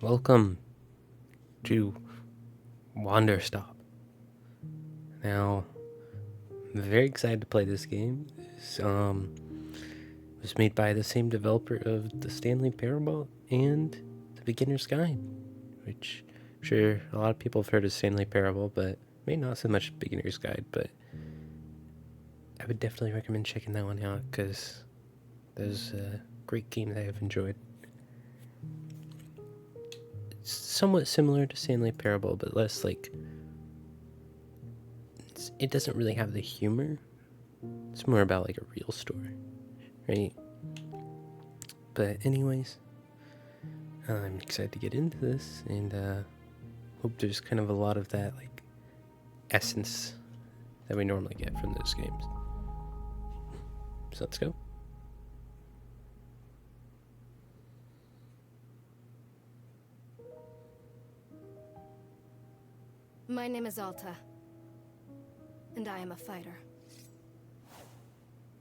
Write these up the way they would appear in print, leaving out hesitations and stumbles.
Welcome to Wanderstop. Now, I'm very excited to play this game. This was made by the same developer of the Stanley Parable and the Beginner's Guide, which I'm sure a lot of people have heard of Stanley Parable, but maybe not so much Beginner's Guide, but I would definitely recommend checking that one out because there's a great game that I've enjoyed. It's somewhat similar to Stanley Parable, but less it doesn't really have the humor. It's more about like a real story, right? But anyways, I'm excited to get into this and hope there's kind of a lot of that like essence that we normally get from those games. So let's go. My name is Alta, and I am a fighter.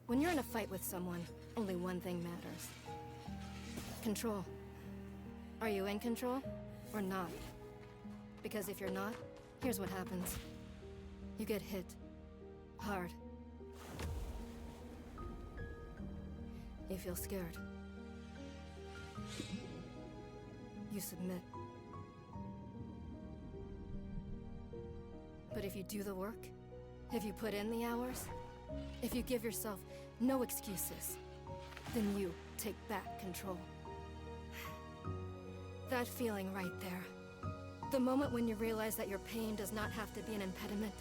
When you're in a fight with someone, only one thing matters. Control. Are you in control, or not? Because if you're not, here's what happens. You get hit. Hard. You feel scared. You submit. But if you do the work, if you put in the hours, if you give yourself no excuses, then you take back control. That feeling right there. The moment when you realize that your pain does not have to be an impediment,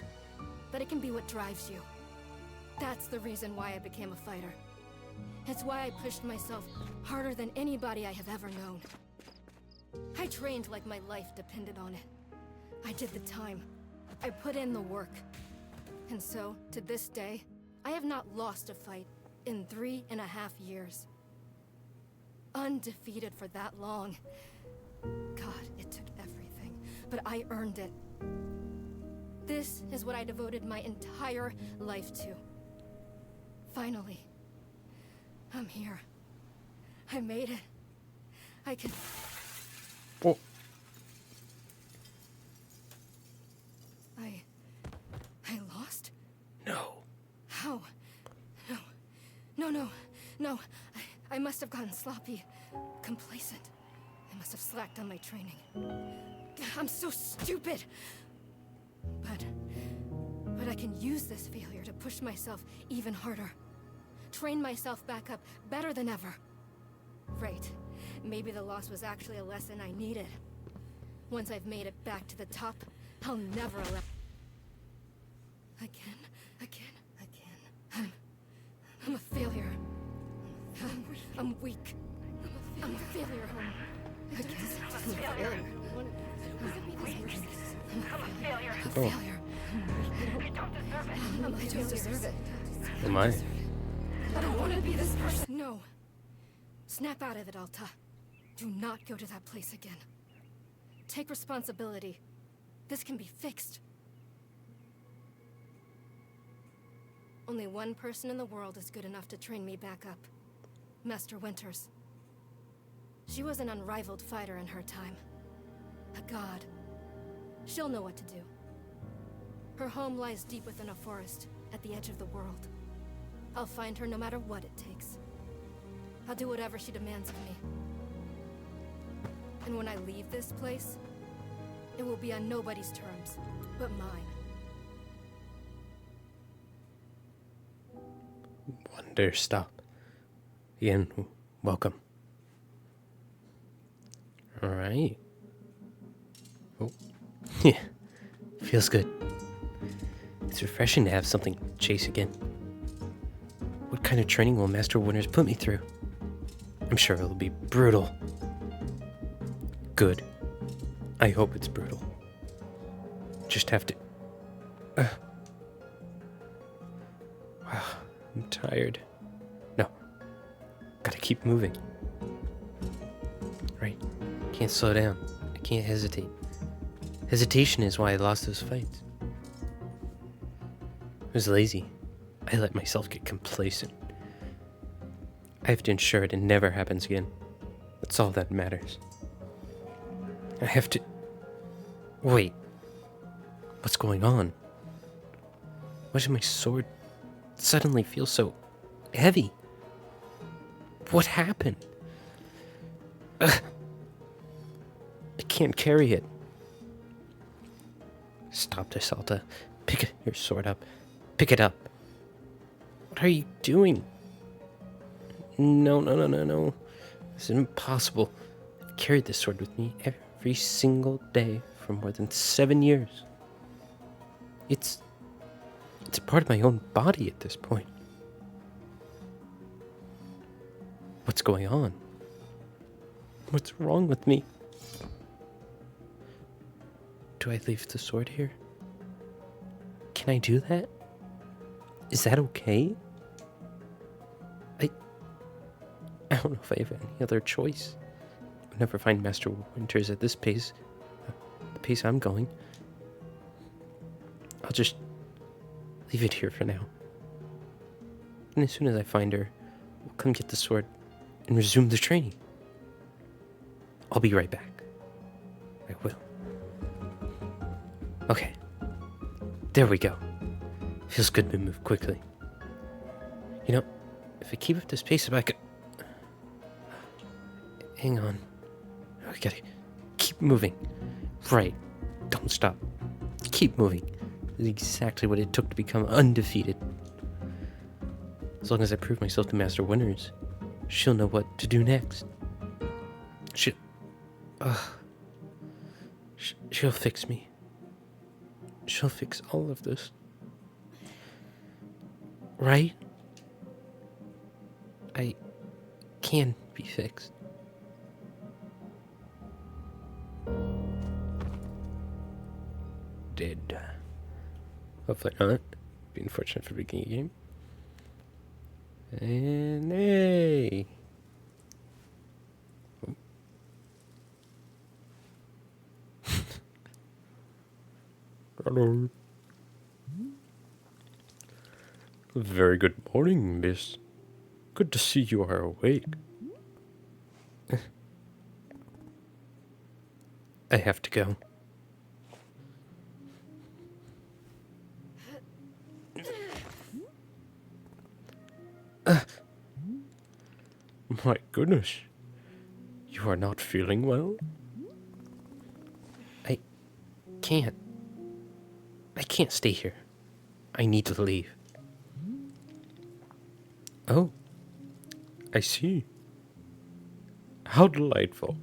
that it can be what drives you. That's the reason why I became a fighter. It's why I pushed myself harder than anybody I have ever known. I trained like my life depended on it. I did the time. I put in the work. And so, to this day, I have not lost a fight in 3.5 years. Undefeated for that long. God, it took everything, but I earned it. This is what I devoted my entire life to. Finally, I'm here. I made it. I can... Oh. I lost? No. How? No. I must have gotten sloppy. Complacent. I must have slacked on my training. I'm so stupid! But I can use this failure to push myself even harder. Train myself back up better than ever. Right. Maybe the loss was actually a lesson I needed. Once I've made it back to the top, I'll never allow... Again. I'm a failure. I'm weak. I'm a failure. Again. I'm a failure. I'm a failure. Oh. I don't deserve it. Am I? I don't want to be this person. No. Snap out of it, Alta. Do not go to that place again. Take responsibility. This can be fixed. Only one person in the world is good enough to train me back up. Master Winters. She was an unrivaled fighter in her time. A god. She'll know what to do. Her home lies deep within a forest, at the edge of the world. I'll find her no matter what it takes. I'll do whatever she demands of me. And when I leave this place, it will be on nobody's terms, but mine. Wanderstop. Again, welcome. Alright. Oh. Yeah. Feels good. It's refreshing to have something to chase again. What kind of training will Master Winters put me through? I'm sure it'll be brutal. Good. I hope it's brutal. Just have to... Wow, I'm tired. No. Gotta keep moving. Right. Can't slow down. I can't hesitate. Hesitation is why I lost those fights. I was lazy. I let myself get complacent. I have to ensure it never happens again. That's all that matters. I have to... Wait. What's going on? Why does my sword suddenly feel so heavy? What happened? I can't carry it. Stop this, Alta. Pick your sword up. Pick it up. What are you doing? No. This is impossible. I've carried this sword with me every single day for more than 7 years. It's a part of my own body at this point. What's going on? What's wrong with me? Do I leave the sword here? Can I do that? Is that okay? I don't know if I have any other choice. I'll never find Master Winters at this pace. The pace I'm going. I'll just leave it here for now. And as soon as I find her, we'll come get the sword and resume the training. I'll be right back. I will. Okay. There we go. Feels good to move quickly. You know, if I keep up this pace, if I could... Hang on. I gotta keep moving. Right. Don't stop. Keep moving. This is exactly what it took to become undefeated. As long as I prove myself to Master Winters, she'll know what to do next. She'll fix me. She'll fix all of this. Right? I can be fixed. Dead. Hopefully not. Be unfortunate for beginning a game. And hey! Hello. Very good morning, miss. Good to see you are awake. I have to go. My goodness. You are not feeling well? I can't stay here. I need to leave. Oh, I see. How delightful.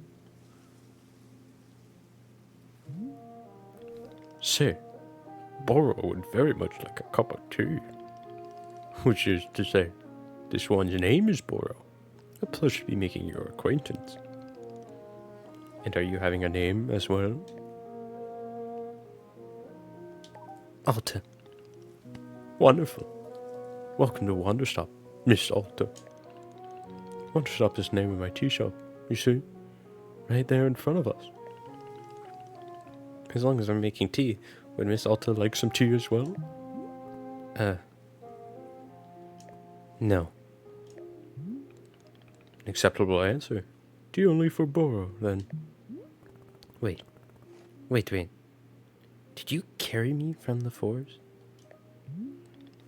Say, Boro would very much like a cup of tea. Which is to say, this one's name is Boro. A pleasure to be making your acquaintance. And are you having a name as well? Alta. Wonderful. Welcome to Wanderstop, Miss Alta. Wanderstop is the name of my tea shop, you see? Right there in front of us. As long as I'm making tea, would Miss Alta like some tea as well? No. An acceptable answer. Tea only for Boro, then. Wait. Did you carry me from the forest?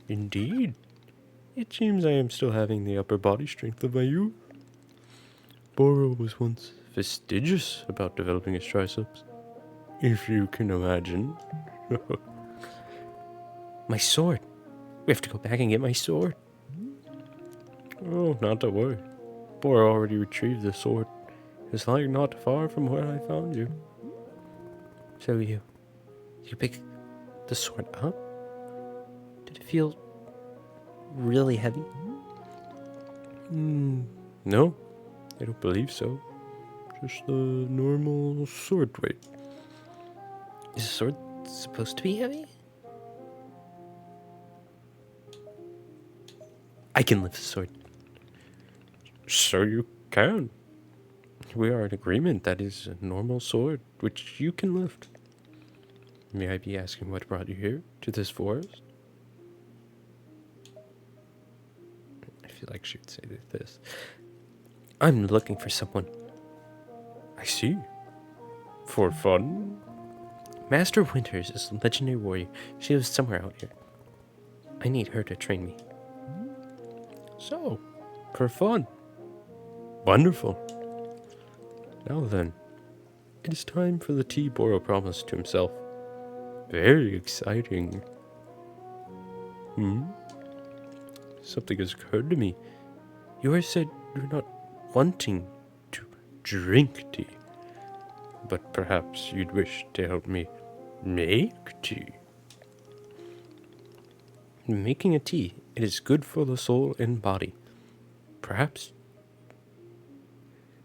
Indeed. It seems I am still having the upper body strength of my youth. Boro was once fastidious about developing his triceps. If you can imagine. My sword. We have to go back and get my sword. Oh, not to worry. Boro already retrieved the sword. It's like not far from where I found you. So you pick the sword up? Did it feel really heavy? No, I don't believe so. Just the normal sword weight. Is a sword supposed to be heavy? I can lift the sword. So you can. We are in agreement that is a normal sword, which you can lift. May I be asking what brought you here, to this forest? I feel like she would say this. I'm looking for someone. I see. For fun? Master Winters is a legendary warrior. She lives somewhere out here. I need her to train me. So, for fun. Wonderful. Now then, it is time for the tea Boro promised to himself. Very exciting. Something has occurred to me. You always said you're not wanting to drink tea, but perhaps you'd wish to help me make tea. Making a tea, it is good for the soul and body. Perhaps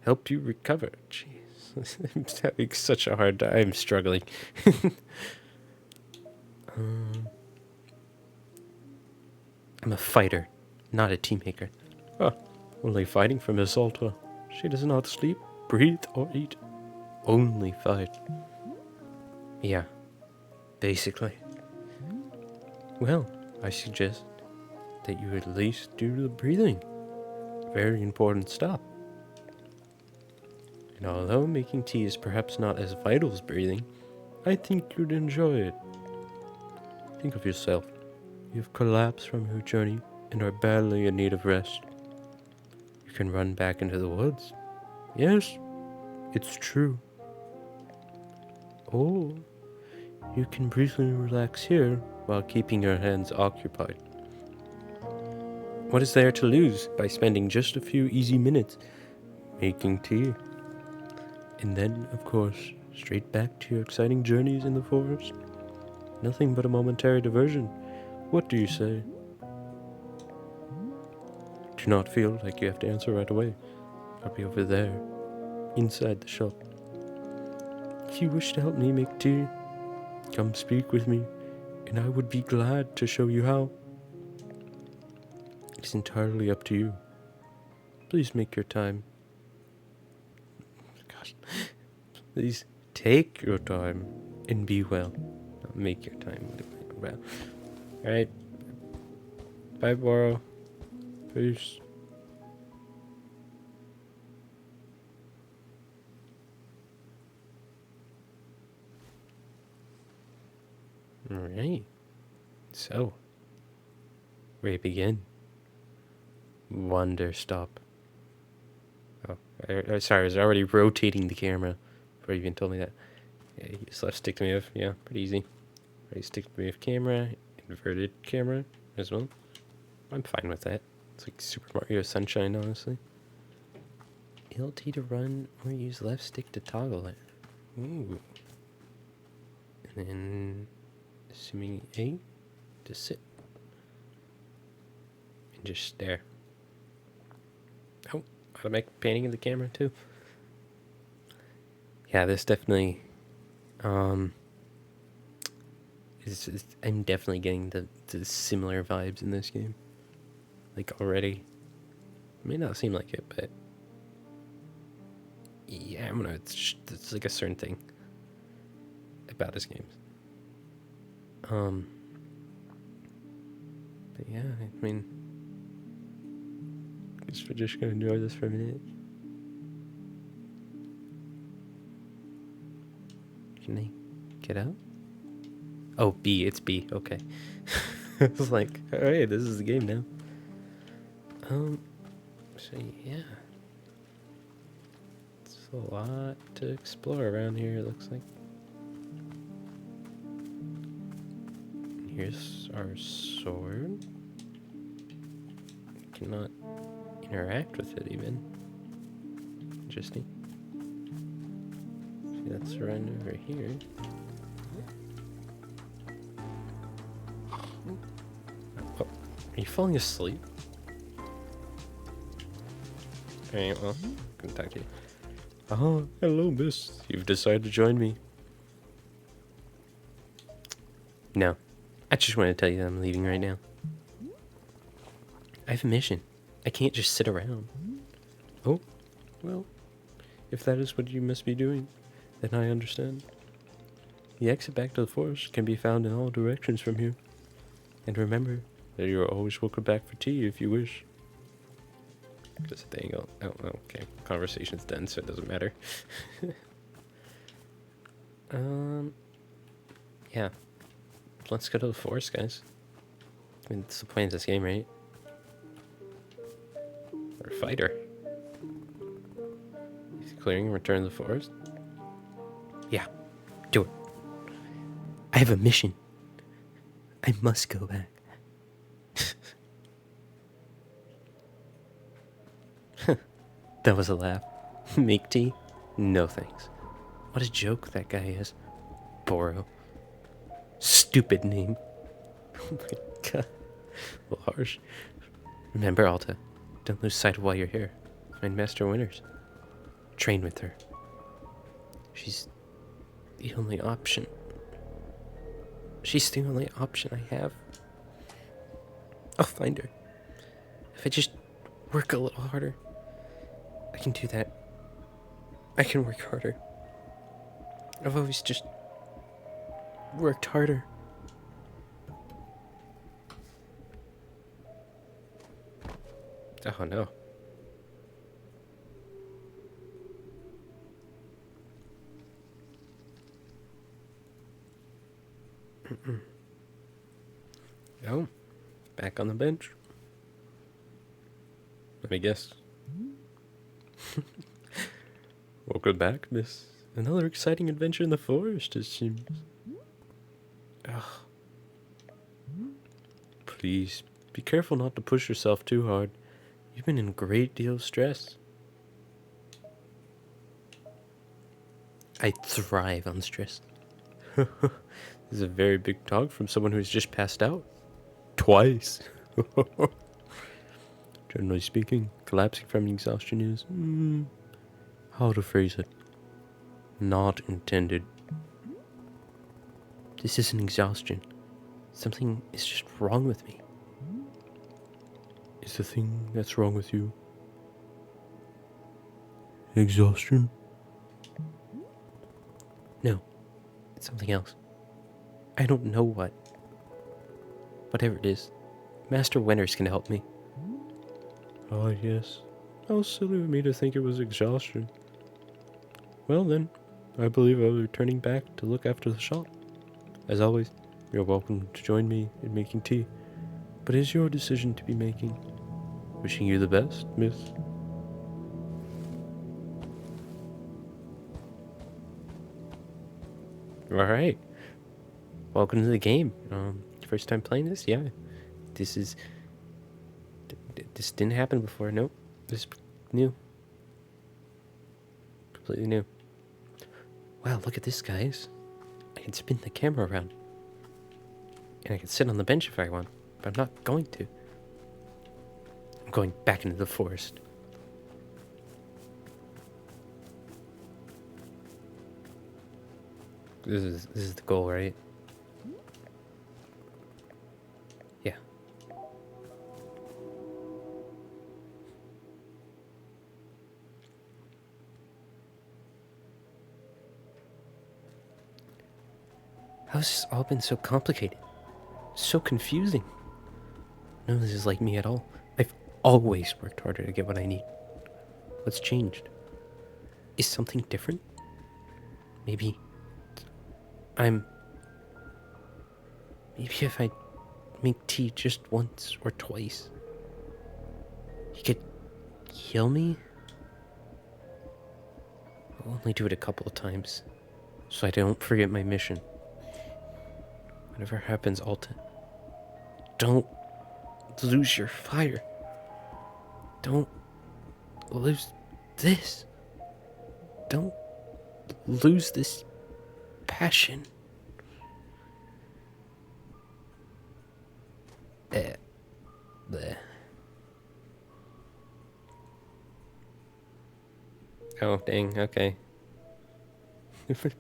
help you recover. Jeez, I'm having such a hard time. I'm struggling. I'm a fighter, not a tea maker. Only fighting for Miss Alta. She does not sleep, breathe, or eat. Only fight. Yeah, basically. Well, I suggest that you at least do the breathing. Very important stuff. And although making tea is perhaps not as vital as breathing, I think you'd enjoy it. Think of yourself. You've collapsed from your journey and are badly in need of rest. You can run back into the woods. Yes, it's true. Or you can briefly relax here while keeping your hands occupied. What is there to lose by spending just a few easy minutes making tea? And then, of course, straight back to your exciting journeys in the forest. Nothing but a momentary diversion. What do you say? Do not feel like you have to answer right away. I'll be over there, inside the shop. If you wish to help me make tea, come speak with me, and I would be glad to show you how. It's entirely up to you. Please make your time. Gosh. Please take your time and be well. Not make your time well. Alright. Bye, Boro. Peace. Alright. So, where to begin? Wanderstop. Oh, sorry, I was already rotating the camera before you even told me that. Yeah, you just left stick to me with, yeah, pretty easy. Right, stick to me with camera, inverted camera as well. I'm fine with that. It's like Super Mario Sunshine, honestly. LT to run or use left stick to toggle it. Ooh. And then, assuming A, to sit. And just stare. Oh, automatic panning of the camera too. Yeah, this definitely, I'm definitely getting the similar vibes in this game. Like already. It may not seem like it, but yeah, I don't know. It's like a certain thing about this game. But yeah, I mean, I guess we're just gonna enjoy this for a minute. Can I get out? Oh, B. It's B. Okay. I was like, all right, this is the game now. So yeah, it's a lot to explore around here. It looks like. Here's our sword. We cannot interact with it even. Interesting. See, let's run over here. Oh, are you falling asleep? Alright, well, I can talk to you. Oh, hello, miss. You've decided to join me. No. I just want to tell you that I'm leaving right now. I have a mission. I can't just sit around. Oh, well, if that is what you must be doing, then I understand. The exit back to the forest can be found in all directions from here. And remember that you are always welcome back for tea if you wish. Just a thing. Oh, okay. Conversation's done, so it doesn't matter. Um, yeah. Let's go to the forest, guys. I mean, that's the point of this game, right? Or fighter. He's clearing and return to the forest. Yeah, do it. I have a mission. I must go back. That was a laugh. Make tea? No thanks. What a joke that guy is. Boro. Stupid name. Oh my god. A little harsh. Remember, Alta, don't lose sight of why you're here. Find Master Winners. Train with her. She's the only option. She's the only option I have. I'll find her. If I just work a little harder, I can do that. I can work harder. I've always just worked harder. Oh no. Oh, back on the bench. Let me guess. Welcome back, miss. Another exciting adventure in the forest, it seems. Ugh. Please, be careful not to push yourself too hard. You've been in a great deal of stress. I thrive on stress. This is a very big talk from someone who's just passed out. Twice. Generally speaking, collapsing from exhaustion is, how to phrase it? Not intended. This isn't exhaustion. Something is just wrong with me. Is the thing that's wrong with you exhaustion? No, it's something else. I don't know what. Whatever it is, Master Winners can help me. Oh, yes. How silly of me to think it was exhaustion. Well then, I believe I'll be returning back to look after the shop. As always, you're welcome to join me in making tea, but it is your decision to be making. Wishing you the best, miss. Alright. Welcome to the game. First time playing this? Yeah. This is... This didn't happen before. Nope. This is new. Completely new. Wow, look at this, guys. I can spin the camera around. And I can sit on the bench if I want. But I'm not going to. I'm going back into the forest. This is the goal, right? Yeah. How has this all been so complicated? So confusing. None of this is like me at all. I've always worked harder to get what I need. What's changed? Is something different? Maybe if I make tea just once or twice, he could heal me? I'll only do it a couple of times, so I don't forget my mission. Whatever happens, Alta, don't lose your fire. Don't lose this. Don't lose this passion. Bleh. Oh, dang, okay.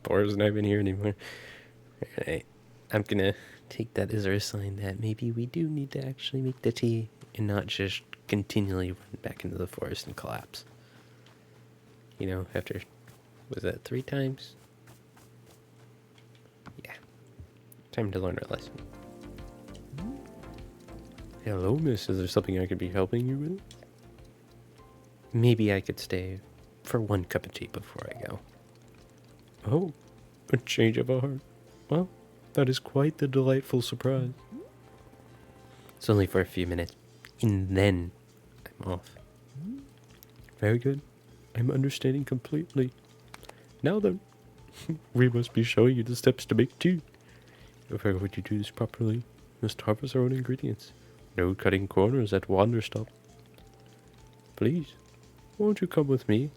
Bora's not even here anymore. Alright, I'm gonna take that as our sign that maybe we do need to actually make the tea and not just continually run back into the forest and collapse. You know, after, was that 3 times? Yeah. Time to learn our lesson. Hello, miss. Is there something I could be helping you with? Maybe I could stay for 1 cup of tea before I go. Oh, A change of heart. Well, that is quite the delightful surprise. It's only for a few minutes, and then I'm off. Very good. I'm understanding completely. Now then, we must be showing you the steps to make tea. If ever would you do this properly, we must harvest our own ingredients. No cutting corners at Wanderstop. Please, won't you come with me?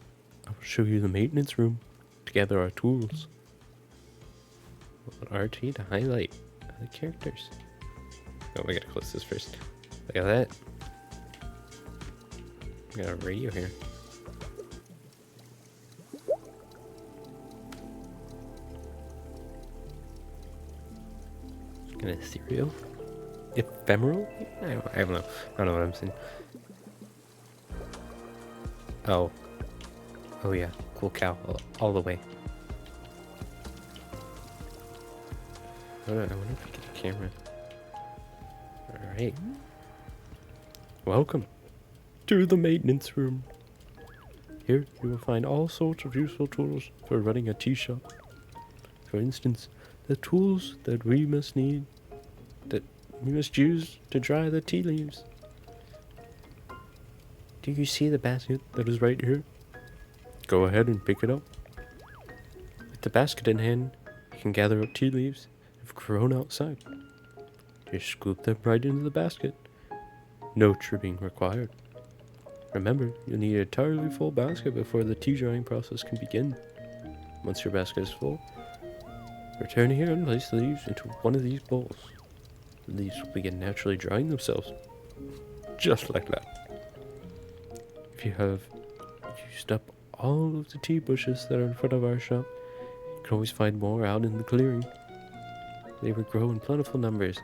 I will show you the maintenance room to gather our tools. RT to highlight the characters. Oh, we gotta close this first. Look at that. We got a radio here. An ethereal? Ephemeral? I don't know. I don't know what I'm saying. Oh. Oh yeah. Cool cow. All the way. I wonder if we get a camera. Alright. Welcome to the maintenance room. Here you will find all sorts of useful tools for running a tea shop. For instance, the tools that we must use to dry the tea leaves. Do you see the basket that is right here? Go ahead and pick it up. With the basket in hand, you can gather up tea leaves that have grown outside. Just scoop them right into the basket. No trimming required. Remember, you'll need an entirely full basket before the tea drying process can begin. Once your basket is full, return here and place the leaves into one of these bowls. The leaves will begin naturally drying themselves. Just like that. If you have used up all of the tea bushes that are in front of our shop, you can always find more out in the clearing. They will grow in plentiful numbers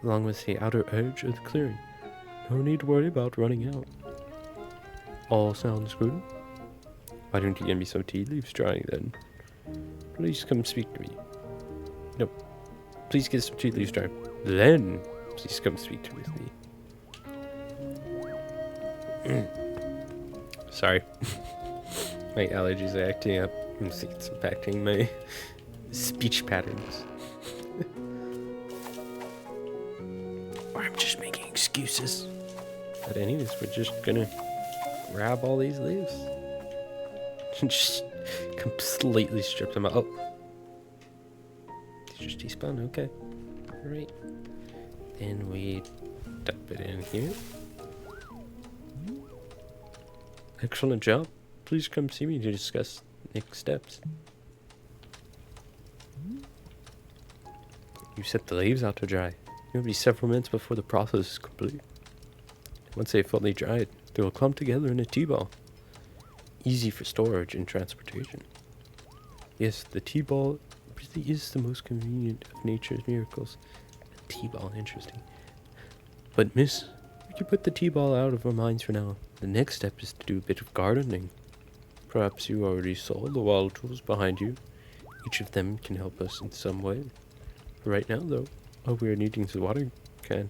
along with the outer edge of the clearing. No need to worry about running out. All sounds good? Why don't you give me some tea leaves drying then? Please come speak to me. No. Please get some tea leaves drying. Then, please come speak to me. Sorry. My allergies are acting up. I think it's impacting my speech patterns. Or I'm just making excuses. But anyways, we're just gonna grab all these leaves. And just completely strip them out. Oh. Just despawn, okay. Alright. Then we dump it in here. Excellent job. Please come see me to discuss next steps. You set the leaves out to dry. It will be several minutes before the process is complete. Once they've fully dried, they will clump together in a tea ball. Easy for storage and transportation. Yes, the tea ball really is the most convenient of nature's miracles. A tea ball, interesting. But miss, we can put the tea ball out of our minds for now. The next step is to do a bit of gardening. Perhaps you already saw the wild tools behind you. Each of them can help us in some way. Right now, though, all we are needing is a watering can.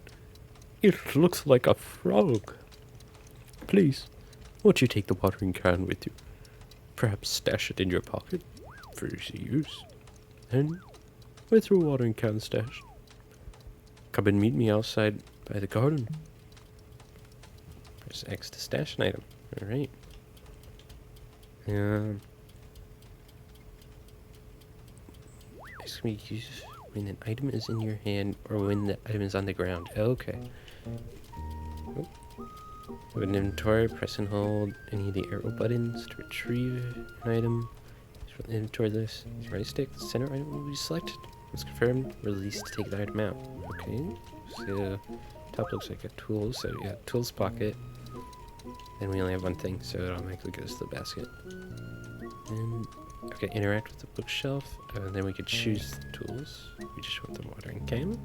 It looks like a frog. Please, won't you take the watering can with you? Perhaps stash it in your pocket for easy use. And with your watering can stashed, come and meet me outside by the garden. Press X to stash an item. Alright. Ask me to use when an item is in your hand or when the item is on the ground. Okay. Oh. With an inventory, press and hold any of the arrow buttons to retrieve an item. From the inventory list, right stick, the center item will be selected. Once confirmed, release to take the item out. Okay. So top looks like a tool, so yeah, tools pocket. And we only have one thing, so it automatically goes to the basket. And okay, interact with the bookshelf, and then we could choose the tools. We just want the watering can,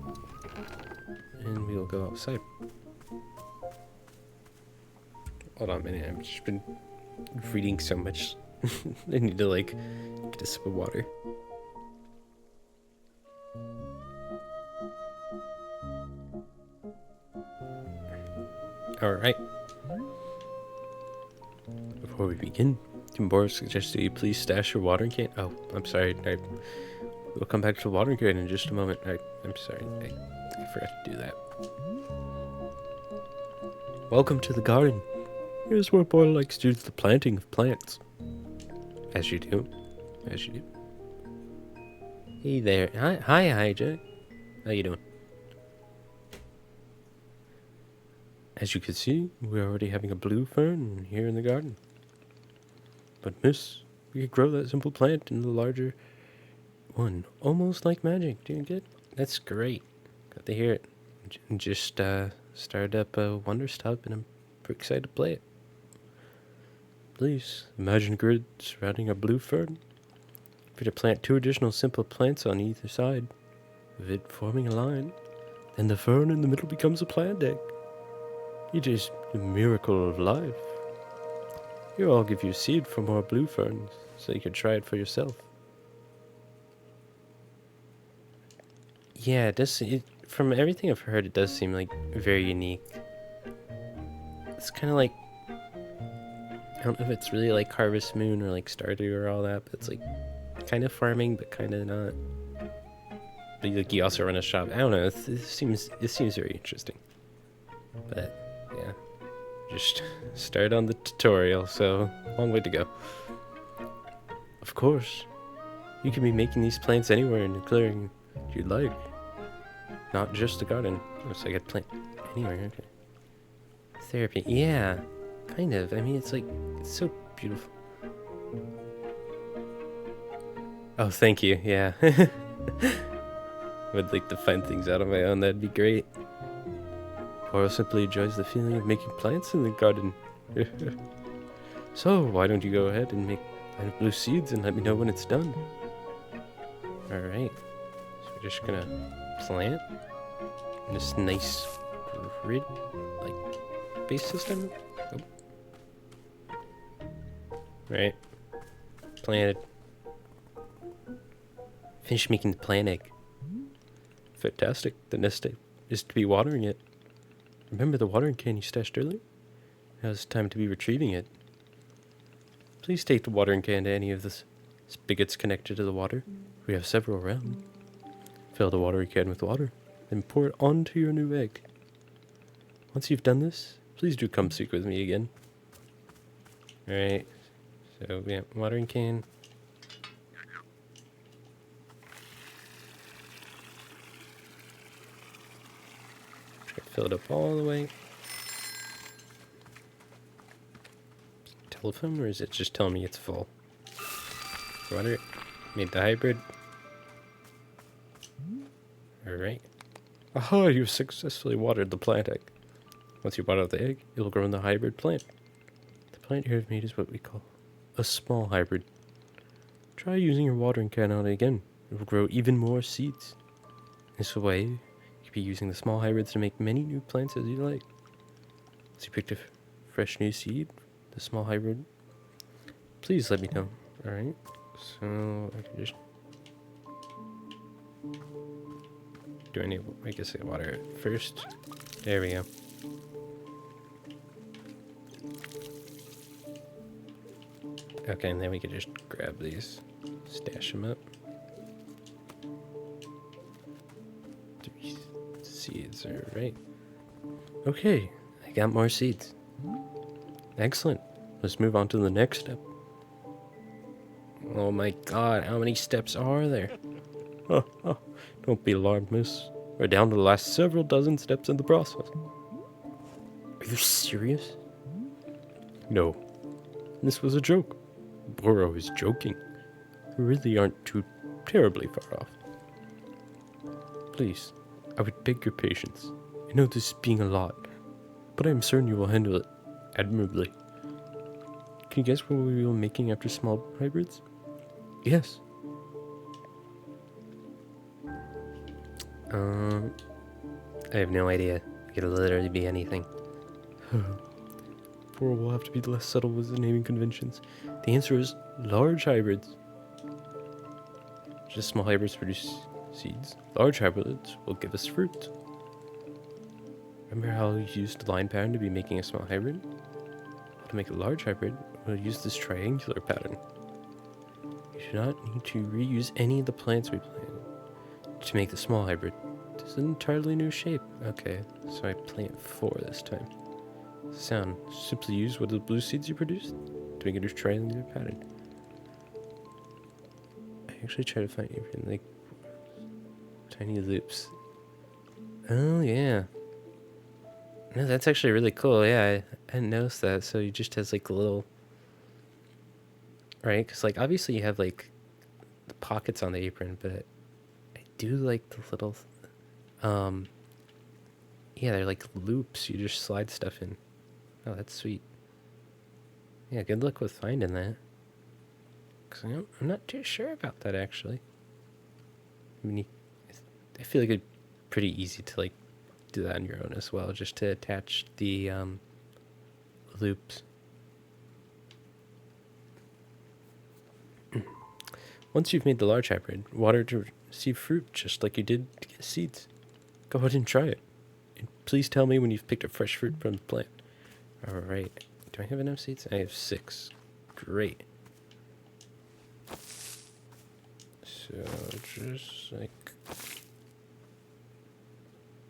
and we will go outside. Hold on a minute, I've just been reading so much. I need to like get a sip of water. Alright. Before we begin, Tim Boris suggests that you please stash your watering can. Oh, I'm sorry. I We'll come back to the watering can in just a moment. I'm sorry, I forgot to do that. Welcome to the garden. Here's where boy likes to do the planting of plants. As you do. As you do. Hey there. Hi, Jack. How you doing? As you can see, we're already having a blue fern here in the garden. But miss, we could grow that simple plant into the larger one. Almost like magic. Doing good? That's great. Got to hear it. Just started up a Wanderstop and I'm pretty excited to play it. Please, imagine a grid surrounding a blue fern. If you were to plant 2 additional simple plants on either side, with it forming a line, then the fern in the middle becomes a plant egg. It is the miracle of life. Here I'll give you a seed for more blue ferns, so you can try it for yourself. Yeah, from everything I've heard, it does seem like very unique. It's kind of like, I don't know if it's really like Harvest Moon or like Stardew or all that, but it's like kind of farming, but kind of not. But like you also run a shop. I don't know. It seems very interesting. But yeah, just start on the tutorial, so long way to go. Of course, you can be making these plants anywhere in the clearing you'd like. Not just the garden. Looks like I'd plant anywhere. Okay. Therapy. Yeah, kind of. I mean, it's so beautiful. Oh, thank you. Yeah. Would like to find things out on my own. That'd be great. Or simply enjoys the feeling of making plants in the garden. So, why don't you go ahead and make blue seeds and let me know when it's done? Alright. So we're just gonna plant in this nice grid, like, base system. Oh. Right. Planted. Finish making the plant egg. Fantastic. The next step is to be watering it. Remember the watering can you stashed earlier? Now it's time to be retrieving it. Please take the watering can to any of the spigots connected to the water. We have several around. Fill the watering can with water, then pour it onto your new egg. Once you've done this, please do come speak with me again. Alright, so yeah, watering can. Fill it up all the way. Telephone, or is it just telling me it's full? Water it. Made the hybrid. Alright. Aha, you successfully watered the plant egg. Once you water the egg, it will grow in the hybrid plant. The plant you have made is what we call a small hybrid. Try using your watering can on it again. It will grow even more seeds. This way, be using the small hybrids to make many new plants as you like. So you picked a fresh new seed, the small hybrid. Please let me know. Alright, so I can just do I need, I guess I water it first. There we go. Okay, and then we can just grab these, stash them up. Seeds, alright. Okay, I got more seeds. Excellent. Let's move on to the next step. Oh my god, how many steps are there? Oh, don't be alarmed, miss. We're down to the last several dozen steps in the process. Are you serious? No. This was a joke. Boro is joking. We really aren't too terribly far off. Please. I would beg your patience. I know this is being a lot, but I am certain you will handle it admirably. Can you guess what we will be making after small hybrids? Yes. I have no idea. It could literally be anything. Poor will have to be less subtle with the naming conventions. The answer is large hybrids. Just small hybrids produce seeds. Large hybrids will give us fruit. Remember how we used the line pattern to be making a small hybrid? To make a large hybrid, we'll use this triangular pattern. You do not need to reuse any of the plants we planted. to make the small hybrid. This is an entirely new shape. Okay, so I plant 4 this time. Sound. Simply use one of the blue seeds you produced to make a new triangular pattern. I actually try to find even like tiny loops. Oh yeah. No, that's actually really cool. Yeah, I didn't notice that. So you just has like a little, right? Because like obviously you have like the pockets on the apron, but I do like the little, um, yeah, they're like loops. You just slide stuff in. Oh, that's sweet. Yeah, good luck with finding that. Cause I'm not too sure about that actually. I mean, I feel like it'd pretty easy to like do that on your own as well, just to attach the loops. Once you've made the large hybrid, water to receive fruit just like you did to get seeds. Go ahead and try it. And please tell me when you've picked up fresh fruit from the plant. Alright. Do I have enough seeds? I have 6. Great. So, just like...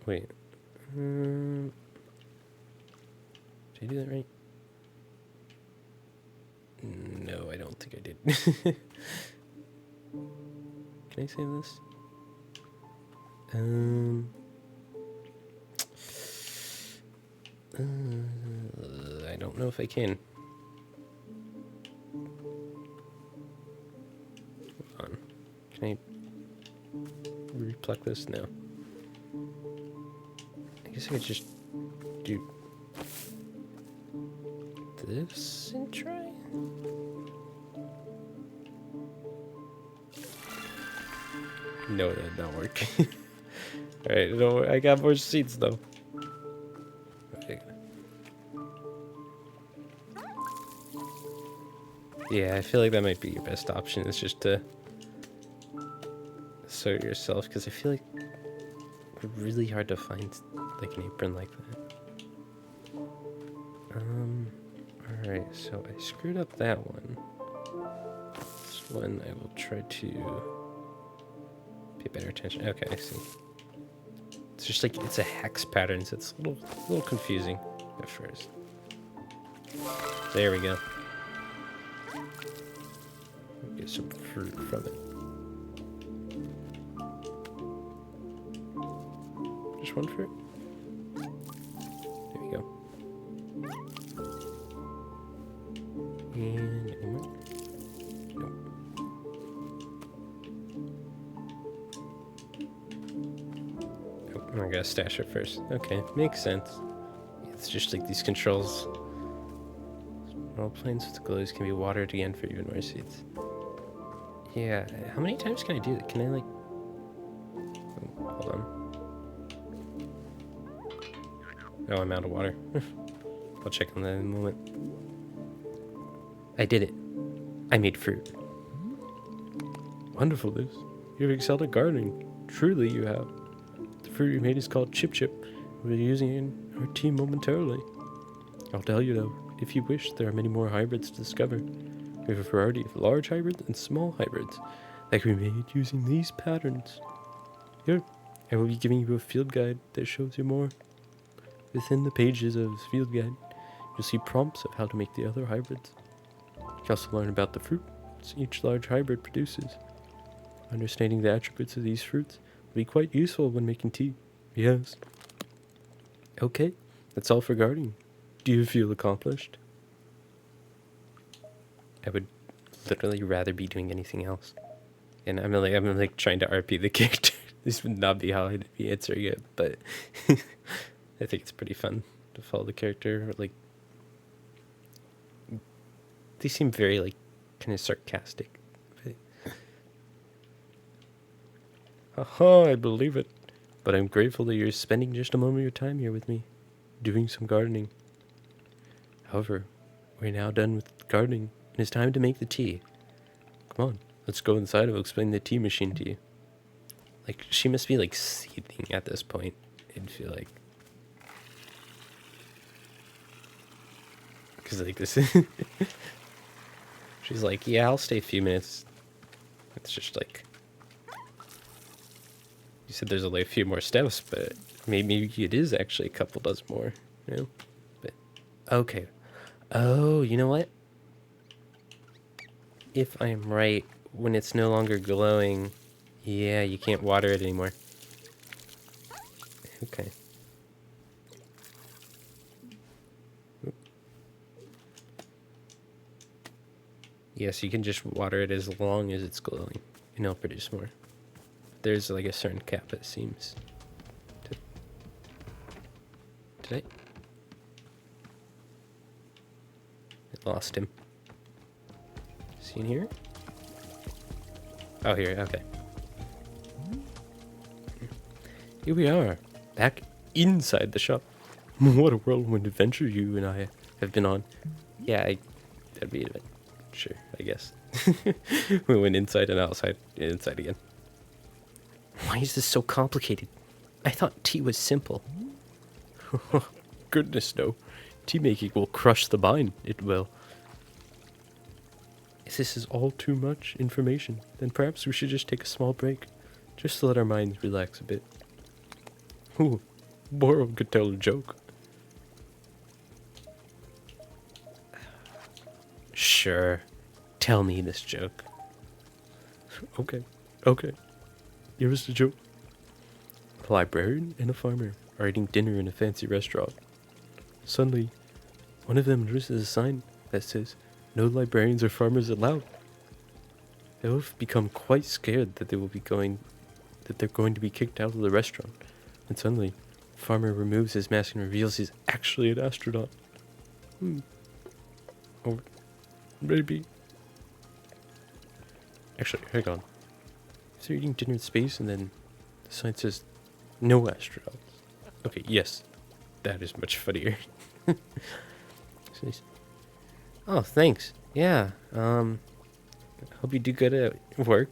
Wait. Did I do that right? No, I don't think I did. Can I save this? I don't know if I can. Hold on. Can I repluck this? No. I guess I could just do this and try. No, that did not work. Alright, no, I got more seeds though. Okay. Yeah, I feel like that might be your best option, is just to sew it yourself, because I feel like it's really hard to find like an apron like that. Alright, so I screwed up that one. This one I will try to pay better attention. Okay, I see. It's just like, it's a hex pattern, so it's a little confusing at first. There we go. Get some fruit from it. Just one fruit? There we go. And any more? Nope. Oh, I gotta stash it first. Okay, makes sense. It's just like these controls. All planes with glows can be watered again for even more seeds. Yeah, how many times can I do that? Can I like... Oh, hold on. Oh, I'm out of water. I'll check on that in a moment. I did it. I made fruit. Wonderful, Liz. You've excelled at gardening. Truly you have. The fruit you made is called Chip Chip. We're using it in our team momentarily. I'll tell you though, if you wish, there are many more hybrids to discover. We have a variety of large hybrids and small hybrids that can be made using these patterns. Here, I will be giving you a field guide that shows you more. Within the pages of this field guide, you'll see prompts of how to make the other hybrids. You can also learn about the fruits each large hybrid produces. Understanding the attributes of these fruits will be quite useful when making tea. Yes. Okay, that's all for gardening. Do you feel accomplished? I would literally rather be doing anything else. And I'm like trying to RP the character. This would not be how I'd be answering it, but I think it's pretty fun to follow the character. Like, they seem very like kind of sarcastic. Haha, I believe it. But I'm grateful that you're spending just a moment of your time here with me, doing some gardening. However, we're now done with gardening, and it's time to make the tea. Come on, let's go inside and I'll explain the tea machine to you. Like, she must be like seething at this point, I'd feel like. Because like this she's like, yeah, I'll stay a few minutes. It's just like, You said there's only a few more steps, but maybe it is actually a couple dozen more. You know? But okay. Oh, you know what? If I'm right, when it's no longer glowing, yeah, you can't water it anymore. Okay. Yes, you can just water it as long as it's glowing, and it'll produce more. There's like a certain cap, it seems. Did I lost him. Is he in here? Oh, here, okay. Here we are, back inside the shop. What a whirlwind adventure you and I have been on. Yeah, that'd be an adventure, sure, I guess. We went inside and outside, and inside again. Why is this so complicated? I thought tea was simple. Goodness, no. Tea making will crush the mind, it will. If this is all too much information, then perhaps we should just take a small break, just to let our minds relax a bit. Ooh, Boro could tell a joke. Sure, tell me this joke. Okay. Here's the joke. A librarian and a farmer are eating dinner in a fancy restaurant. Suddenly, one of them notices a sign that says, "No librarians or farmers allowed." They both become quite scared that they're going to be kicked out of the restaurant. And suddenly, the farmer removes his mask and reveals he's actually an astronaut. Or maybe. Actually, hang on. So you're eating dinner in space and then the sign says, "No astronauts." Okay, yes. That is much funnier. Oh, thanks. Yeah, hope you do good at work.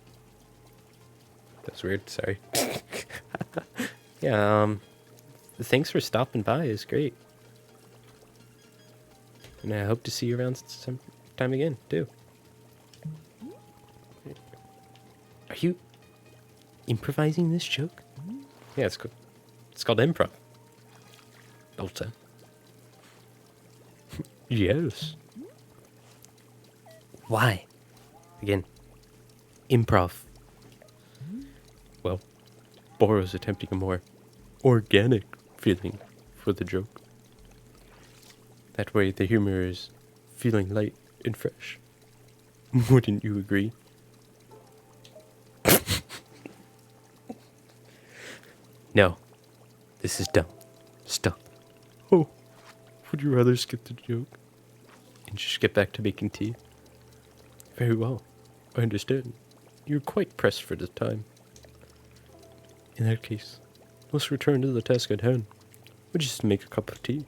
That's weird, sorry. Yeah, thanks for stopping by, it's great. And I hope to see you around some time again, too. Are you improvising this joke? Yeah, it's called improv. Also. Yes. Why? Again, improv. Well, Boro's attempting a more organic feeling for the joke. That way the humor is feeling light and fresh. Wouldn't you agree? No, this is dumb. Stop. Oh, would you rather skip the joke and just get back to making tea? Very well, I understand. You're quite pressed for the time. In that case, let's return to the task at hand, which is to make a cup of tea.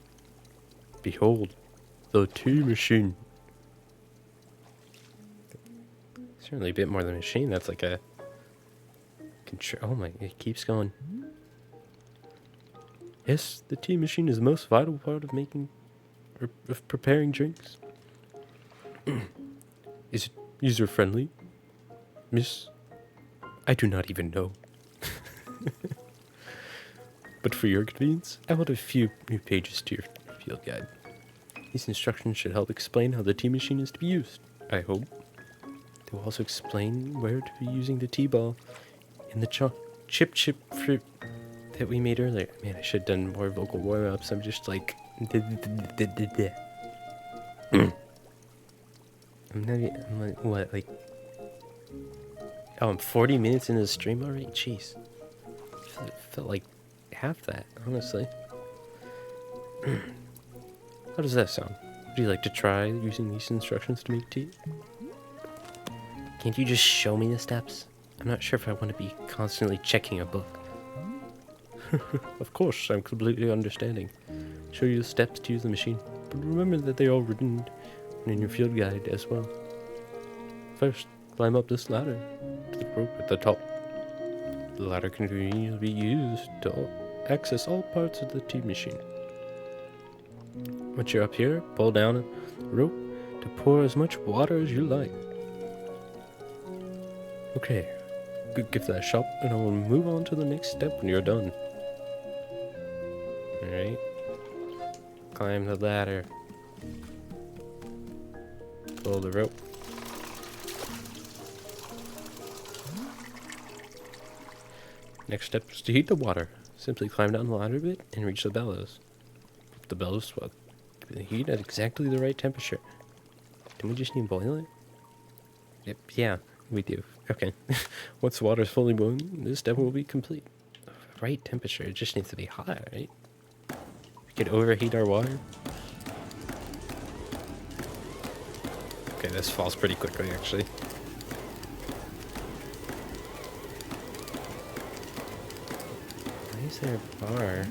Behold, the tea machine. Certainly a bit more than a machine. That's like a control. Oh my! It keeps going. Yes, the tea machine is the most vital part of making or of preparing drinks. Is it user friendly, Miss? I do not even know. But for your convenience, I will add a few new pages to your field guide. These instructions should help explain how the tea machine is to be used, I hope. They will also explain where to be using the tea ball and the chip fruit that we made earlier. Man, I should have done more vocal warm-ups. I'm just like... I'm like, what, like... Oh, I'm 40 minutes into the stream already? Jeez. It felt like half that, honestly. How does that sound? Would you like to try using these instructions to make tea? Can't you just show me the steps? I'm not sure if I want to be constantly checking a book. Of course, I'm completely understanding. Show you the steps to use the machine, but remember that they are written in your field guide as well. First, climb up this ladder to the rope at the top. The ladder can conveniently be used to access all parts of the tea machine. Once you're up here, pull down the rope to pour as much water as you like. Okay, give that a shot, and I will move on to the next step when you're done. Alright. Climb the ladder. Pull the rope. Next step is to heat the water. Simply climb down the ladder a bit and reach the bellows. The bellows will keep the heat at exactly the right temperature. Don't we just need to boil it? Yep, yeah, we do. Okay. Once the water is fully boiling, this step will be complete. Right temperature, it just needs to be hot, right? We could overheat our water. Okay, this falls pretty quickly, actually. Why is there a bar?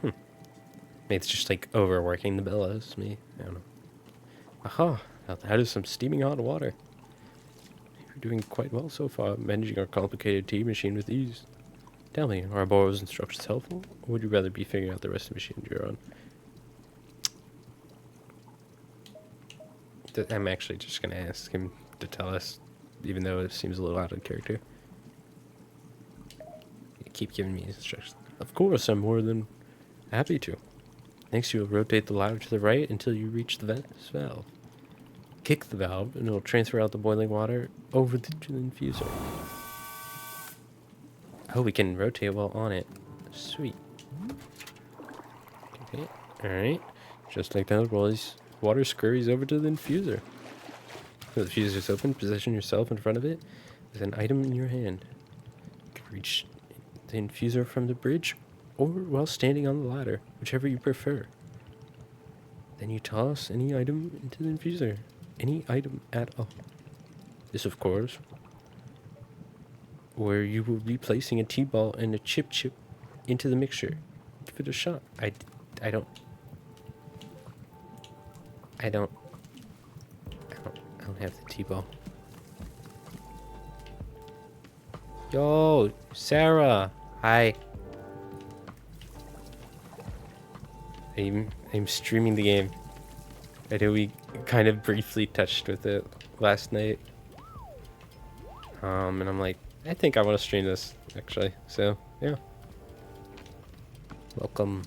Maybe it's just like overworking the bellows. Me, I don't know. Aha! Now that is some steaming hot water. You're doing quite well so far, managing our complicated tea machine with ease. Tell me, are Boro's instructions helpful, or would you rather be figuring out the rest of the machine you're on? I'm actually just gonna ask him to tell us, even though it seems a little out of character. You keep giving me instructions. Of course, I'm more than happy to. Next, you will rotate the ladder to the right until you reach the valve. Kick the valve, and it will transfer out the boiling water over to the infuser. Oh, we can rotate while on it. Sweet. Okay, alright. Just like that, while this water scurries over to the infuser. When the infuser is open, position yourself in front of it with an item in your hand. You can reach the infuser from the bridge or while standing on the ladder, whichever you prefer. Then you toss any item into the infuser. Any item at all. This, of course, where you will be placing a T-ball and a chip into the mixture. Give it a shot. I don't have the T-ball. Yo, Sarah. Hi. I'm streaming the game. I know we kind of briefly touched with it last night. And I'm like, I think I want to stream this, actually. So, yeah. Welcome.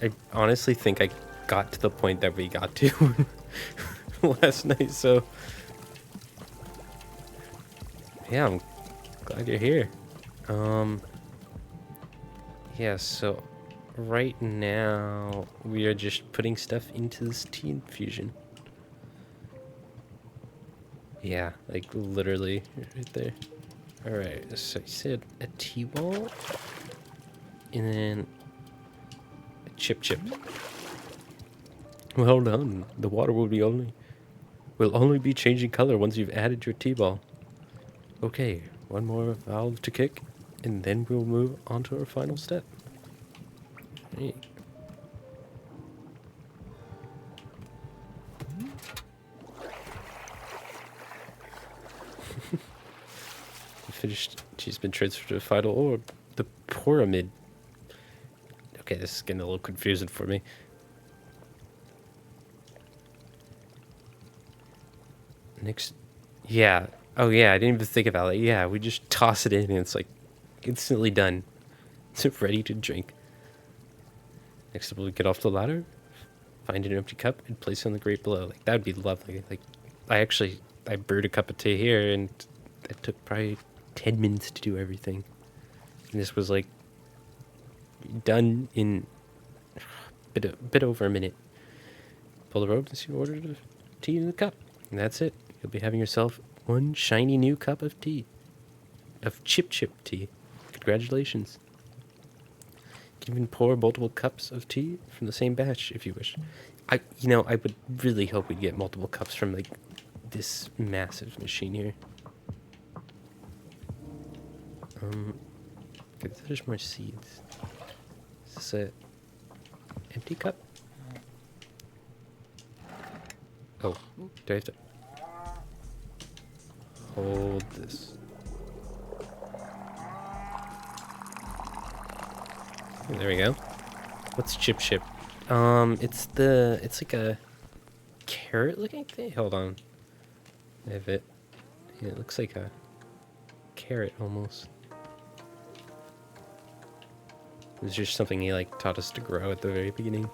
I honestly think I got to the point that we got to last night, so. Yeah, I'm glad you're here. Yeah, so right now we are just putting stuff into this tea infusion. Yeah, like literally right there. Alright, so you said a tea ball and then a chip. Well done. The water will only be changing color once you've added your tea ball. Okay, one more valve to kick, and then we'll move on to our final step. Hey. Finished. She's been transferred to the final orb. The pyramid. Okay, this is getting a little confusing for me. Next. Yeah. Oh, yeah, I didn't even think about it. Yeah, we just toss it in and it's like instantly done. It's ready to drink. Next up, we'll get off the ladder, find an empty cup, and place it on the grate below. Like, that would be lovely. Like, I brewed a cup of tea here, and it took probably 10 minutes to do everything. And this was, like, done in a bit over a minute. Pull the rope and see order the tea in the cup. And that's it. You'll be having yourself one shiny new cup of tea. Of chip tea. Congratulations. You can even pour multiple cups of tea from the same batch if you wish. I would really hope we get multiple cups from, like, this massive machine here. Okay, there's more seeds. Is this a empty cup? Oh, do I have to hold this? There we go. What's chip? It's like a carrot-looking thing? Hold on. I have it. Yeah, it looks like a carrot almost. It was just something he like taught us to grow at the very beginning.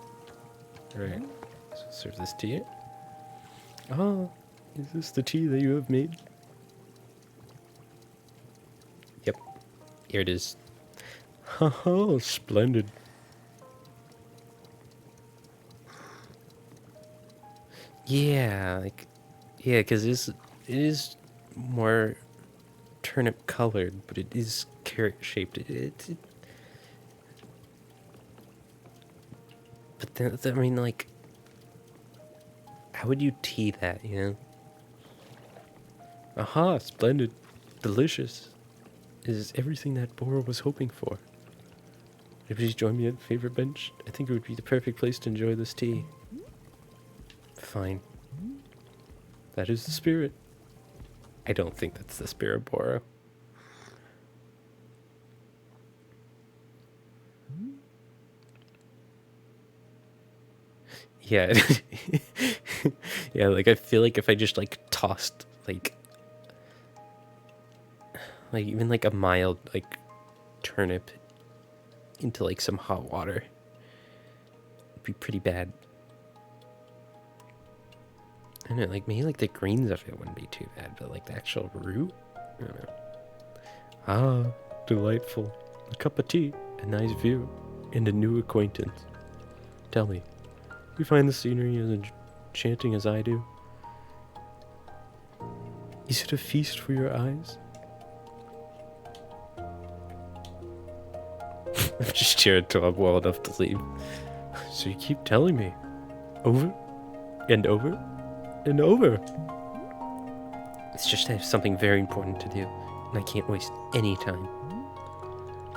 Alright. So serve this to you. Oh, is this the tea that you have made? Yep. Here it is. Haha, splendid. Yeah, like, yeah, because it is more turnip colored, but it is carrot shaped. But then, I mean, like, how would you tea that, you know? Aha, splendid. Delicious. Is everything that Bora was hoping for. Please join me at favorite bench. I think it would be the perfect place to enjoy this tea. Fine. That is the spirit. I don't think that's the spirit, Bora. Yeah. Yeah, like I feel like if I just like tossed like even like a mild like turnip into like some hot water, it'd be pretty bad. I don't know, like maybe like the greens of it wouldn't be too bad, but like the actual root, I don't know. Ah, delightful. A cup of tea, a nice view, and a new acquaintance. Tell me, you find the scenery as enchanting as I do? Is it a feast for your eyes? I'm just cheering until I'm well enough to leave. So you keep telling me, over and over and over. It's just I have something very important to do, and I can't waste any time.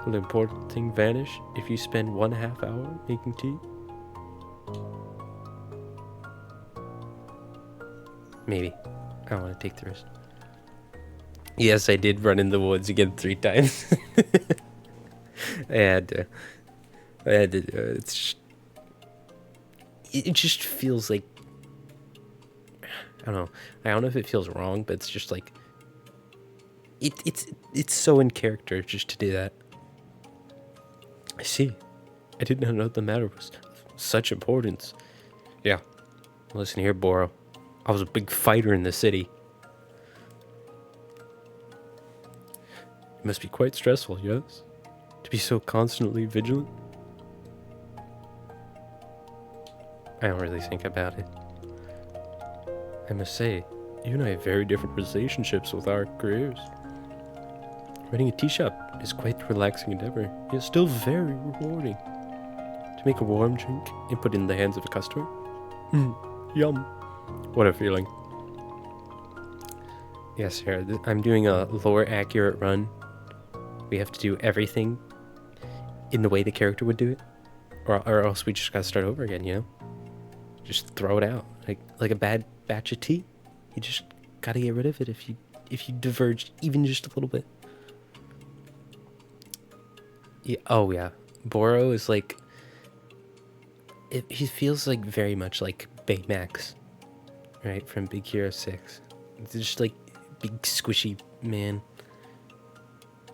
Will the important thing vanish if you spend 1/2 hour making tea? Maybe. I don't want to take the risk. Yes, I did run in the woods again 3 times. I had to. It just feels like, I don't know. I don't know if it feels wrong, but it's just like it's so in character just to do that. I see. I did not know the matter was of such importance. Yeah. Listen here, Boro. I was a big fighter in the city. It must be quite stressful, yes? To be so constantly vigilant? I don't really think about it. I must say, you and I have very different relationships with our careers. Running a tea shop is quite a relaxing endeavor, yet still very rewarding. To make a warm drink and put it in the hands of a customer? Yum. What a feeling. Yes, sir. I'm doing a lore accurate run. We have to do everything in the way the character would do it, or else we just gotta start over again, you know? Just throw it out like a bad batch of tea. You just gotta get rid of it if you diverge even just a little bit. Yeah. Oh yeah, Boro is like. He feels like very much like Baymax, right, from Big Hero 6. It's just like big squishy man.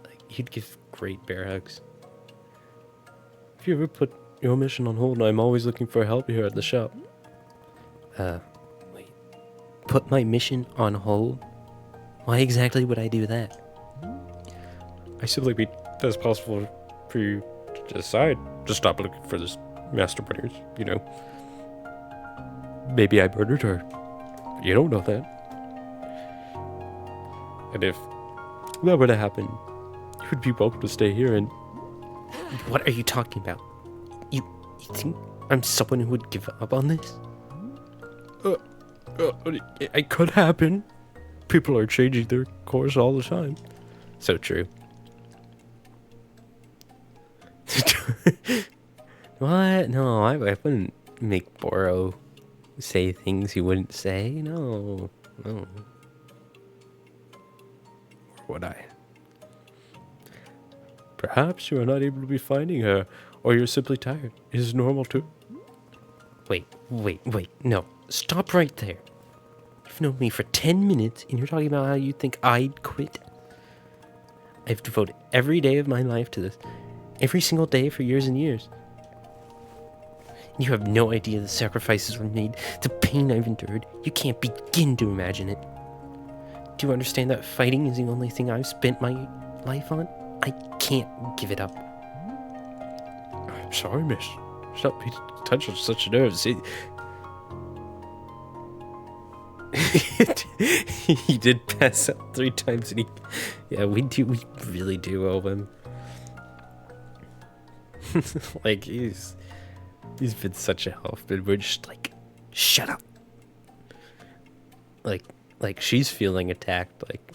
Like he'd give great bear hugs. If you ever put your mission on hold, I'm always looking for help here at the shop. Wait. Put my mission on hold? Why exactly would I do that? I simply made it as possible for you to decide to stop looking for this Master Butters, you know. Maybe I murdered her. You don't know that. And if that were to happen, you would be welcome to stay here and... What are you talking about? You think I'm someone who would give up on this? It could happen. People are changing their course all the time. So true. What? No, I wouldn't make Boro say things he wouldn't say. No. Or would I? Perhaps you are not able to be finding her, or you're simply tired. It is normal too. Wait. No. Stop right there. You've known me for 10 minutes, and you're talking about how you think I'd quit? I've devoted every day of my life to this. Every single day for years and years. You have no idea the sacrifices were made, the pain I've endured. You can't begin to imagine it. Do you understand that fighting is the only thing I've spent my life on? I can't give it up. I'm sorry, miss. Stop being touched on such nerves. He did pass out 3 times, and yeah, we really do owe him. Like, he's been such a help, and we're just like, shut up. Like she's feeling attacked, like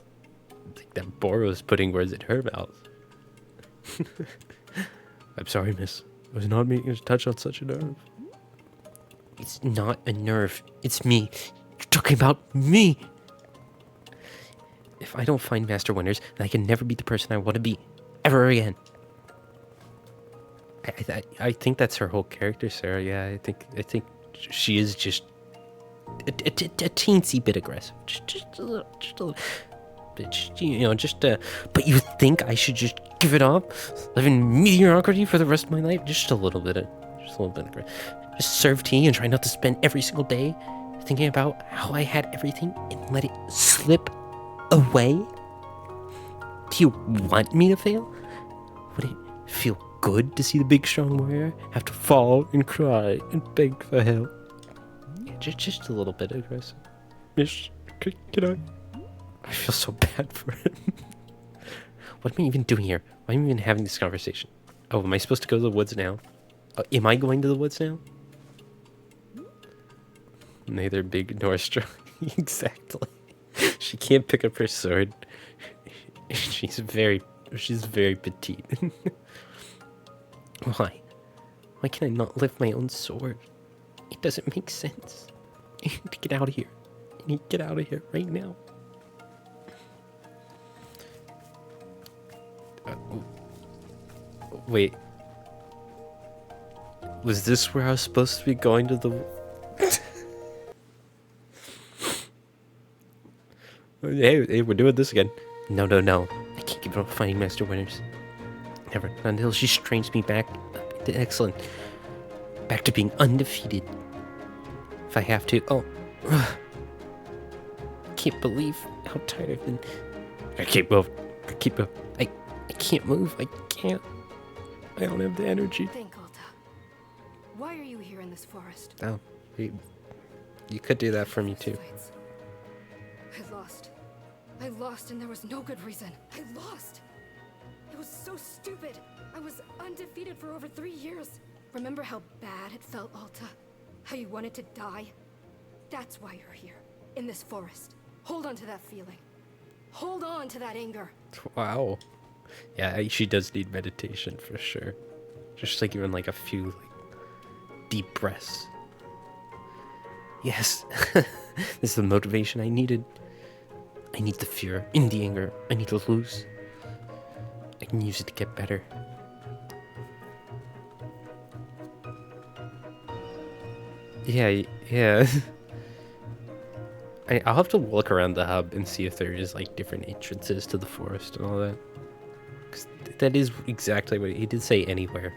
that Boro's putting words in her mouth. I'm sorry, miss. I was not meaning to touch on such a nerve. It's not a nerve. It's me. You're talking about me. If I don't find Master Wonders, then I can never be the person I want to be ever again. I think that's her whole character, Sarah. Yeah, I think she is just a teensy bit aggressive. Just a little. But you think I should just give it up? Live in mediocrity for the rest of my life? Just a little bit aggressive. Just serve tea and try not to spend every single day thinking about how I had everything and let it slip away? Do you want me to fail? Would it feel good to see the big strong warrior have to fall and cry and beg for help? Yeah, just a little bit aggressive. Miss, can I? I feel so bad for him. What am I even doing here? Why am I even having this conversation? Oh, am I supposed to go to the woods now? Am I going to the woods now? Neither big nor strong. Exactly. She can't pick up her sword. She's very petite. Why? Why can I not lift my own sword? It doesn't make sense. I need to get out of here. I need to get out of here right now. Wait. Was this where I was supposed to be going to the... Hey, we're doing this again. No. I can't give up finding Master Winners. Never. Not until she strains me back into excellent. Back to being undefeated. If I have to. Oh. I can't believe how tired I've been. I can't move. I can't move. I can't. I don't have the energy. Think, Alta. Why are you here in this forest? Oh. You could do that for me too. Fights. I lost and there was no good reason. I lost. It was so stupid. I was undefeated for over 3 years. Remember how bad it felt, Alta? How you wanted to die? That's why you're here, in this forest. Hold on to that feeling. Hold on to that anger. Wow. Yeah, she does need meditation for sure. Just like even like a few deep breaths. Yes. This is the motivation I needed. I need the fear and the anger. I need to lose. I can use it to get better. Yeah. I'll have to look around the hub and see if there is like different entrances to the forest and all that. 'Cause that is exactly what he did say, anywhere.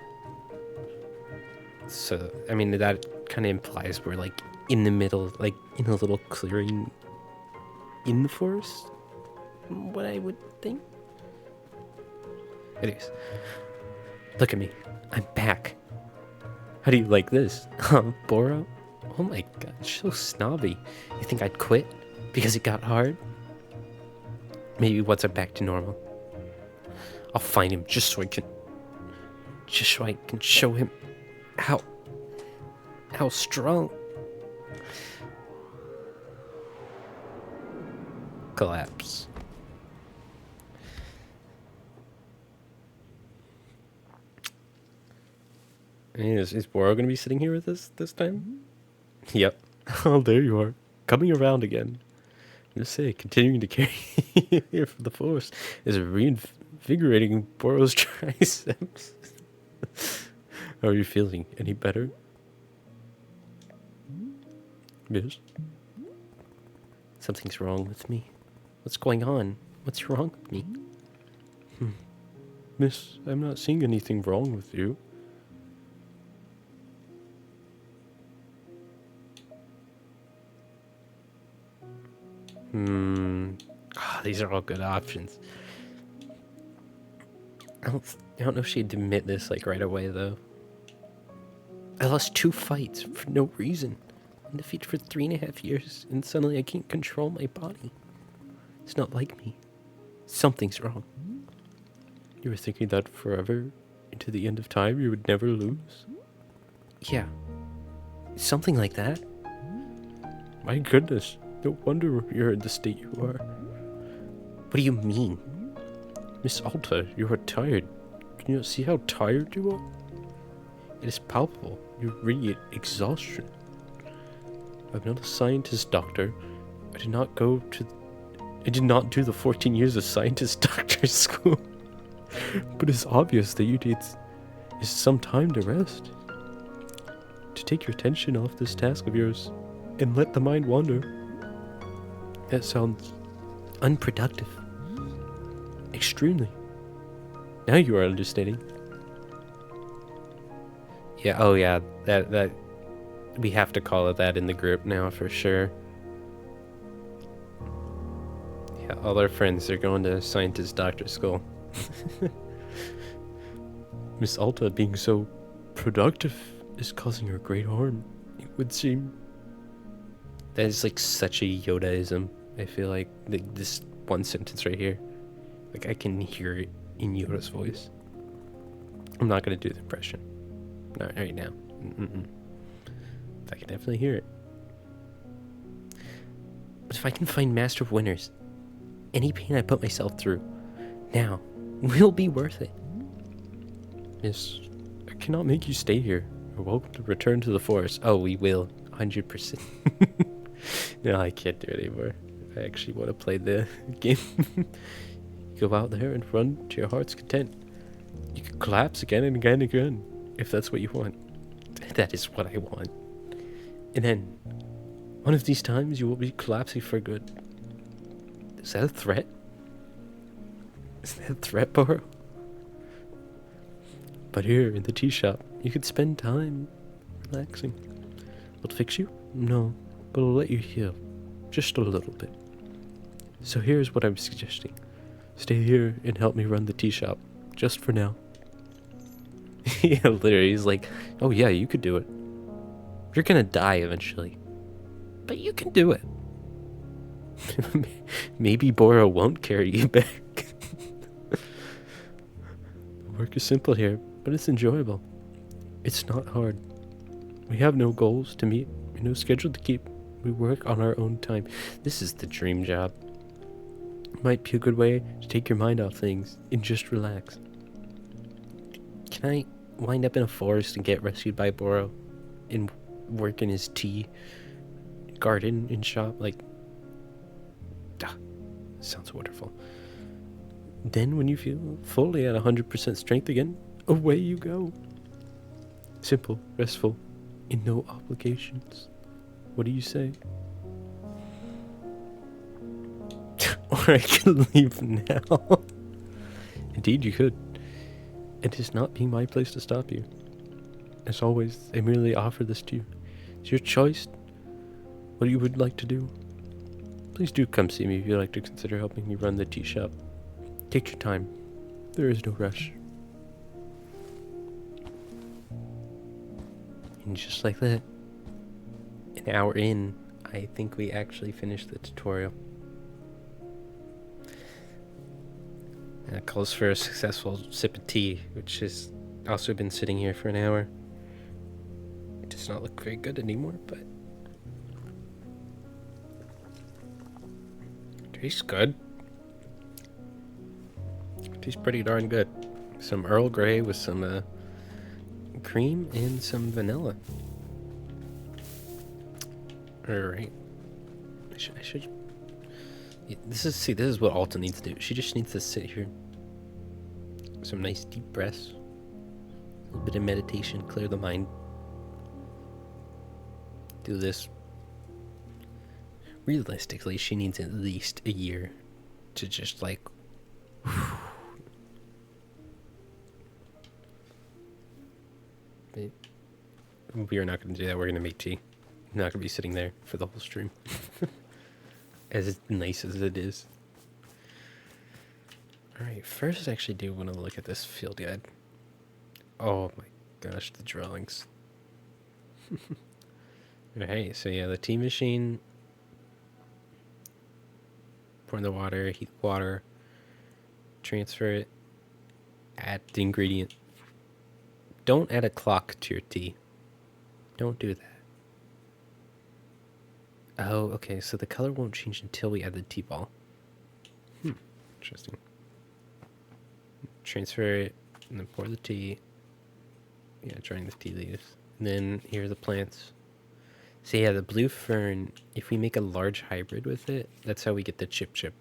So, I mean, that kind of implies we're like in the middle, like in a little clearing in the forest. What I would think. Anyways, look at me. I'm back. How do you like this? Boro? Oh my god, so snobby. You think I'd quit because it got hard? Maybe once I'm back to normal. I'll find him just so I can show him how strong. Collapse. Is Boro gonna be sitting here with us this time? Yep. Oh, there you are. Coming around again. Just say, continuing to carry here for the force is reinvigorating Boro's triceps. How are you feeling? Any better? Yes? Something's wrong with me. What's going on? What's wrong with me? Miss, I'm not seeing anything wrong with you. These are all good options. I don't know if she'd admit this like right away though. I lost 2 fights for no reason. I'm defeated for 3.5 years, and suddenly I can't control my body. It's not like me. Something's wrong. You were thinking that forever, into the end of time, you would never lose? Yeah. Something like that. My goodness. No wonder you're in the state you are. What do you mean? Miss Alta, you are tired. Can you see how tired you are? It is palpable. You radiate exhaustion. I'm not a scientist doctor. I did not do the 14 years of scientist doctor school. But it's obvious that you need some time to rest. To take your attention off this task of yours and let the mind wander. That sounds unproductive. Extremely. Now you are understanding. Yeah, oh yeah, that we have to call it that in the group now for sure. Yeah, all our friends are going to scientist doctor school. Miss Alta being so productive is causing her great harm, it would seem. That is like such a Yodaism. I feel like this one sentence right here. Like I can hear it in Yoda's voice. I'm not going to do the impression. Not right now. I can definitely hear it. But if I can find Master of Winners, any pain I put myself through now will be worth it. Miss, I cannot make you stay here. You're welcome to return to the forest. Oh, we will. 100%. No, I can't do it anymore. I actually want to play the game. Go out there and run to your heart's content. You can collapse again and again and again, if that's what you want. That is what I want. And then, one of these times you will be collapsing for good. Is that a threat? Is that a threat, Boro? But here, in the tea shop, you could spend time relaxing. Will it fix you? No, but it'll let you heal. Just a little bit. So here's what I'm suggesting. Stay here and help me run the tea shop. Just for now. Yeah, literally, he's like, oh yeah, you could do it. You're gonna die eventually. But you can do it. Maybe Boro won't carry you back. The work is simple here, but it's enjoyable. It's not hard. We have no goals to meet, no schedule to keep. We work on our own time. This is the dream job. Might be a good way to take your mind off things and just relax. Can I wind up in a forest and get rescued by Boro and work in his tea garden and shop? Like, sounds wonderful. Then when you feel fully at 100% strength again, away you go. Simple, restful, and no obligations. What do you say? Or I can leave now. Indeed, you could. It is not being my place to stop you. As always, I merely offer this to you. It's your choice what you would like to do. Please do come see me if you'd like to consider helping me run the tea shop. Take your time. There is no rush. And just like that, an hour in, I think we actually finished the tutorial. That calls for a successful sip of tea, which has also been sitting here for an hour. It does not look very good anymore, but tastes good. Tastes pretty darn good. Some Earl Grey with some cream and some vanilla. Alright. I should. This is what Alta needs to do. She just needs to sit here. Some nice deep breaths. A little bit of meditation, clear the mind. Do this realistically, she needs at least a year to just like. We are not going to do that. We're going to make tea. I'm not going to be sitting there for the whole stream. As nice as it is. Alright, first I actually do want to look at this field guide. Oh my gosh, the drawings. Hey, so yeah, the tea machine. Pour in the water, heat the water. Transfer it. Add the ingredient. Don't add a clock to your tea. Don't do that. Oh, okay, so the color won't change until we add the tea ball. Interesting. Transfer it, and then pour the tea. Yeah, drying the tea leaves. And then here are the plants. So yeah, the blue fern, if we make a large hybrid with it, that's how we get the chip chip.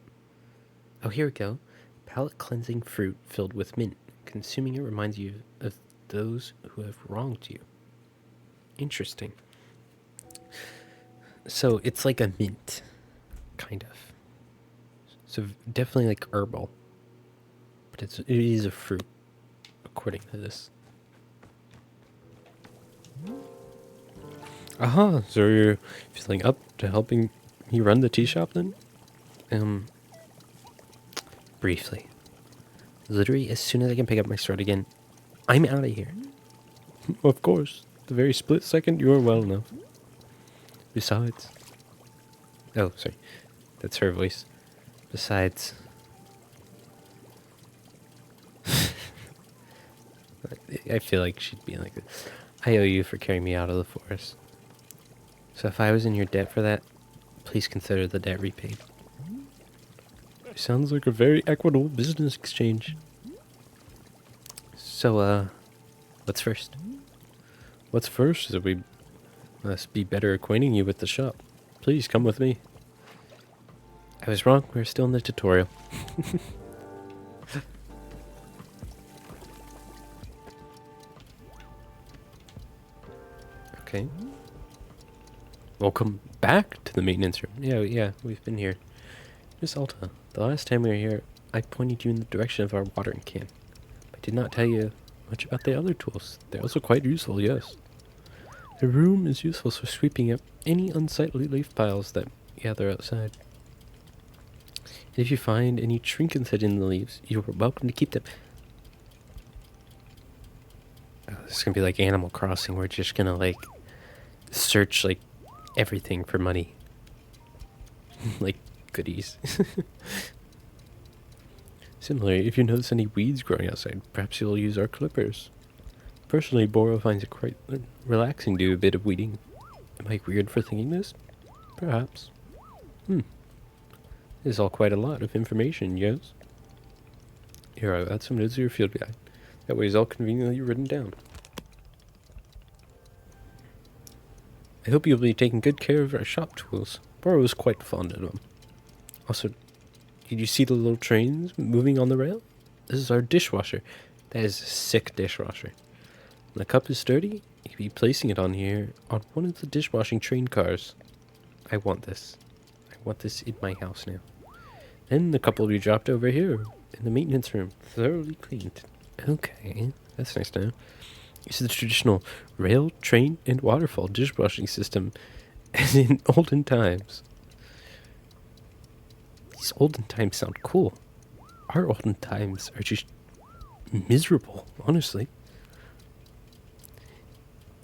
Oh, here we go. Palate cleansing fruit filled with mint. Consuming it reminds you of those who have wronged you. Interesting. So it's like a mint, kind of. So definitely like herbal. But it is a fruit, according to this. Aha, so you're feeling up to helping me run the tea shop then? Briefly. Literally, as soon as I can pick up my sword again, I'm out of here. Of course. The very split second, you are well enough. Besides... Oh, sorry. That's her voice. Besides... I feel like she'd be like this. I owe you for carrying me out of the forest. So if I was in your debt for that, please consider the debt repaid. Sounds like a very equitable business exchange. So, what's first? What's first is that we must be better acquainting you with the shop. Please come with me. I was wrong, we're still in the tutorial. Okay. Welcome back to the maintenance room. Yeah, we've been here. Miss Alta, the last time we were here, I pointed you in the direction of our watering can. I did not tell you much about the other tools. They're also quite useful, yes. The room is useful for sweeping up any unsightly leaf piles that gather outside. And if you find any trinkets hidden in the leaves, you are welcome to keep them. Oh, this is gonna be like Animal Crossing. We're just gonna like search like everything for money. Like goodies. Similarly, if you notice any weeds growing outside, perhaps you'll use our clippers. Personally, Boro finds it quite relaxing to do a bit of weeding. Am I weird for thinking this? Perhaps. This is all quite a lot of information, yes? Here, I'll add some notes to your field guide. That way it's all conveniently written down. I hope you'll be taking good care of our shop tools. Boro is quite fond of them. Also, did you see the little trains moving on the rail? This is our dishwasher. That is a sick dishwasher. When the cup is dirty, you can be placing it on here on one of the dishwashing train cars. I want this. I want this in my house now. Then the cup will be dropped over here in the maintenance room, thoroughly cleaned. Okay, that's nice to know. This is the traditional rail, train, and waterfall dishwashing system as in olden times. These olden times sound cool. Our olden times are just miserable, honestly.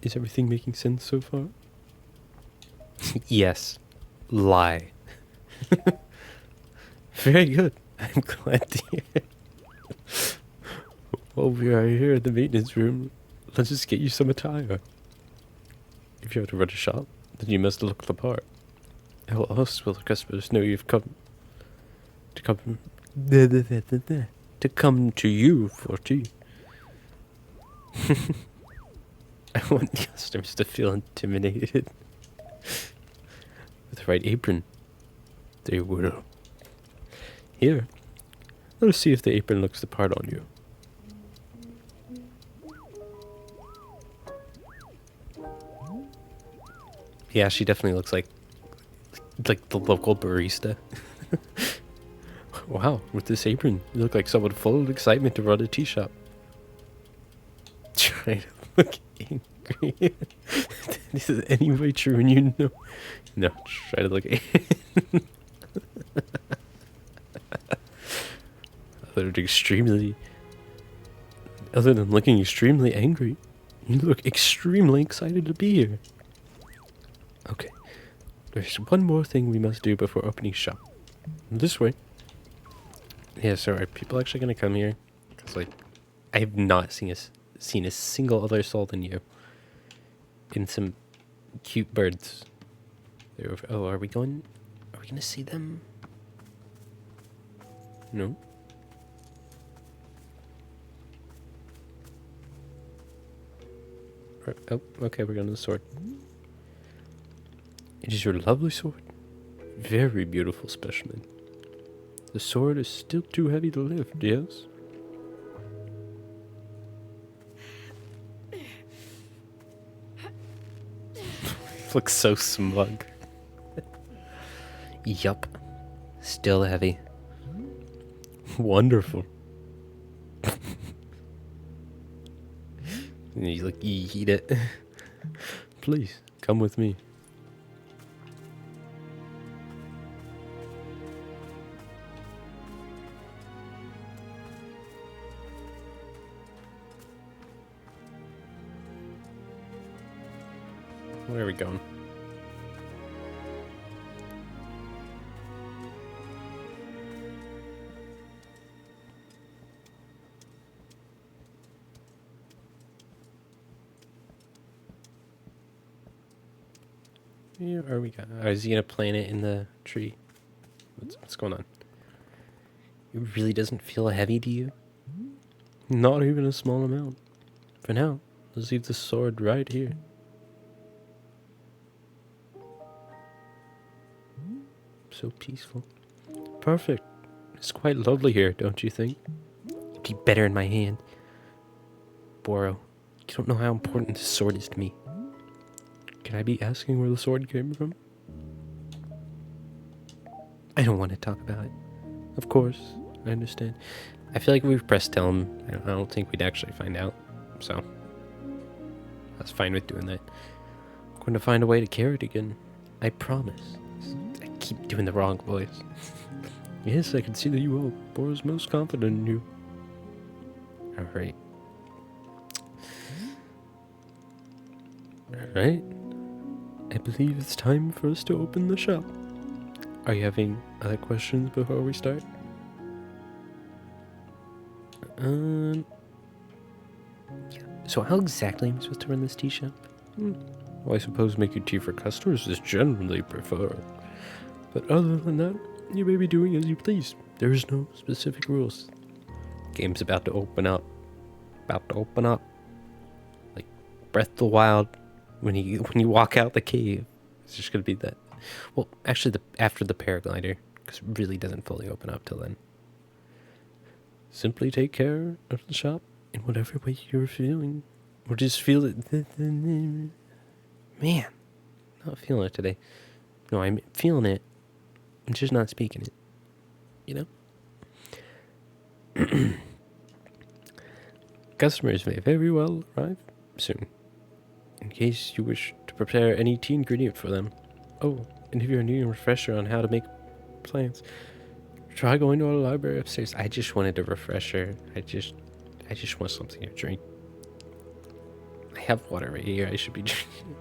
Is everything making sense so far? Yes. Lie. Very good. I'm glad to hear it. While we are here in the maintenance room, let's just get you some attire. If you have to run a shop, then you must look the part. How else will the customers know you've come to come to you for tea? I want the customers to feel intimidated. With the right apron, they will. Here, let us see if the apron looks the part on you. Yeah, she definitely looks like Like the local barista. Wow, with this apron, you look like someone full of excitement to run a tea shop. Try to look angry. Is it anyway true when you know? No, try to look other than extremely other than looking extremely angry, you look extremely excited to be here. Okay. There's one more thing we must do before opening shop. This way. Yeah, so are people actually gonna come here? Because like I have not seen a single other soul than you. In some cute birds. They're over, oh, are we gonna see them? No. Oh, okay, we're going to the sword. It is your lovely sword. Very beautiful specimen. The sword is still too heavy to lift, yes? Looks so smug. Yup. Still heavy. Wonderful. You like, eat it. Please, come with me. Where are we going? Where are we going? Oh, is he gonna plant it in the tree? What's going on? It really doesn't feel heavy to you? Not even a small amount. For now, let's leave the sword right here. So peaceful. Perfect. It's quite lovely here, don't you think? It'd be better in my hand. Boro, you don't know how important this sword is to me. Can I be asking where the sword came from? I don't want to talk about it. Of course, I understand. I feel like if we pressed tell him, I don't think we'd actually find out. So, I was fine with doing that. I'm going to find a way to carry it again. I promise. I keep doing the wrong voice. Yes, I can see that you will. Boro's most confident in you. Alright. Alright. I believe it's time for us to open the shop. Are you having other questions before we start? Yeah. So how exactly am I supposed to run this tea shop? Well, I suppose making tea for customers is generally preferred. But other than that, you may be doing as you please. There is no specific rules. Game's about to open up. About to open up. Like Breath of the Wild. When you walk out the cave, it's just gonna be that. Well, actually, after the paraglider, because it really doesn't fully open up till then. Simply take care of the shop in whatever way you're feeling, or just feel it. Man, not feeling it today. No, I'm feeling it. I'm just not speaking it. You know. Customers may very well arrive soon. In case you wish to prepare any tea ingredient for them. Oh, and if you're needing a refresher on how to make plants, try going to a library upstairs. I just wanted a refresher. I just want something to drink. I have water right here. I should be drinking.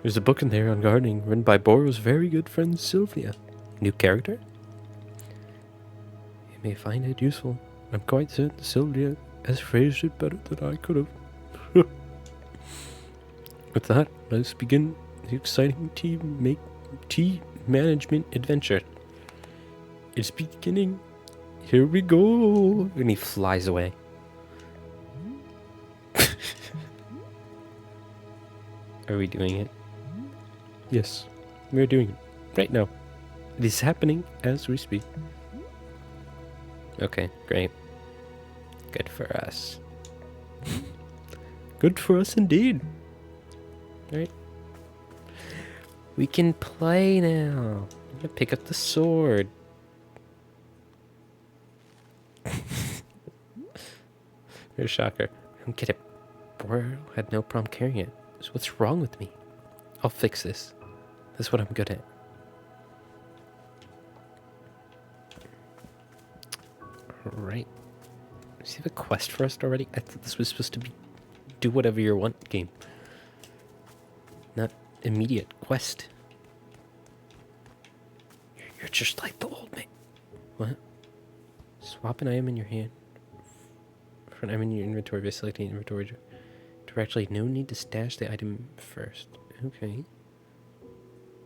There's a book in there on gardening written by Boro's very good friend Sylvia. New character? You may find it useful. I'm quite certain Sylvia has phrased it better than I could have. With that, let's begin the exciting tea management adventure. It's beginning. Here we go. And he flies away. Are we doing it? Yes, we're doing it right now. It is happening as we speak. Okay, great. Good for us. Good for us indeed. Right? We can play now. I'm gonna pick up the sword. You're a shocker. I don't get it. Boro had no problem carrying it. So what's wrong with me? I'll fix this. That's what I'm good at. Alright. Does he have a quest for us already? I thought this was supposed to be do whatever you want game. Not immediate quest. You're just like the old man. What? Swap an item in your hand for an item in your inventory by selecting inventory directly. No need to stash the item first. Okay.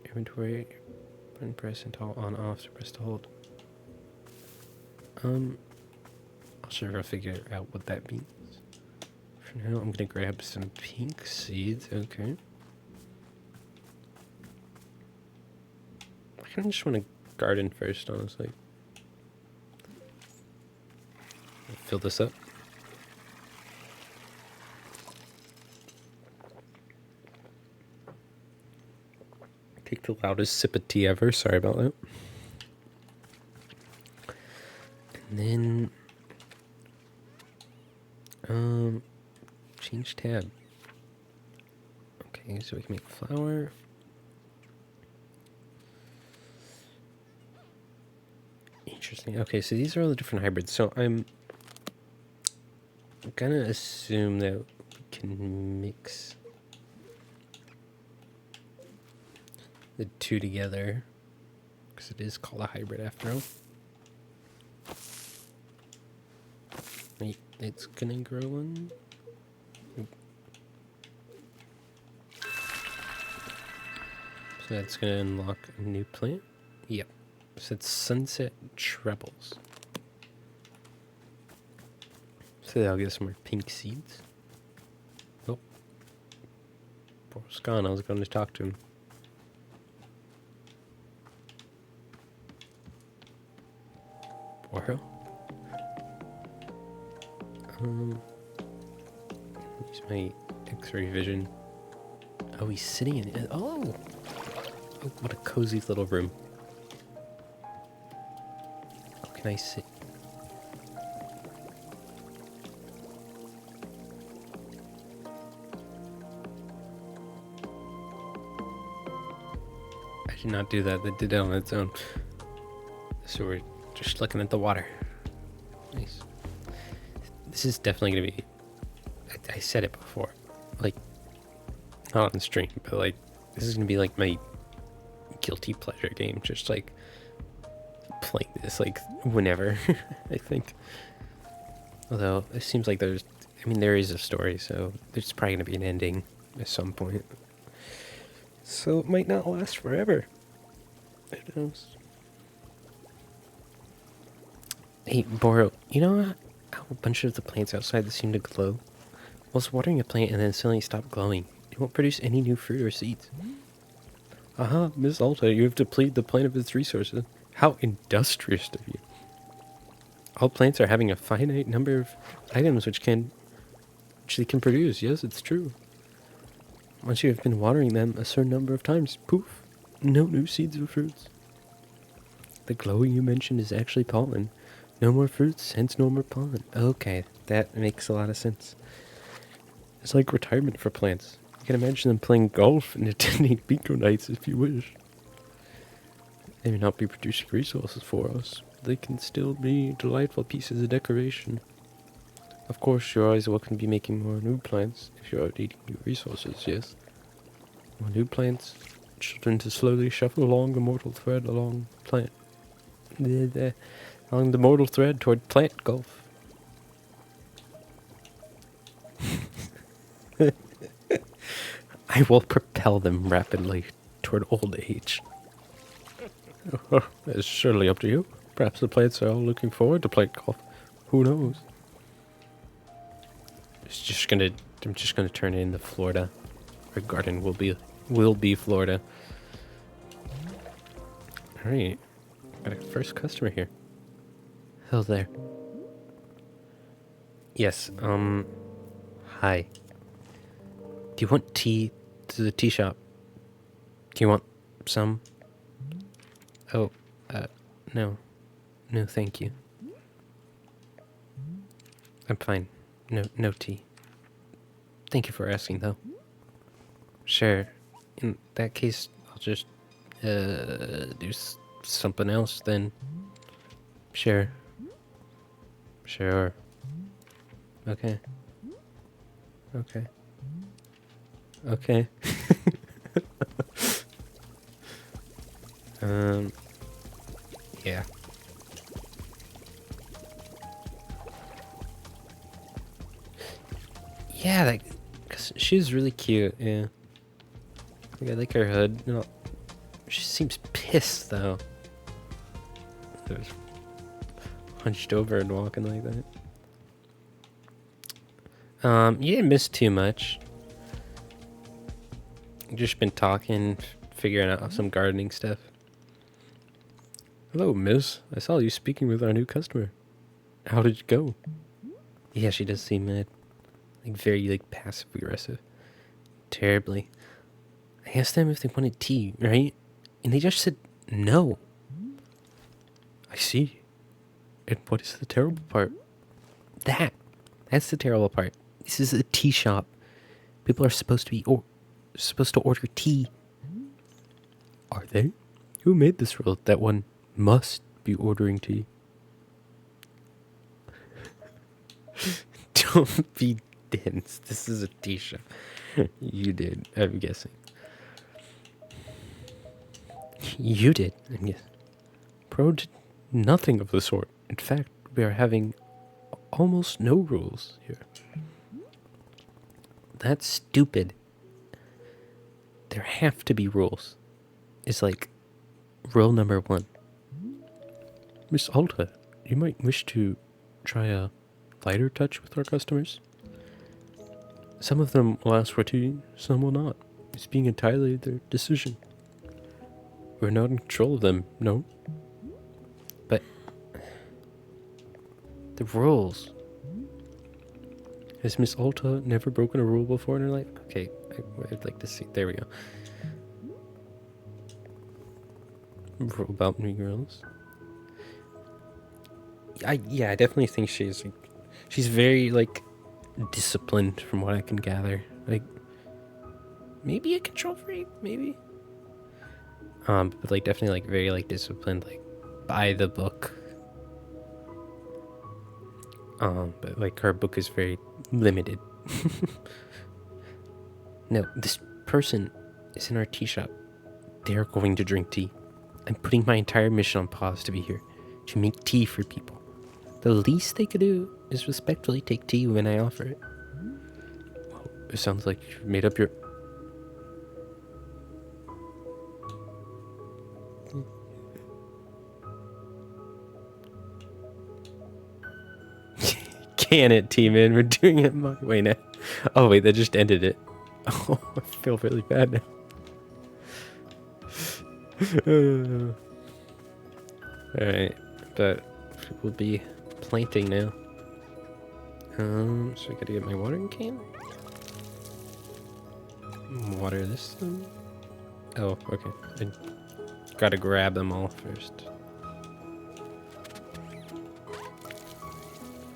Inventory, button press and hold on off to press to hold. I'll sure I'll figure out what that means. For now, I'm gonna grab some pink seeds. Okay. I kind of just want to garden first, honestly. Fill this up. Take the loudest sip of tea ever. Sorry about that. And then, change tab. Okay, so we can make flour. Interesting. Okay, so these are all the different hybrids. So I'm gonna assume that we can mix the two together, because it is called a hybrid after all. Wait, it's gonna grow one. So that's gonna unlock a new plant. Yep. So it's sunset trebles. So I'll get some more pink seeds. Oh, Boro's gone. I was going to talk to him. Boro? Use my X-ray vision. Oh, he's sitting in it. Oh, what a cozy little room. Oh, can I sit? I did not do that. That did it on its own. So we're just looking at the water. Nice. This is definitely going to be... I said it before. Like, not on stream, but like, this is going to be like my guilty pleasure game. Just like playing this like whenever, I think. Although, it seems like there is a story, so there's probably going to be an ending at some point. So it might not last forever. Who knows? Hey, Boro, you know how a bunch of the plants outside seem to glow? I was watering a plant and then suddenly stopped glowing. It won't produce any new fruit or seeds. Aha, Miss Alta, you have depleted the plant of its resources. How industrious of you. All plants are having a finite number of items which they can produce. Yes, it's true. Once you have been watering them a certain number of times, poof, no new seeds or fruits. The glowing you mentioned is actually pollen. No more fruits, hence no more pollen. Okay, that makes a lot of sense. It's like retirement for plants. You can imagine them playing golf and attending bingo nights if you wish. They may not be producing resources for us, but they can still be delightful pieces of decoration. Of course, you're always welcome to be making more new plants if you're needing new resources, yes. More new plants, children to slowly shuffle along the mortal thread along plant. Along the mortal thread toward plant golf. I will propel them rapidly toward old age. It's surely up to you. Perhaps the plants are all looking forward to plant golf. Who knows? I'm just gonna turn it into Florida. Our garden will be Florida. Alright. Got a first customer here. Hello there. Yes, hi. Do you want tea to the tea shop? Do you want some? Oh, no. No, thank you. I'm fine. No tea. Thank you for asking, though. Sure. In that case, I'll just, do something else then. Sure. Sure. Okay. Okay. Okay. Yeah. Yeah, like, cause she was really cute, yeah. Like, I like her hood. No, she seems pissed, though. Just hunched over and walking like that. You didn't miss too much. Just been talking, figuring out some gardening stuff. Hello, miss. I saw you speaking with our new customer. How did it go? Yeah, she does seem mad. Like, very, like, passive-aggressive. Terribly. I asked them if they wanted tea, right? And they just said no. I see. And what is the terrible part? That's the terrible part. This is a tea shop. People are supposed to be supposed to order tea. Are they? Who made this rule that one must be ordering tea? Don't be dense. This is a tea shop. You did, I'm guessing. You did, I'm guessing. Pro did nothing of the sort. In fact, we are having almost no rules here. That's stupid. There have to be rules. It's like rule number 1. Miss Alta, you might wish to try a lighter touch with our customers. Some of them will ask for tea, some will not. It's being entirely their decision. We're not in control of them, no. But the rules. Has Miss Alta never broken a rule before in her life? Okay, I'd like to see. There we go. Rule about new girls. I definitely think she's very, like, disciplined from what I can gather. Like, maybe a control freak, maybe. But like definitely like very like disciplined, like by the book. But like her book is very limited. No, this person is in our tea shop. They're going to drink tea. I'm putting my entire mission on pause to be here, to make tea for people. The least they could do is respectfully take tea when I offer it. Well, it sounds like you've made up your... Can it, T-Man? We're doing it my way now. Oh, wait, that just ended it. Oh, I feel really bad now. Alright, but we'll be planting now. So I gotta get my watering can. Water this thing. Oh, okay. I gotta grab them all first.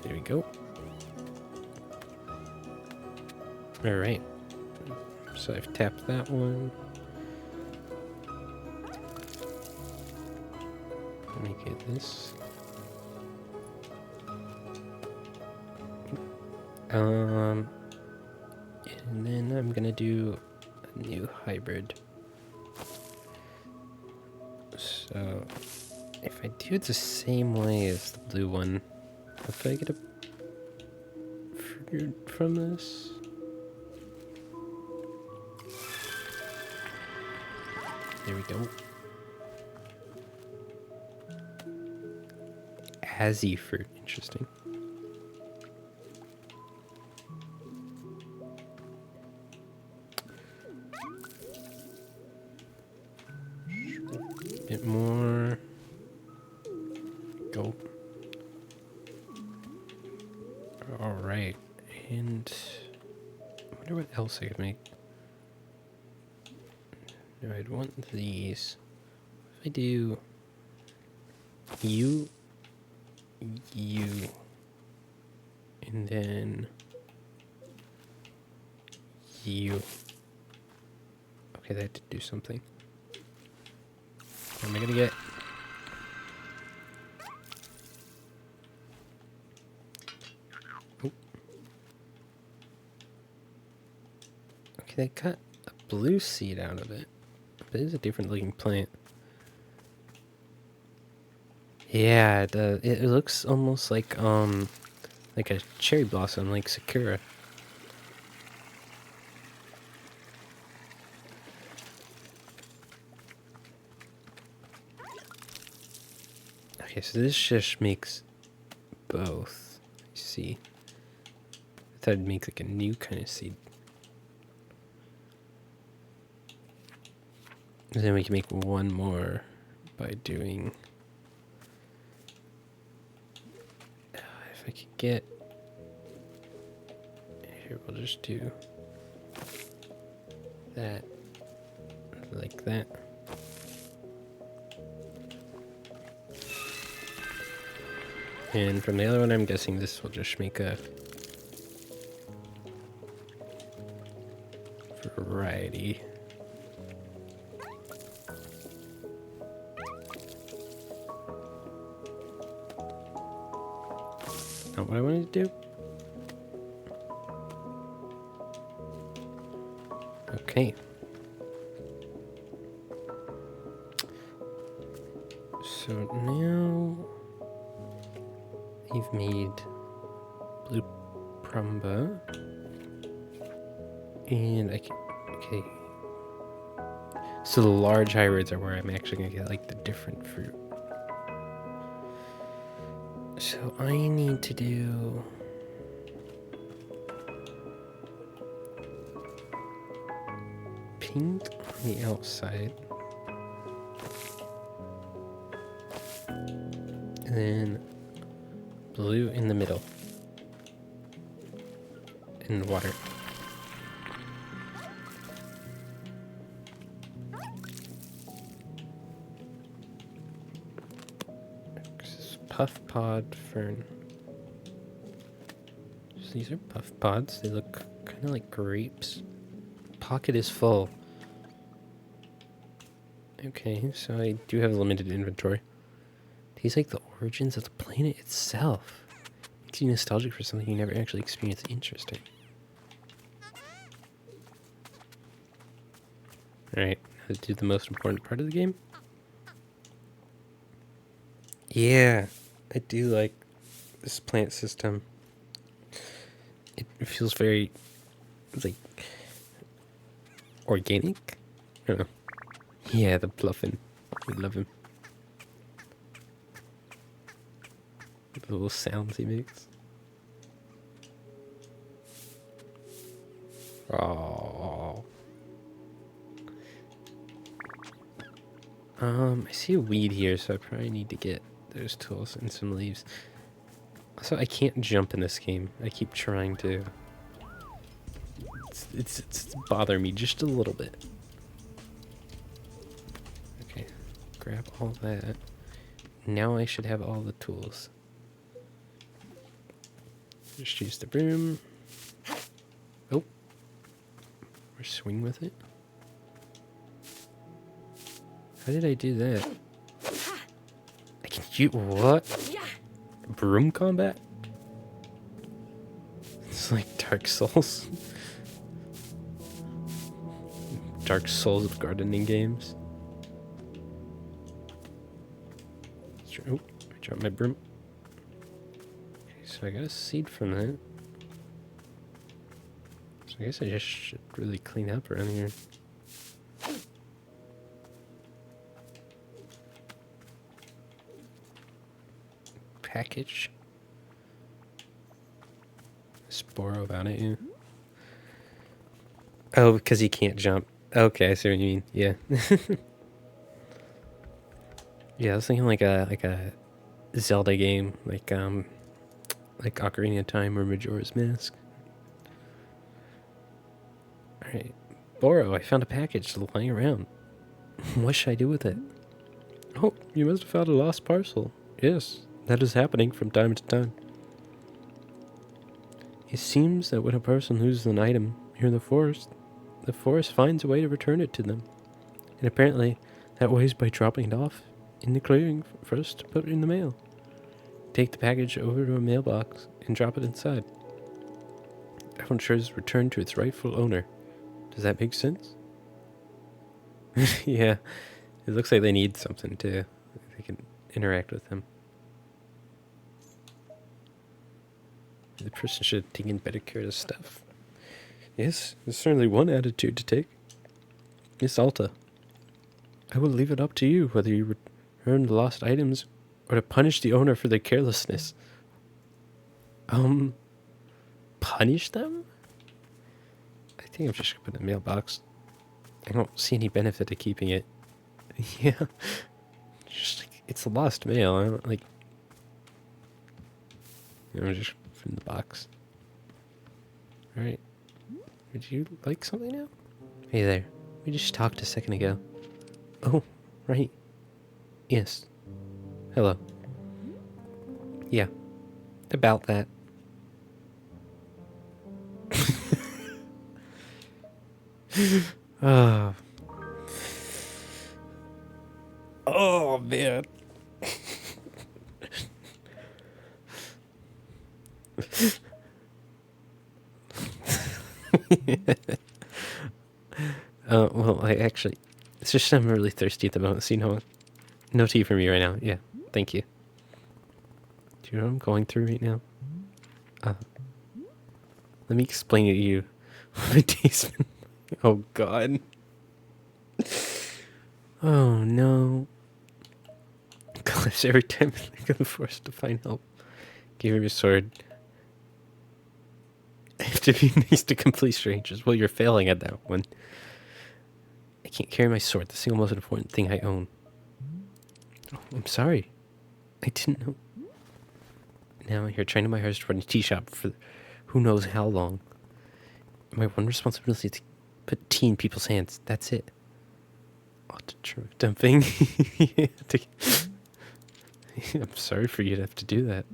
There we go. Alright. So I've tapped that one. Let me get this. And then I'm gonna do a new hybrid. So if I do it the same way as the blue one, if I get a fruit from this? There we go. Azzy fruit, interesting. A bit more. Go. Alright, and I wonder what else I could make. Now I'd want these. If I do you, you, and then you. Okay, that had to do something. What am I gonna get? Oh. Okay, they cut a blue seed out of it. But it is a different looking plant. Yeah, it looks almost like a cherry blossom, like Sakura. Okay, so this just makes both. You see, I thought it'd make like a new kind of seed. And then we can make one more by doing. If I could get. Here, we'll just do that, like that. And from the other one, I'm guessing this will just make a variety. Not what I wanted to do. Okay. So now you've made blue prumba. And I can, okay. So the large hybrids are where I'm actually gonna get like the different fruit. So I need to do pink on the outside. And then blue in the middle. And water. Puff pod fern. So these are puff pods. They look kind of like grapes. Pocket is full. Okay, so I do have a limited inventory. These like the origins of the planet itself. Makes you nostalgic for something you never actually experienced. Interesting. Alright, let's do the most important part of the game. Yeah, I do like this plant system. It feels very, like, organic? I don't know. Yeah, the Bluffin. We love him. The little sounds he makes. Oh. I see a weed here, so I probably need to get those tools and some leaves. Also, I can't jump in this game. I keep trying to. It's bothering me just a little bit. Okay, grab all that. Now I should have all the tools. Just use the broom. Oh. Or swing with it. How did I do that? I can shoot what? Broom combat? It's like Dark Souls. Dark Souls of gardening games. Oh, I dropped my broom. Okay, so I got a seed from that. So I guess I just should really clean up around here. Package. Sporo about it, yeah. Oh, because he can't jump. Okay, I see what you mean. Yeah. Yeah, I was thinking like a Zelda game, like Ocarina of Time or Majora's Mask. Alright. Boro, I found a package lying around. What should I do with it? Oh, you must have found a lost parcel. Yes, that is happening from time to time. It seems that when a person loses an item here in the forest finds a way to return it to them. And apparently, that way is by dropping it off in the clearing for us to put in the mail. Take the package over to a mailbox and drop it inside. Everyone sure is returned to its rightful owner. Does that make sense? Yeah, it looks like they need something to they can interact with them. The person should have taken better care of the stuff. Yes, there's certainly one attitude to take. Miss Alta, I will leave it up to you whether you return the lost items or to punish the owner for their carelessness. Punish them? I think I'm just gonna put it in the mailbox. I don't see any benefit to keeping it. Yeah. Just like, it's a lost mail. I don't like. Just put it in the box. Alright. Would you like something now? Hey there. We just talked a second ago. Oh, right. Yes. Hello. Yeah. About that. Oh. Oh, man. Well, it's just I'm really thirsty at the moment, so no tea for me right now. Yeah, thank you. Do you know what I'm going through right now? Let me explain it to you. My day's been... Oh, God. Oh, no. Gosh, every time I'm forced to find help, give him a sword. I have to be nice to complete strangers. Well, you're failing at that one. I can't carry my sword, the single most important thing I own. Oh, I'm sorry. I didn't know. Now you're trying to my hardest to run a tea shop for who knows how long. My one responsibility is to put tea in people's hands. That's it. Oh, the truck dumping. I'm sorry for you to have to do that.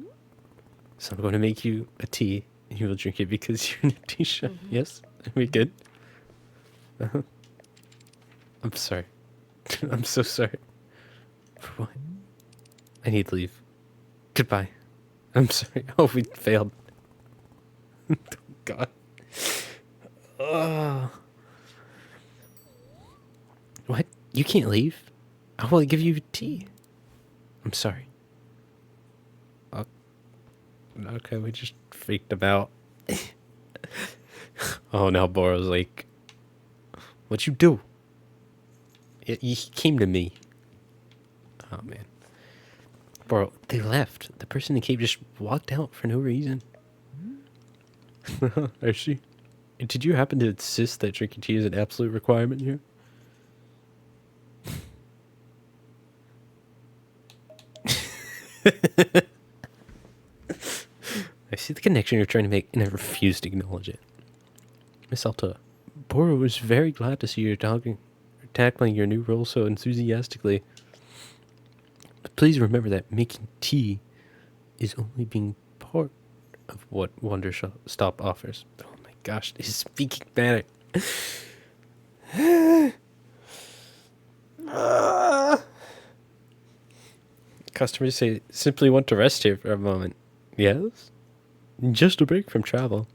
So I'm going to make you a tea, and you will drink it because you're in a tea shop. Mm-hmm. Yes? Are we good? Uh-huh. I'm sorry. I'm so sorry. For what? I need to leave. Goodbye. I'm sorry. Oh, we failed. God. What? You can't leave? I will give you tea. I'm sorry. Okay, we just freaked him out. Oh, now Boro's like, what'd you do? He came to me. Oh, man. Boro, they left. The person in the cave just walked out for no reason. I see. Did you happen to insist that drinking tea is an absolute requirement here? I see the connection you're trying to make, and I refuse to acknowledge it. Miss Alta, Boro was very glad to see you tackling your new role so enthusiastically. But please remember that making tea is only being part of what Wanderstop offers. Oh my gosh, he's speaking manic. Customers say simply want to rest here for a moment. Yes? Just a break from travel.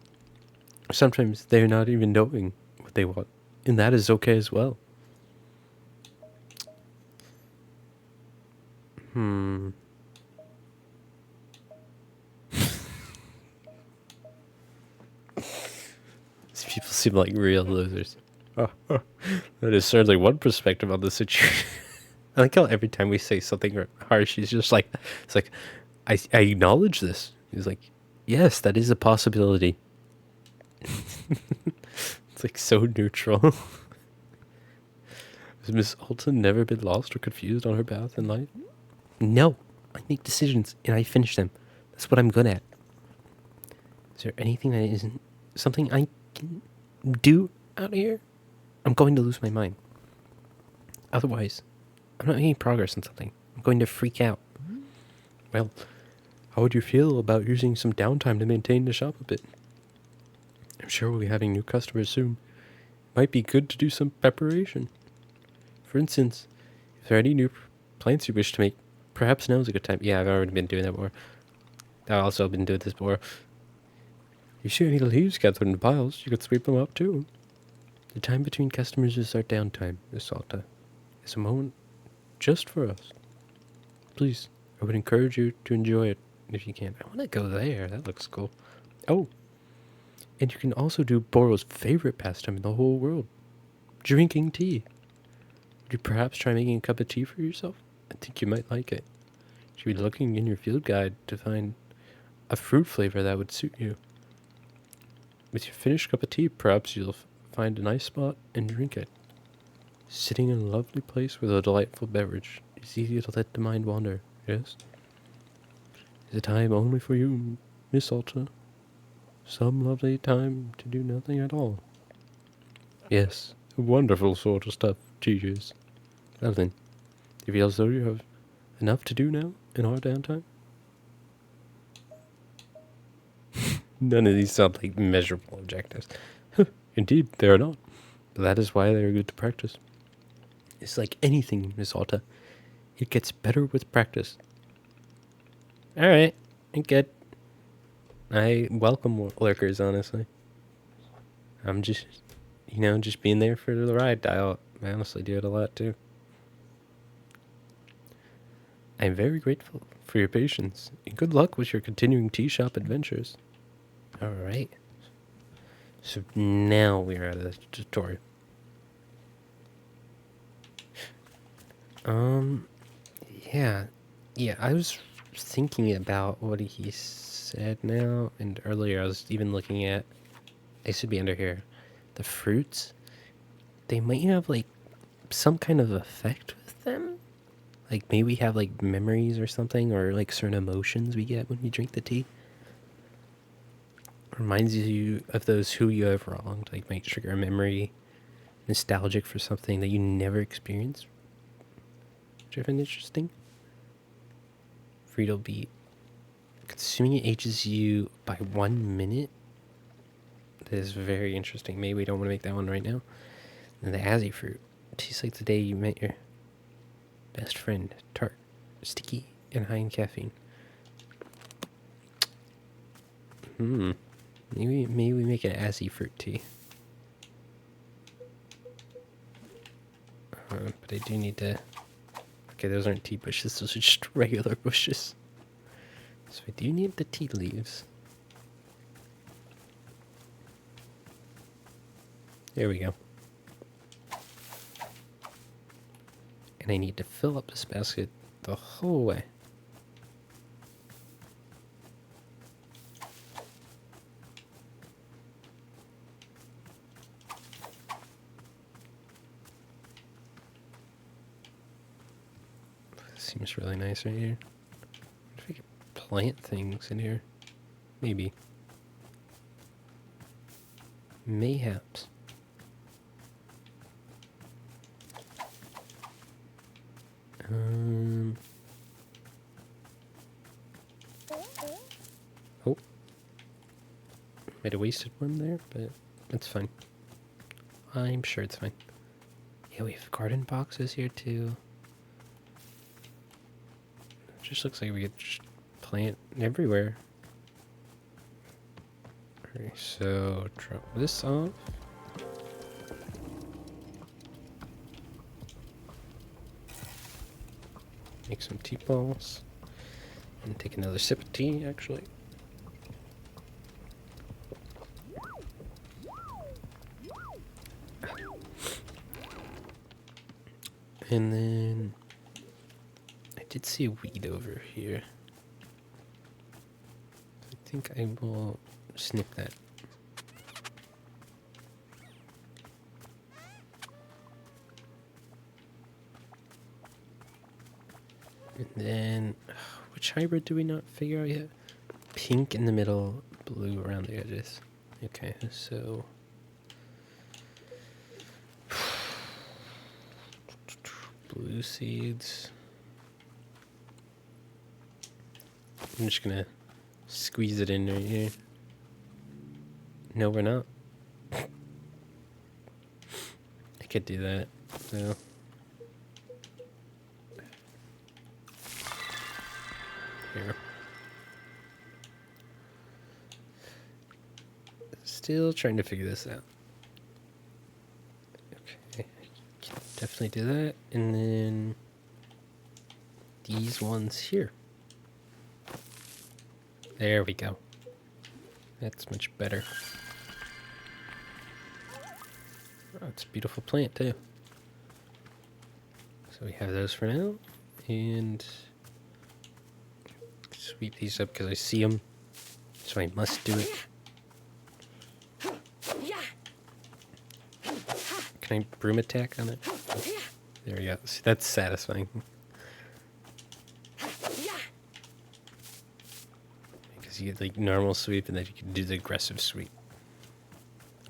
Sometimes they're not even knowing what they want, and that is okay as well. These people seem like real losers. That is certainly one perspective on the situation. I like how every time we say something harsh, he's just like, it's like, I acknowledge this. He's like, yes, that is a possibility. It's like so neutral. Has Miss Alton never been lost or confused on her path in life? No, I make decisions and I finish them. That's what I'm good at. Is there anything that isn't something I can do out here? I'm going to lose my mind. Otherwise, I'm not making progress on something. I'm going to freak out. Well, how would you feel about using some downtime to maintain the shop a bit? I'm sure we'll be having new customers soon. Might be good to do some preparation. For instance, if there are any new plants you wish to make, perhaps now is a good time. Yeah, I've already been doing that before. I've also been doing this before. You see any leaves gathered in piles, you could sweep them up too. The time between customers is our downtime, Miss Salta. It's a moment just for us. Please, I would encourage you to enjoy it if you can. I want to go there. That looks cool. Oh, and you can also do Boro's favorite pastime in the whole world. Drinking tea. Would you perhaps try making a cup of tea for yourself? I think you might like it. You should be looking in your field guide to find a fruit flavor that would suit you. With your finished cup of tea, perhaps you'll find a nice spot and drink it. Sitting in a lovely place with a delightful beverage, it's easy to let the mind wander, yes? It's a time only for you, Miss Alta. Some lovely time to do nothing at all. Yes, a wonderful sort of stuff, teachers. Well then, do you feel as though you have enough to do now in our downtime? None of these sound like measurable objectives. Indeed, they are not. But that is why they are good to practice. It's like anything, Miss Alta. It gets better with practice. Alright, I get. I welcome lurkers, honestly. I'm just, just being there for the ride. I honestly do it a lot, too. I'm very grateful for your patience, and good luck with your continuing tea shop adventures. Alright. So now we're at the tutorial. Yeah. Yeah, I was thinking about what he said now, and earlier I was even looking at, they should be under here, the fruits. They might have, like, some kind of effect with them. Like, maybe we have, like, memories or something, or, like, certain emotions we get when we drink the tea. Reminds you of those who you have wronged, like, might trigger a memory, nostalgic for something that you never experienced. Which I find interesting. Frito beet. Consuming it ages you by 1 minute. That is very interesting. Maybe we don't want to make that one right now. And the Azzy fruit. Tastes like the day you met your best friend. Tart, sticky, and high in caffeine. Maybe we make an Azzy fruit tea. But I do need to. Okay, those aren't tea bushes. Those are just regular bushes. So I do need the tea leaves. There we go. And I need to fill up this basket the whole way. Seems really nice right here. If we could plant things in here. Maybe. Mayhaps. Oh. Might have wasted one there, but it's fine. I'm sure it's fine. Yeah, we have garden boxes here too. It just looks like we could just plant everywhere. Okay, so drop this off. Make some tea balls. And take another sip of tea, actually. And then I did see a weed over here. I think I will snip that. And then, which hybrid do we not figure out yet? Pink in the middle, blue around the edges. Okay, so blue seeds. I'm just gonna squeeze it in right here. No, we're not. I could do that, so. Here. Still trying to figure this out. Okay, can definitely do that. And then these ones here. There we go. That's much better. Oh, it's a beautiful plant too. So we have those for now. And sweep these up because I see them. So I must do it. Can I broom attack on it? Oh, there we go. See, that's satisfying. Because you get like normal sweep and then you can do the aggressive sweep.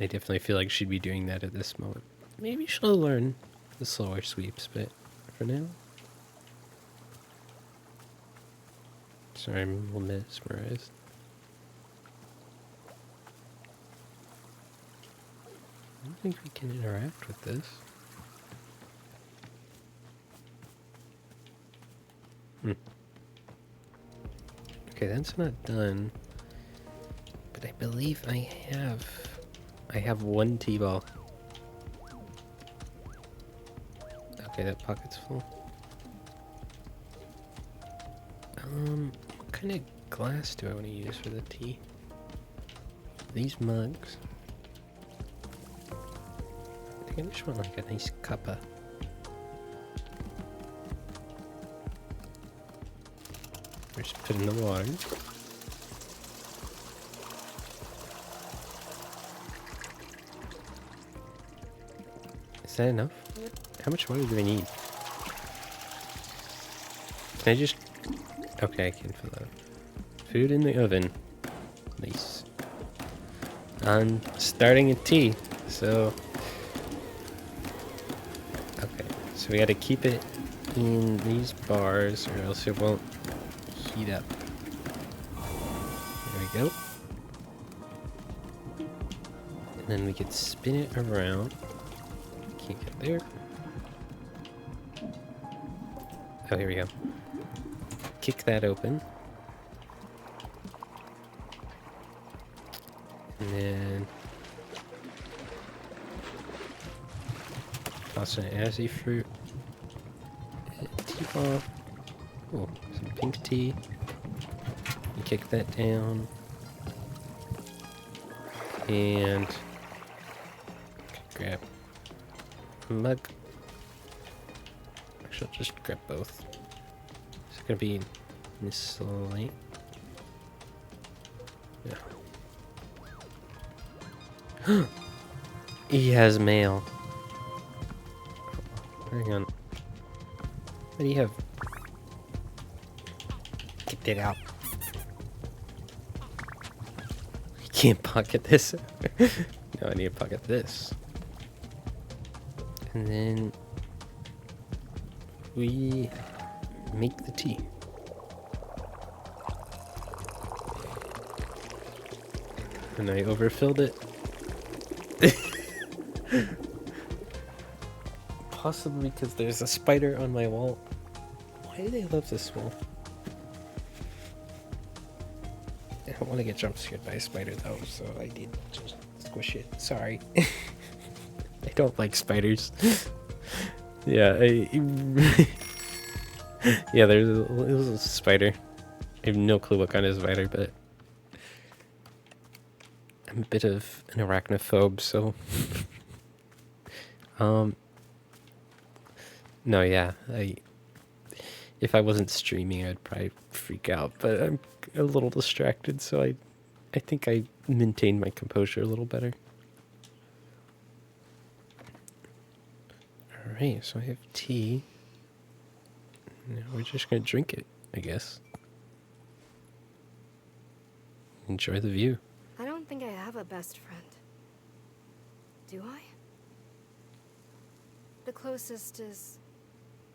I definitely feel like she'd be doing that at this moment. Maybe she'll learn the slower sweeps, but for now. Sorry, I'm a little mesmerized. I don't think we can interact with this. Okay, that's not done. But I believe I have one T-ball. Okay, that pocket's full. What kind of glass do I want to use for the tea? These mugs. I think I just want like a nice cuppa. Just put in the water. Is that enough? How much water do I need? Can I just... Okay, I can fill that. Food in the oven. Nice. I'm starting a tea, so... Okay, so we gotta keep it in these bars or else it won't heat up. There we go. And then we could spin it around. Can't get there. Oh, here we go. Kick that open. And then toss an azzy fruit. Tea ball. Oh, some pink tea. You kick that down. And grab a mug. Actually, I'll just grab both. It's gonna be miscellaneous. Yeah. He has mail. Hang on. What do you have? Get it out. I can't pocket this. No, I need to pocket this. And then we make the tea. And I overfilled it. Possibly because there's a spider on my wall. Why do they love this wall? I don't want to get jump scared by a spider though, so I did just squish it. Sorry. I don't like spiders. Yeah, yeah, there's a spider. I have no clue what kind of spider, but I'm a bit of an arachnophobe, so no, yeah, if I wasn't streaming, I'd probably freak out, but I'm a little distracted, so I think I maintained my composure a little better. Alright, so I have tea. Now we're just gonna drink it, I guess. Enjoy the view. I don't think I have a best friend. Do I? The closest is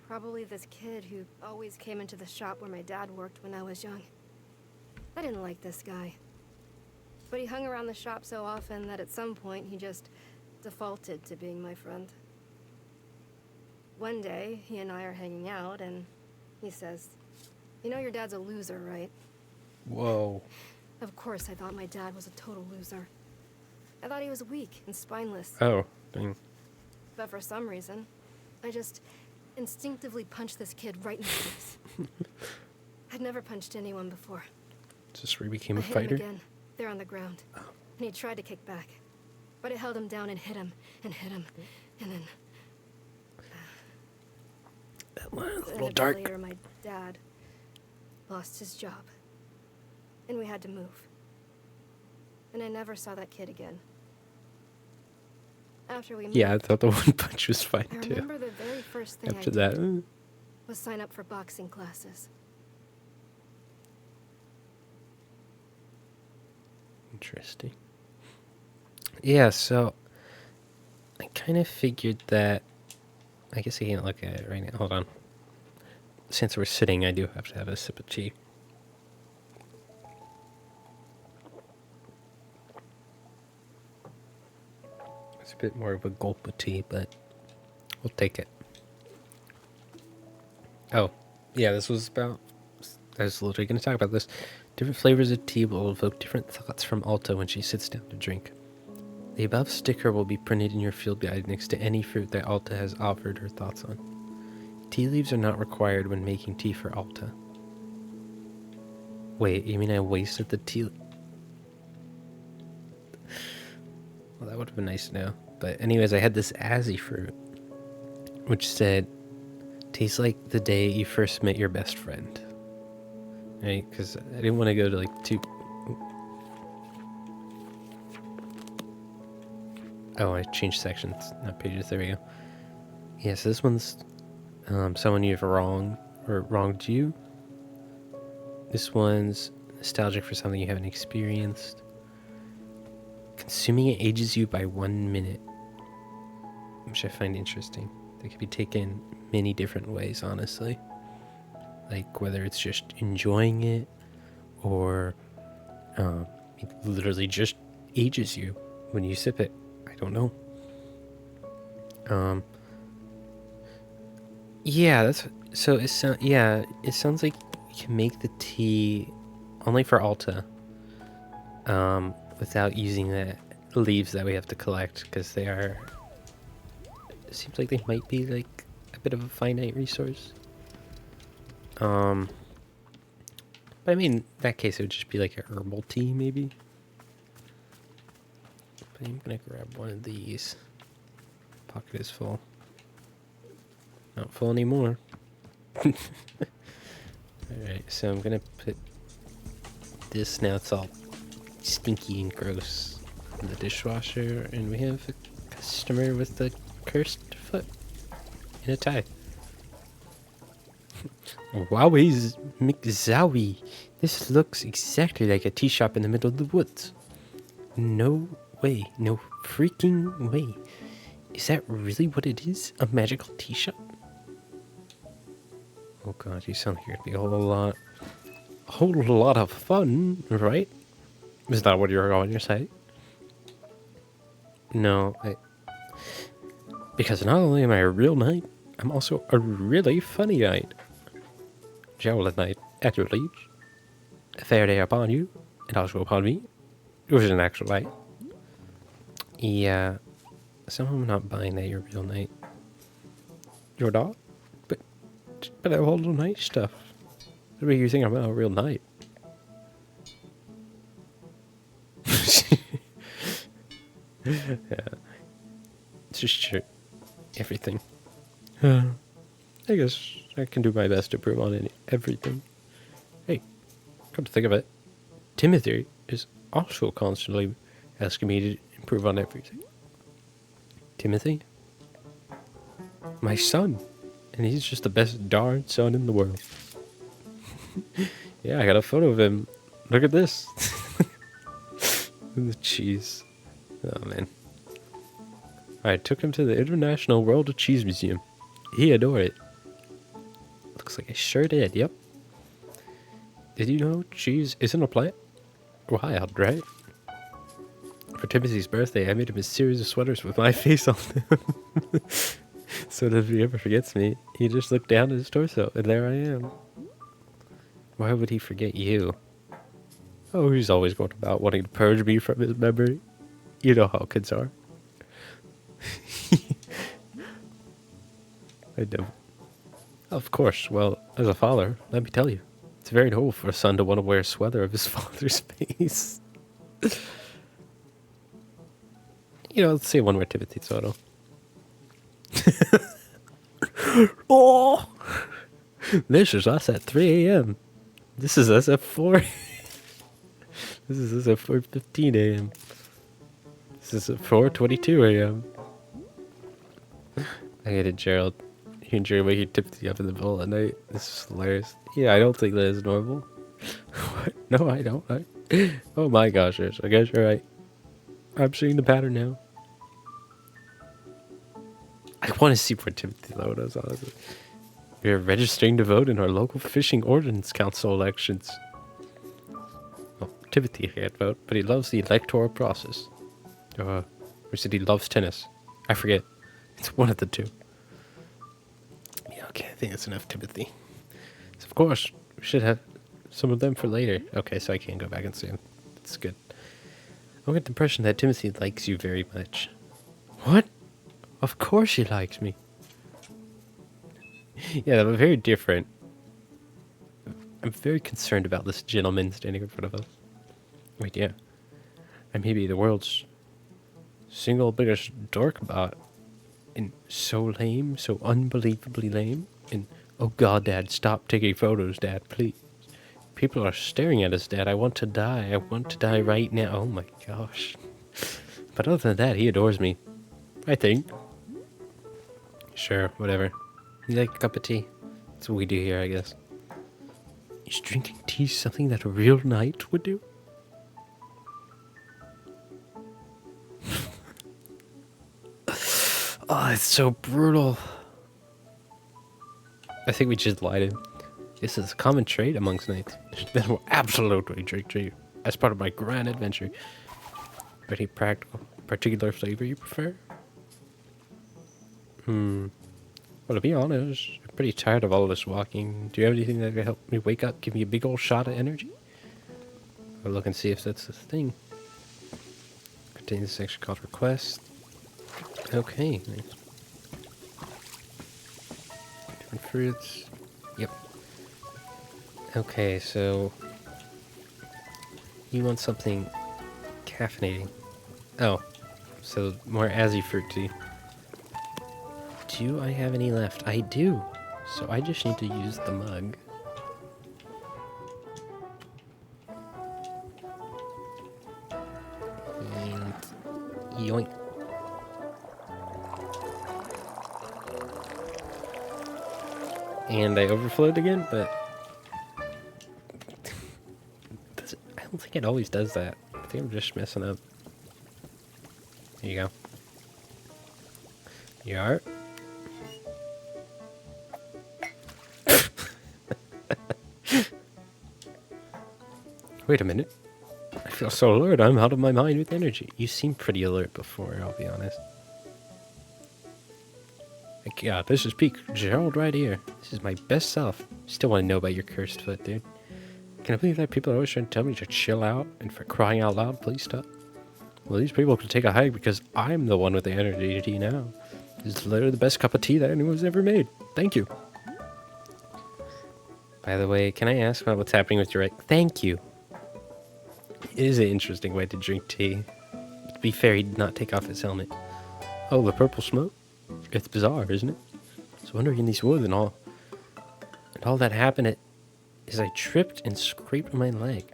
Probably this kid who always came into the shop where my dad worked when I was young. I didn't like this guy. But he hung around the shop so often that at some point he just defaulted to being my friend. One day, he and I are hanging out, and he says, "You know your dad's a loser, right?" Whoa. Of course I thought my dad was a total loser. I thought he was weak and spineless. Oh, dang. But for some reason, I just instinctively punched this kid right in the face. I'd never punched anyone before. Is this where he became I a hit fighter? him again, there on the ground. And he tried to kick back. But I held him down and hit him, and then... That one, a And little a bit dark. later, my dad lost his job. And we had to move. And I never saw that kid again. After we moved, Yeah, I thought the one punch was fine I too. remember the very first thing After I that, did was sign up for boxing classes. interesting. Yeah, so I kind of figured that. I guess I can't look at it right now. Hold on. Since we're sitting, I do have to have a sip of tea. It's a bit more of a gulp of tea, but we'll take it. Oh, yeah, this was about... I was literally going to talk about this. Different flavors of tea will evoke different thoughts from Alta when she sits down to drink. The above sticker will be printed in your field guide next to any fruit that Alta has offered her thoughts on. Tea leaves are not required when making tea for Alta. Wait, you mean I wasted the tea? Well, that would have been nice to know. But anyways, I had this Azzy fruit, which said, tastes like the day you first met your best friend. Right? Because I didn't want to go to like too... Oh, I changed sections, not pages. There we go. Yeah, so this one's someone you've wronged or wronged you. This one's nostalgic for something you haven't experienced. Consuming it ages you by 1 minute, which I find interesting. They could be taken many different ways, honestly. Like whether it's just enjoying it or it literally just ages you when you sip it. I don't know. Yeah, that's so. It sounds like you can make the tea only for Alta, without using the leaves that we have to collect because they are. It seems like they might be like a bit of a finite resource. But I mean, in that case, it would just be like a herbal tea, maybe. But I'm gonna grab one of these. Pocket is full. Not full anymore. Alright, so I'm gonna put this, now it's all stinky and gross, in the dishwasher, and we have a customer with a cursed foot in a tie. Wowie McZowie. This looks exactly like a tea shop in the middle of the woods. No way. No freaking way. Is that really what it is? A magical tea shop? Oh god, you sound like you're gonna be a whole lot of fun, right? Is that what you're going to say? No, because not only am I a real knight, I'm also a really funny knight. Javelin knight at your liege. A fair day upon you, and also upon me. It was an actual knight. Yeah, somehow I'm not buying that you're a real knight. You're not? But I have all the knight stuff. What do you think I'm a real knight? Yeah. It's just shirt. Everything. I guess I can do my best to improve on everything. Hey, come to think of it, Timothy is also constantly asking me to improve on everything. Timothy? My son. And he's just the best darn son in the world. Yeah, I got a photo of him. Look at this. The cheese. Oh, man. I took him to the International World of Cheese Museum. He adored it. Looks like I sure did, yep. Did you know cheese isn't a plant? Wild, right? For Timothy's birthday, I made him a series of sweaters with my face on them. So that if he ever forgets me, he just looked down at his torso, and there I am. Why would he forget you? Oh, he's always going about wanting to purge me from his memory. You know how kids are. I know. Of course, well, as a father, let me tell you, it's very noble for a son to want to wear a sweater of his father's face. You know, let's say one more Timothy Soto. Oh! This is us at 3 a.m. This is us at 4. This is us at 4:15 a.m. This is at 4:22 a.m. I get it, Gerald. You enjoy waking Timothy up in the middle of the night. This is hilarious. Yeah, I don't think that is normal. What? No, I don't. Oh my gosh, I guess you're right. I'm seeing the pattern now. I want to see where Timothy Loda's honestly. We are registering to vote in our local fishing ordinance council elections. Well, Timothy can't vote, but he loves the electoral process. Or said he loves tennis. I forget. It's one of the two. Yeah, okay, I think that's enough, Timothy. So of course, we should have some of them for later. Okay, so I can't go back and see him. That's good. I get the impression that Timothy likes you very much. What? Of course he likes me. Yeah, I'm very different. I'm very concerned about this gentleman standing in front of us. Wait, yeah. I may be the world's single biggest dork bot. And so lame, so unbelievably lame. And, oh god, Dad, stop taking photos, Dad, please. People are staring at us, Dad. I want to die. I want to die right now. Oh my gosh. But other than that, he adores me. I think. Sure, whatever. You like a cup of tea? That's what we do here, I guess. Is drinking tea something that a real knight would do? Oh, it's so brutal. I think we just lied to him. This is a common trait amongst knights. That will absolutely drink tea as part of my grand adventure. Any particular flavor you prefer? Well, to be honest, I'm pretty tired of all this walking. Do you have anything that can help me wake up, give me a big old shot of energy? I'll look and see if that's the thing. Contains a section called request. Okay, nice. Different fruits. Yep. Okay, so you want something caffeinating. Oh, so more Azzy fruit tea. Do I have any left? I do. So I just need to use the mug. And yoink. And I overflowed again, but I don't think it always does that. I think I'm just messing up. There you go. You are. Wait a minute. I feel so alert, I'm out of my mind with energy. You seemed pretty alert before, I'll be honest. Like, yeah, this is peak Gerald right here. This is my best self. Still want to know about your cursed foot, dude. Can I believe that people are always trying to tell me to chill out? And for crying out loud, please stop. Well, these people can take a hike because I'm the one with the energy tea now. This is literally the best cup of tea that anyone's ever made. Thank you. By the way, can I ask about what's happening with your right? Thank you. It is an interesting way to drink tea. To be fair, he did not take off his helmet. Oh, the purple smoke? It's bizarre, isn't it? I was wandering in these woods and all that happened is I tripped and scraped my leg.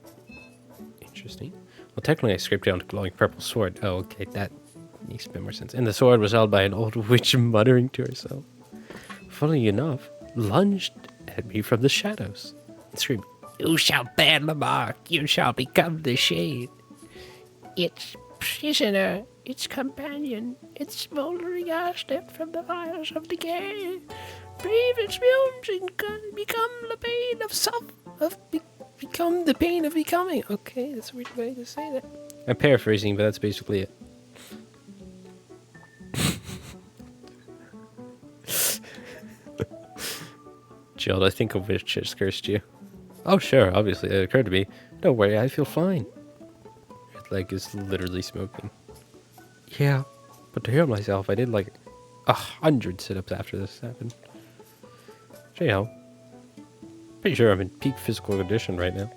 Interesting. Well, technically I scraped it on a glowing purple sword. Oh, okay, that makes a bit more sense. And the sword was held by an old witch muttering to herself. Funnily enough, lunged at me from the shadows and screamed, "You shall bear the mark. You shall become the shade. It's prisoner its companion, its smoldering ash left from the fires of decay. Breathe its fumes and become the pain become the pain of becoming. Okay, that's a weird way to say that. I'm paraphrasing, but that's basically it. Jill, I think a witch has cursed you. Oh, sure, obviously, it occurred to me. Don't worry, I feel fine. His leg is literally smoking. Yeah, but to hear myself, I did like 100 sit-ups after this happened. So, you know, pretty sure I'm in peak physical condition right now.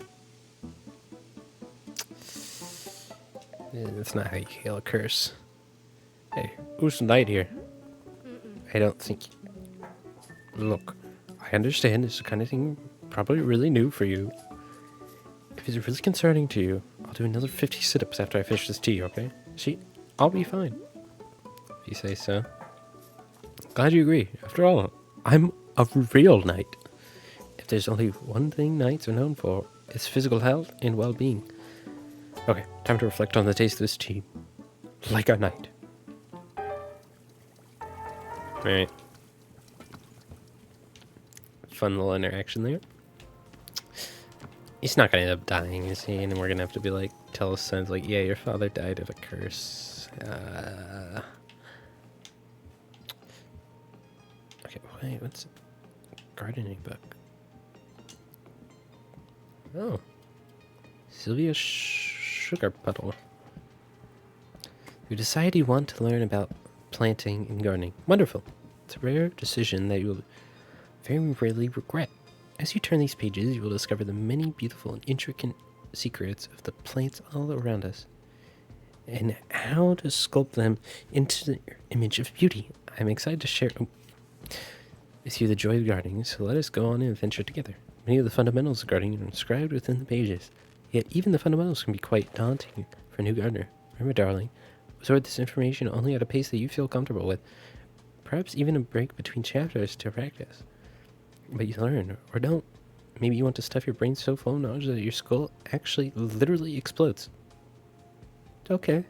Yeah, that's not how you heal a curse. Hey, who's the knight here? I don't think... Look, I understand this kind of thing probably really new for you. If it's really concerning to you, I'll do another 50 sit-ups after I finish this tea, okay? See, I'll be fine. If you say so. Glad you agree. After all, I'm a real knight. If there's only one thing knights are known for, it's physical health and well-being. Okay, time to reflect on the taste of this tea. Like a knight. Alright. Fun little interaction there. He's not gonna end up dying, is he? And we're gonna have to be like, tell his sons, like, yeah, your father died of a curse. Okay, wait, what's gardening book? Oh. Sylvia Sugar Puddle. You decide you want to learn about planting and gardening. Wonderful. It's a rare decision that you will very rarely regret. As you turn these pages, you will discover the many beautiful and intricate secrets of the plants all around us, and how to sculpt them into the image of beauty. I'm excited to share with you the joy of gardening, so let us go on an adventure together. Many of the fundamentals of gardening are inscribed within the pages, yet even the fundamentals can be quite daunting for a new gardener. Remember, darling, absorb this information only at a pace that you feel comfortable with, perhaps even a break between chapters to practice. But you learn, or don't. Maybe you want to stuff your brain so full of knowledge that your skull actually literally explodes. Okay.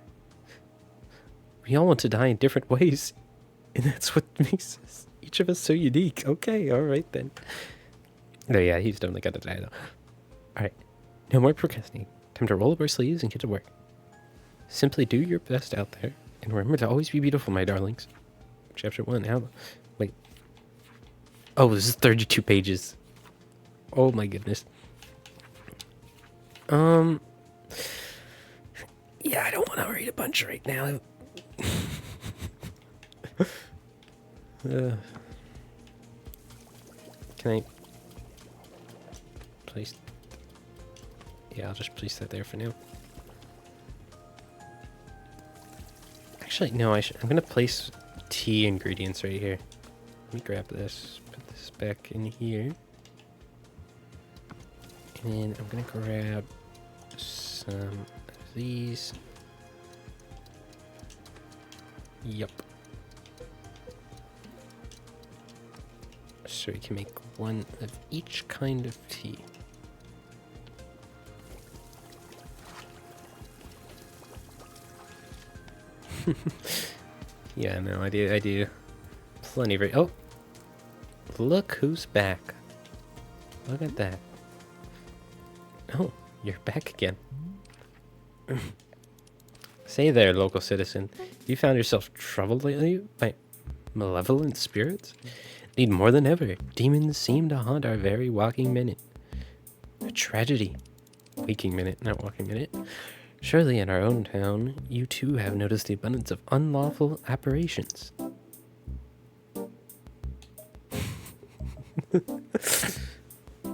We all want to die in different ways, and that's what makes each of us so unique. Okay, alright then. No, yeah, he's definitely gonna die though. Alright, no more procrastinating. Time to roll up our sleeves and get to work. Simply do your best out there, and remember to always be beautiful, my darlings. Chapter 1, now. Wait. Oh, this is 32 pages. Oh my goodness. Yeah, I don't want to read a bunch right now. Can I place... Yeah, I'll just place that there for now. Actually, no, I'm going to place tea ingredients right here. Let me grab this, put this back in here. And I'm going to grab some of these. Yup. So we can make one of each kind of tea. Yeah, no, I do plenty of... Oh! Look who's back. Look at that. Oh, you're back again. Say there, local citizen. You found yourself troubled lately by malevolent spirits? Need more than ever. Demons seem to haunt our very walking minute. A tragedy. Waking minute, not walking minute. Surely in our own town, you too have noticed the abundance of unlawful apparitions.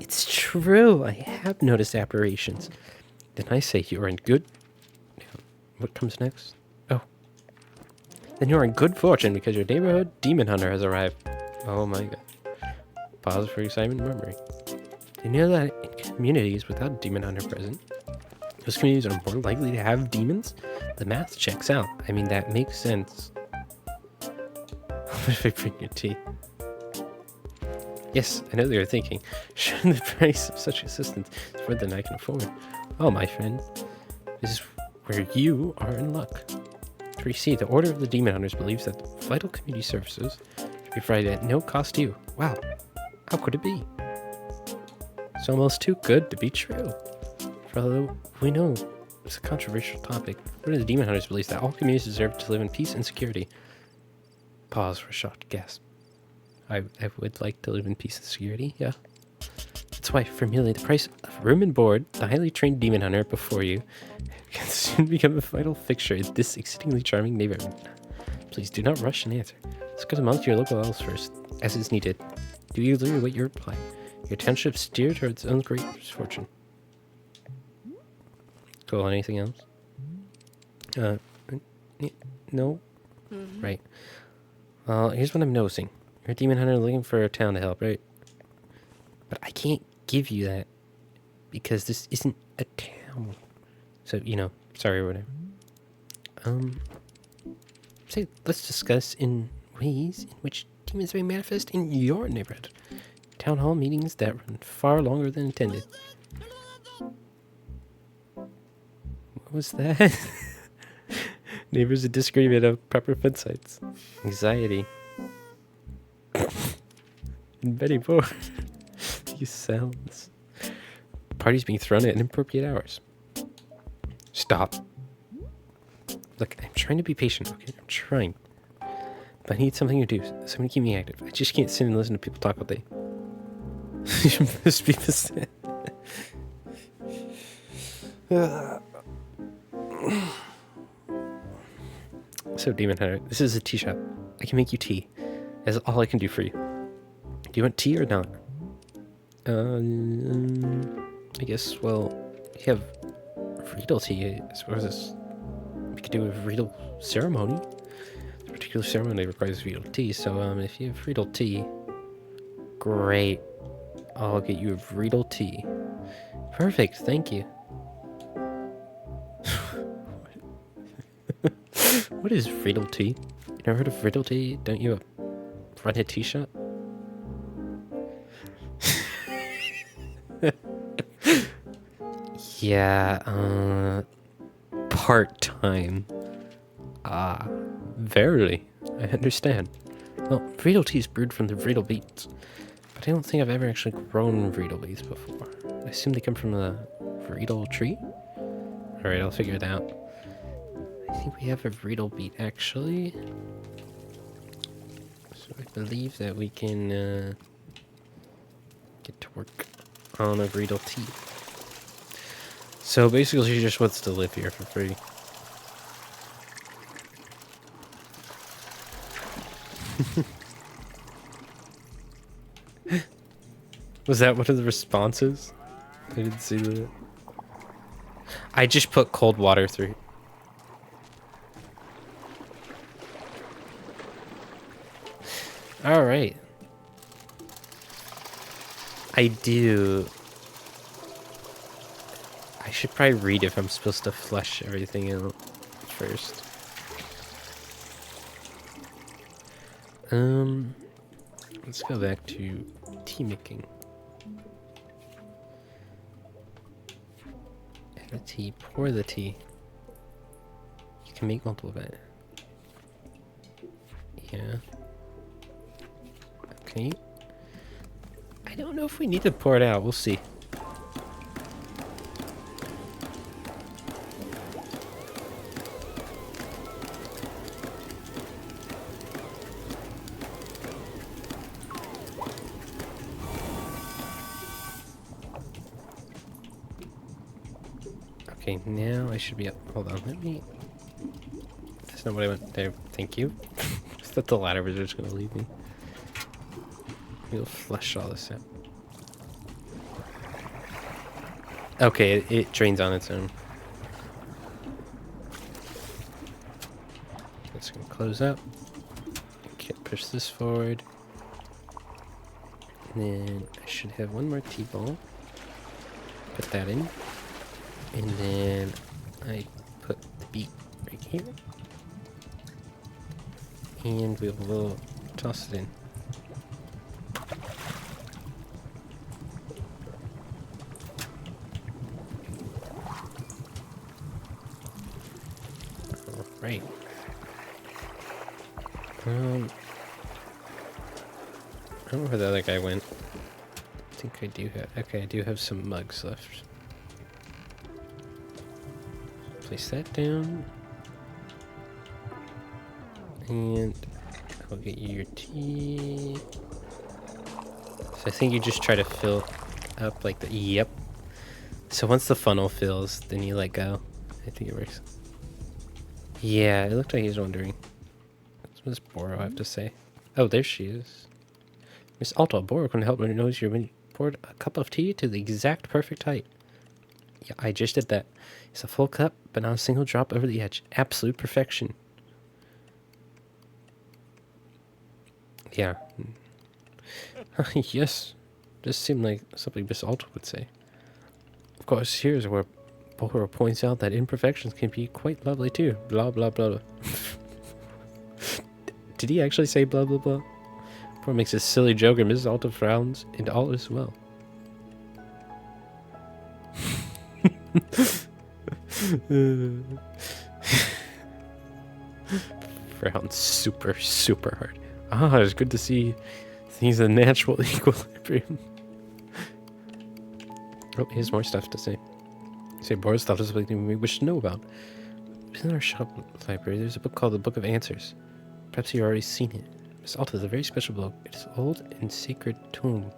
It's true, I have noticed apparitions. Then I say you are in good... What comes next? Oh. Then you are in good fortune because your neighborhood demon hunter has arrived. Oh my god. Pause for excitement and murmuring. You know that in communities without a demon hunter present, those communities are more likely to have demons? The math checks out. I mean, that makes sense. What if I bring your tea? Yes, I know they were thinking, sure, the price of such assistance is more than I can afford. Oh, my friend, this is where you are in luck. 3C, the Order of the Demon Hunters believes that vital community services should be provided at no cost to you. Wow, how could it be? It's almost too good to be true. For although we know it's a controversial topic, Order of the Demon Hunters believes that all communities deserve to live in peace and security. Pause for a shocked gasp. I would like to live in peace and security, yeah. That's why, for merely the price of room and board, the highly trained demon hunter before you can soon become a vital fixture in this exceedingly charming neighborhood. Please do not rush and answer. Let's go to mount your local elves first, as is needed. Do you agree with your reply? Your township steered towards its own great misfortune. Cool, anything else? No? Right. Well, here's what I'm noticing. You're a demon hunter looking for a town to help, right? But I can't give you that because this isn't a town. So, sorry or whatever. Say, let's discuss in ways in which demons may manifest in your neighborhood. Town hall meetings that run far longer than intended. What was that? Neighbors a disagreement of proper fence sites. Anxiety. And Betty bored. These sounds. Parties being thrown at inappropriate hours. Stop. Look, I'm trying to be patient, okay? I'm trying. But I need something to do. Something to keep me active. I just can't sit and listen to people talk all day. This people's... So, Demon Hunter, this is a tea shop. I can make you tea. That's all I can do for you. Do you want tea or not? I guess, well, you have Riedel tea. I suppose we could do a Riedel ceremony. This particular ceremony requires Riedel tea, so if you have Riedel tea, great. I'll get you a Riedel tea. Perfect, thank you. What is Riedel tea? You never heard of Riedel tea? Don't you run a tea shop? Yeah, part-time. Verily, I understand. Well, Riedel tea is brewed from the Riedel beets, but I don't think I've ever actually grown Riedel beets before. I assume they come from the Riedel tree? Alright, I'll figure it out. I think we have a Riedel beet, actually. So I believe that we can get to work on a Riedel tea. So basically she just wants to live here for free. Was that one of the responses? I didn't see that. I just put cold water through. Alright. I do. I should probably read if I'm supposed to flush everything out first. Let's go back to tea making. Add the tea, pour the tea. You can make multiple of it. Yeah. Okay. I don't know if we need to pour it out. We'll see. Okay, now I should be up. Hold on, let me... That's not what I went there. Thank you. I thought the ladder was just going to leave me. We'll flush all this out. Okay, it drains on its own. It's going to close up. Okay, push this forward. And then I should have one more tea ball. Put that in. And then I put the beet right here. And we will toss it in. Alright. I don't know where the other guy went. I think I do have... Okay, I do have some mugs left. Place that down. And I'll get you your tea. So I think you just try to fill up like the... Yep. So once the funnel fills, then you let go. I think it works. Yeah, it looked like he was wondering. What does Boro have to say? Oh, there she is. Miss Alta, Boro can help when he knows you poured a cup of tea to the exact perfect height. Yeah, I just did that. It's a full cup, but not a single drop over the edge. Absolute perfection. Yeah. Yes. This seemed like something Miss Alta would say. Of course, here's where Boro points out that imperfections can be quite lovely too. Blah, blah, blah. Did he actually say blah, blah, blah? Boro makes a silly joke and Mrs. Alta frowns, and all is well. Frowns super, super hard. Ah, it's good to see things in natural equilibrium. Oh, here's more stuff to say. Say, Boris thought this was something we wish to know about. In our shop library, there's a book called The Book of Answers. Perhaps you've already seen it. Miss Alta is a very special book. It is old and sacred tome.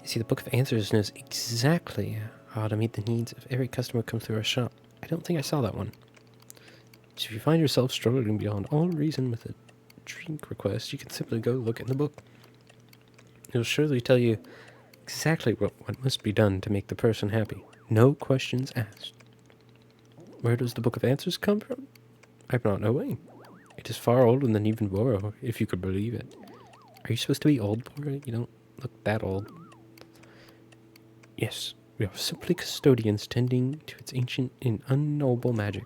You see, the Book of Answers knows exactly how to meet the needs of every customer who comes through our shop. I don't think I saw that one. So if you find yourself struggling beyond all reason with a drink request, you can simply go look in the book. It'll surely tell you exactly what must be done to make the person happy. No questions asked. Where does the Book of Answers come from? I'm not knowing. It is far older than even Boro, if you could believe it. Are you supposed to be old, Boro? You don't look that old. Yes, we are simply custodians tending to its ancient and unknowable magic.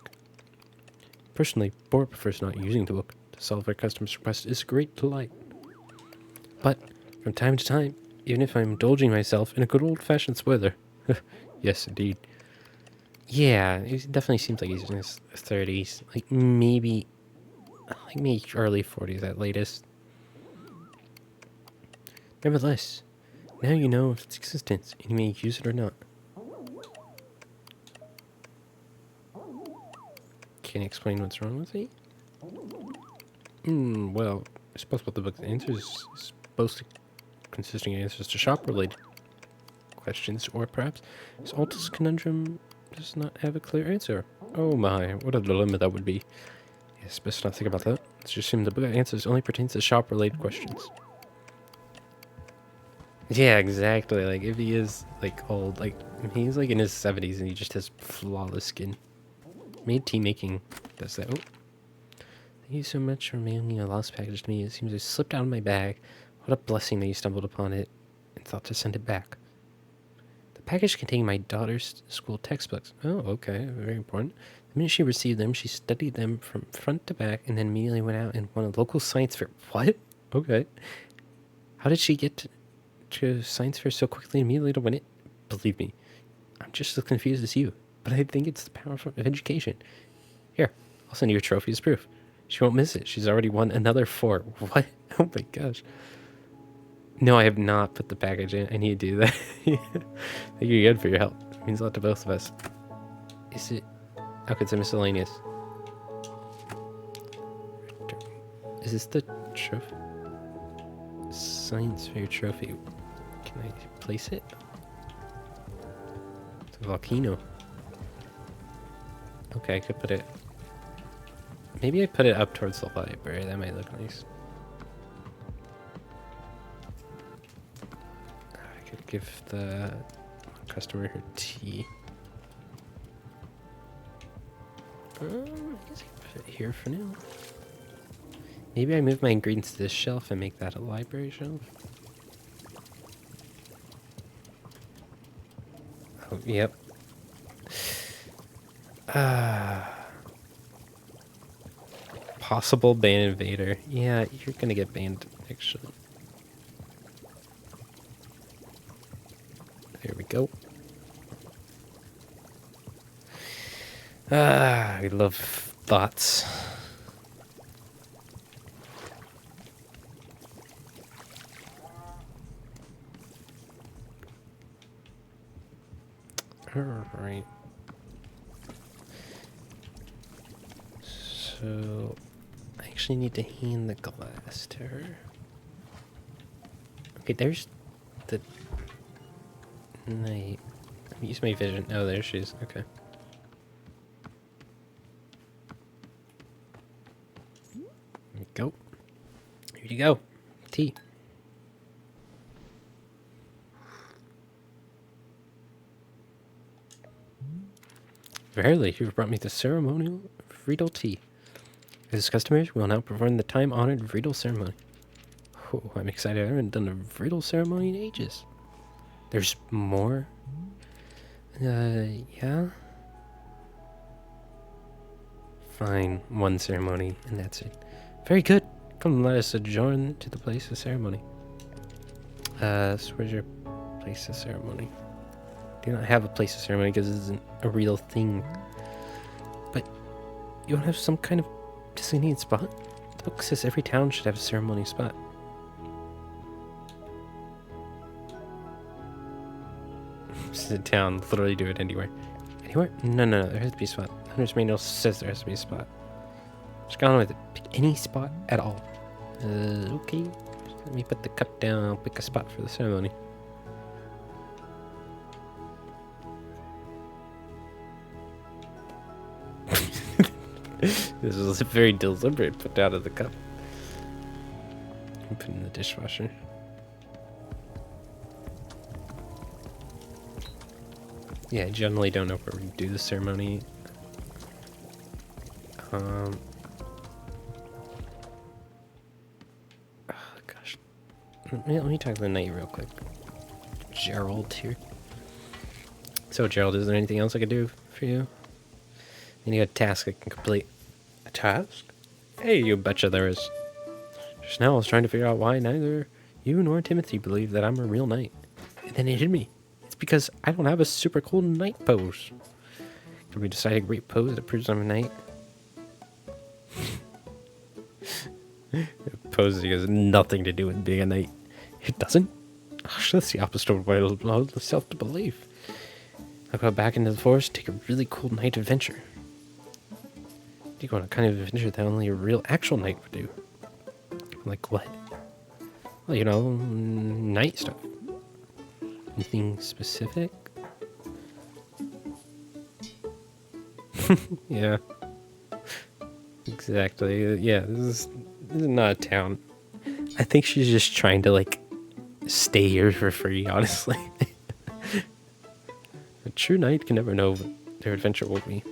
Personally, Boro prefers not using the book to solve our customers' requests. Is a great delight. But from time to time, even if I'm indulging myself in a good old-fashioned spoiler. Yes, indeed. Yeah, it definitely seems like he's in his 30s. Like maybe early 40s at latest. Nevertheless, now you know of its existence, and you may use it or not. Can you explain what's wrong with it? Well, I suppose what the book answers is supposed to consisting of answers to shop-related questions, or perhaps this Alta's conundrum does not have a clear answer. Oh my, what a dilemma that would be. Yes, best not think about that. Let's just assume the book of answers only pertains to shop-related questions. Yeah, exactly. Like, if he is, like, old, like, if he's, like, in his 70s and he just has flawless skin. Made tea making does that. Oh. Thank you so much for mailing a lost package to me. It seems to have slipped out of my bag. What a blessing that you stumbled upon it and thought to send it back. The package contained my daughter's school textbooks. Oh, okay. Very important. The minute she received them, she studied them from front to back and then immediately went out and won a local science fair. What? Okay. How did she get to science fair so quickly and immediately to win it? Believe me, I'm just as confused as you, but I think it's the power of education. Here, I'll send you a trophy as proof. She won't miss it. She's already won another 4. What? Oh my gosh. No, I have not put the package in. I need to do that. Thank you again for your help. It means a lot to both of us. Is it... Okay, it's a miscellaneous. Is this the trophy? Science fair trophy. Can I place it? It's a volcano. Okay, I could put it... Maybe I put it up towards the library. That might look nice. I could give the customer her tea. I guess I can put it here for now. Maybe I move my ingredients to this shelf and make that a library shelf. Oh, yep. Possible ban invader. Yeah, you're gonna get banned, actually. There we go. I love thoughts. Alright. So, I actually need to hand the glass to her. Okay, there's the knight. Use my vision. Oh, there she is. Okay. There you go. Here you go. Tea. Verily, you've brought me the ceremonial Friedel tea. As customers, we will now perform the time-honored Friedel ceremony. Oh, I'm excited. I haven't done a Friedel ceremony in ages. There's more? Yeah? Fine, one ceremony, and that's it. Very good. Come, let us adjourn to the place of ceremony. So where's your place of ceremony? Do not have a place of ceremony because this isn't a real thing. But you don't have some kind of designated spot? The book says every town should have a ceremony spot. This is a town, literally do it anywhere. Anywhere? No, there has to be a spot. Hunter's Manual says there has to be a spot. Just go on with it. Pick any spot at all. Okay. Let me put the cup down, pick a spot for the ceremony. This was a very deliberate put out of the cup. Put in the dishwasher. Yeah, I generally don't know where we do the ceremony. Oh gosh. Let me talk to the knight real quick. Gerald here. So Gerald, is there anything else I could do for you? I need a task I can complete. A task? Hey, you betcha there is. Just now I was trying to figure out why neither you nor Timothy believe that I'm a real knight. And then it hit me. It's because I don't have a super cool knight pose. Can we decide a great pose that proves I'm a knight? Posing has nothing to do with being a knight. It doesn't? Gosh, that's the opposite of what I allow myself to believe. I'll go back into the forest, take a really cool night adventure. You go on a kind of adventure that only a real actual knight would do. Like what? Well, you know, knight stuff. Anything specific? Yeah. Exactly. Yeah, this is not a town. I think she's just trying to, like, stay here for free, honestly. A true knight can never know what their adventure will be.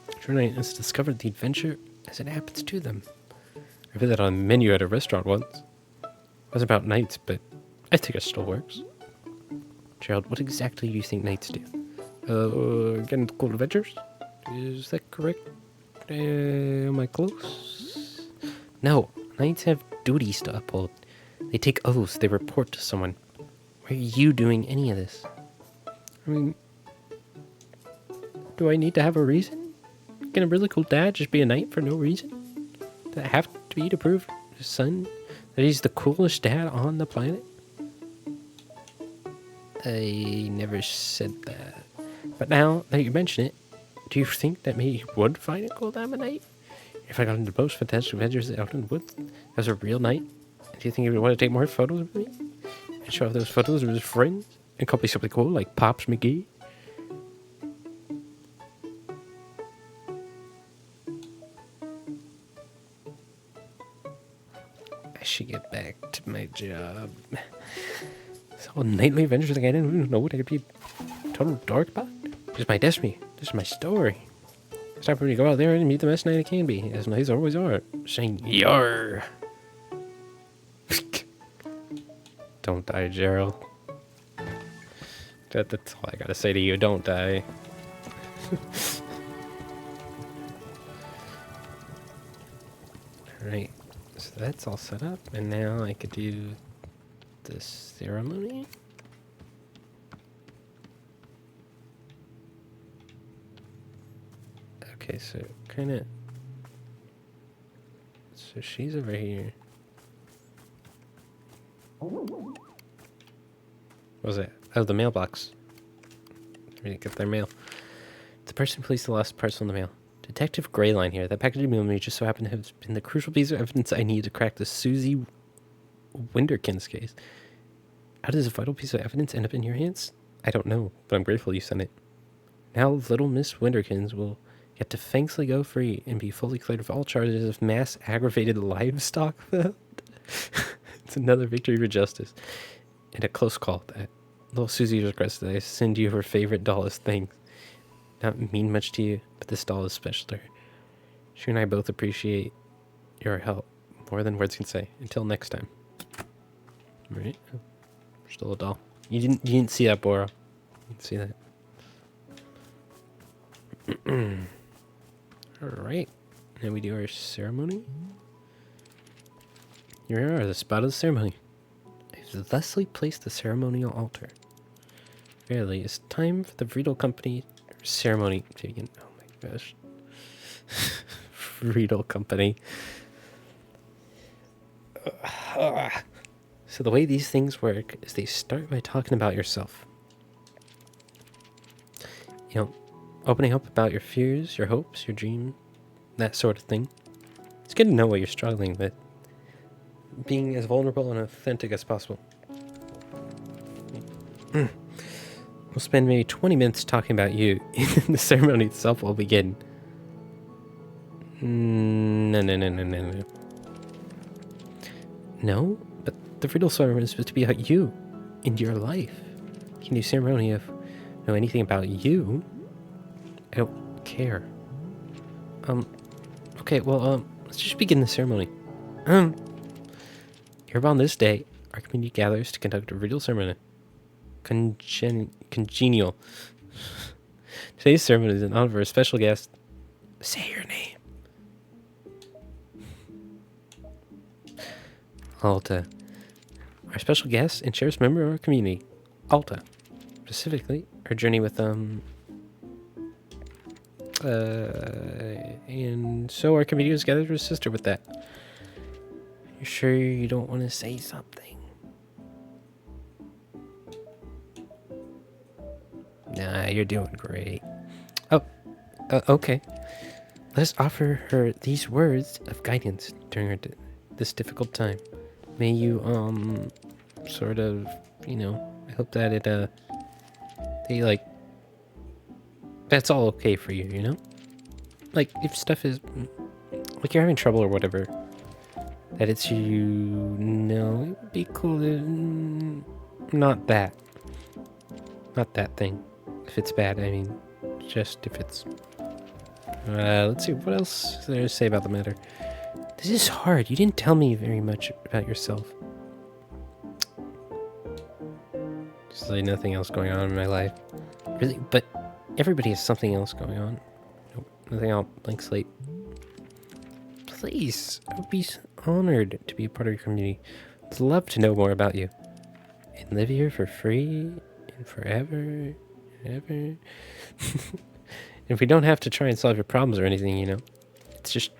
A true knight has discovered the adventure as it happens to them. I read that on a menu at a restaurant once. It was about knights, but I think it still works. Gerald, what exactly do you think knights do? Get into cool adventures? Is that correct? Am I close? No, knights have duties to uphold. They take oaths, they report to someone. Why are you doing any of this? I mean, do I need to have a reason? Can a really cool dad just be a knight for no reason? Does it have to be to prove to his son that he's the coolest dad on the planet? I never said that. But now that you mention it, do you think that maybe he would find it cool to have a knight? If I got into the most fantastic adventures out in the woods as a real knight, do you think he would want to take more photos of me? And show off those photos of his friends? And copy something cool like Pops McGee? I should get back to my job. So nightly adventures like I didn't even know what I could be total dork about. This is my destiny. This is my story. It's time for me to go out there and meet the best knight I can be, as knights always are. Saying yar. Don't die, Gerald. That's all I gotta say to you. Don't die. Alright, so that's all set up, and now I could do the ceremony. Okay, so kinda. So she's over here. What was it? Oh, the mailbox. We didn't get their mail. The person who placed the lost parcel in the mail. Detective Greyline here. That package emailed me just so happened to have been the crucial piece of evidence I needed to crack the Susie Winderkins case. How does a vital piece of evidence end up in your hands? I don't know, but I'm grateful you sent it. Now little Miss Winderkins will get to thankfully go free and be fully cleared of all charges of mass aggravated livestock theft. It's another victory for justice. And a close call at that. Little Susie regrets that I send you her favorite doll as things. Not mean much to you, but this doll is special to her. She and I both appreciate your help more than words can say. Until next time. Alright. Still a doll. You didn't see that, Boro. You didn't see that. Alright. Now we do our ceremony. Here we are, the spot of the ceremony. I've thusly placed the ceremonial altar. Verily, it's time for the Friedel Company ceremony to begin. Oh my gosh. Friedel Company. So the way these things work is they start by talking about yourself. You know, opening up about your fears, your hopes, your dreams, that sort of thing. It's good to know what you're struggling with. Being as vulnerable and authentic as possible. We'll spend maybe 20 minutes talking about you, and the ceremony itself will begin. No. No, but the Friedel ceremony is supposed to be about you and your life. You can do ceremony if you know anything about you. I don't care. Okay, well, let's just begin the ceremony. Here on this day, our community gathers to conduct a Friedel ceremony. Congenial. Today's ceremony is in honor of our special guest. Say your name. Alta. Our special guest and cherished member of our community. Alta. Specifically, her journey with, and so our community was gathered to assist her with that. You sure you don't want to say something? Nah, you're doing great. Oh, okay. Let us offer her these words of guidance during her this difficult time. May you, sort of, you know, I hope that it, that's all okay for you, you know? Like, if stuff is, like, you're having trouble or whatever, that it's you, no, it would be cool to, not that thing. If it's bad, I mean, just if it's, let's see, what else is there to say about the matter? This is hard. You didn't tell me very much about yourself. There's like nothing else going on in my life. Really? But everybody has something else going on. Nope, nothing else. Blank slate. Please, I would be honored to be a part of your community. I'd love to know more about you. And live here for free and forever and ever. If we don't have to try and solve your problems or anything, you know. It's just,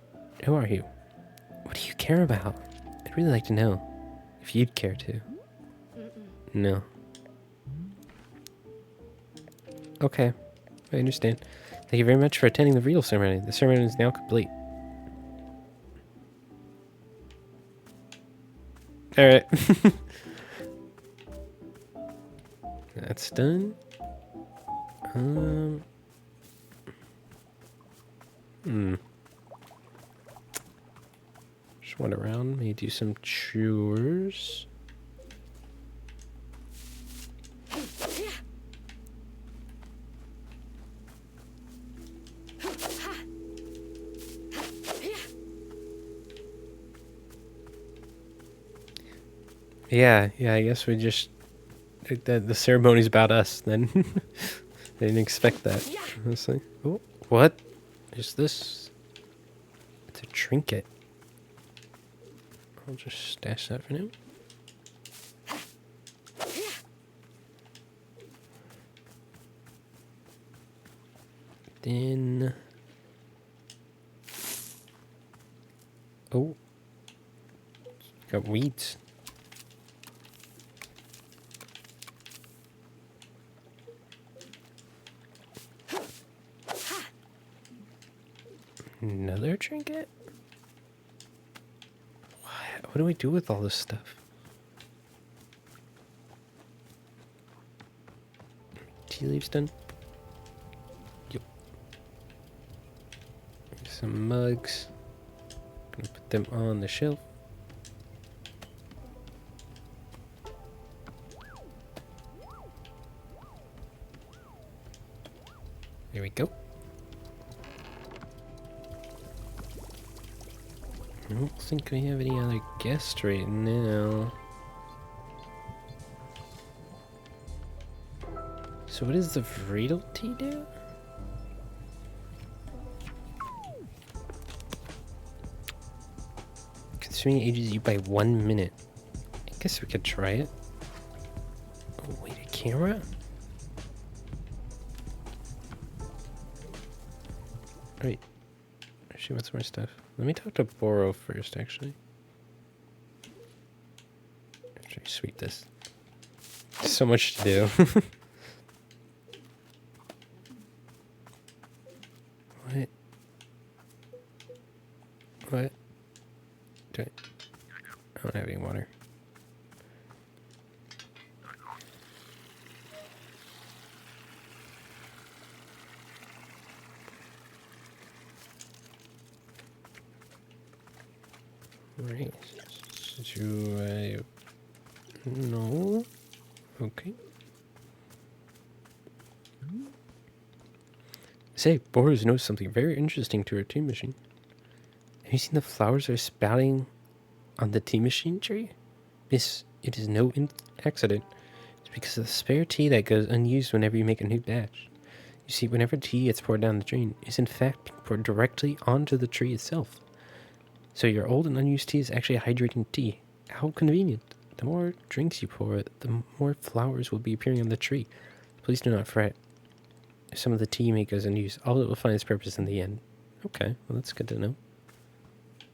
who are you? What do you care about? I'd really like to know. If you'd care to. No. Okay, I understand. Thank you very much for attending the Friedel ceremony. The ceremony is now complete. Alright. That's done. Just went around, maybe do some chores. Yeah, I guess we just... The ceremony's about us, then. I didn't expect that, honestly. Oh, what is this? It's a trinket. I'll just stash that for now. Then... Oh. Got weeds. Another trinket? What do we do with all this stuff? Tea leaves done? Yep. Some mugs. Gonna put them on the shelf. There we go. I don't think we have any other guests right now. So what does the Vreedle tea do? Consuming ages you by 1 minute. I guess we could try it. Oh, wait, a camera? Wait. She wants more stuff. Let me talk to Boro first, actually. After I sweep this. So much to do. What? What? Do I don't have any water. Right. Do I... No. Okay. Say, Boris knows something very interesting to her tea machine. Have you seen the flowers that are spouting on the tea machine tree? Yes, it is no accident. It's because of the spare tea that goes unused whenever you make a new batch. You see, whenever tea gets poured down the drain, it's in fact poured directly onto the tree itself. So your old and unused tea is actually hydrating tea. How convenient. The more drinks you pour, the more flowers will be appearing on the tree. Please do not fret. If some of the tea you make goes unused, all it will find its purpose in the end. Okay, well that's good to know.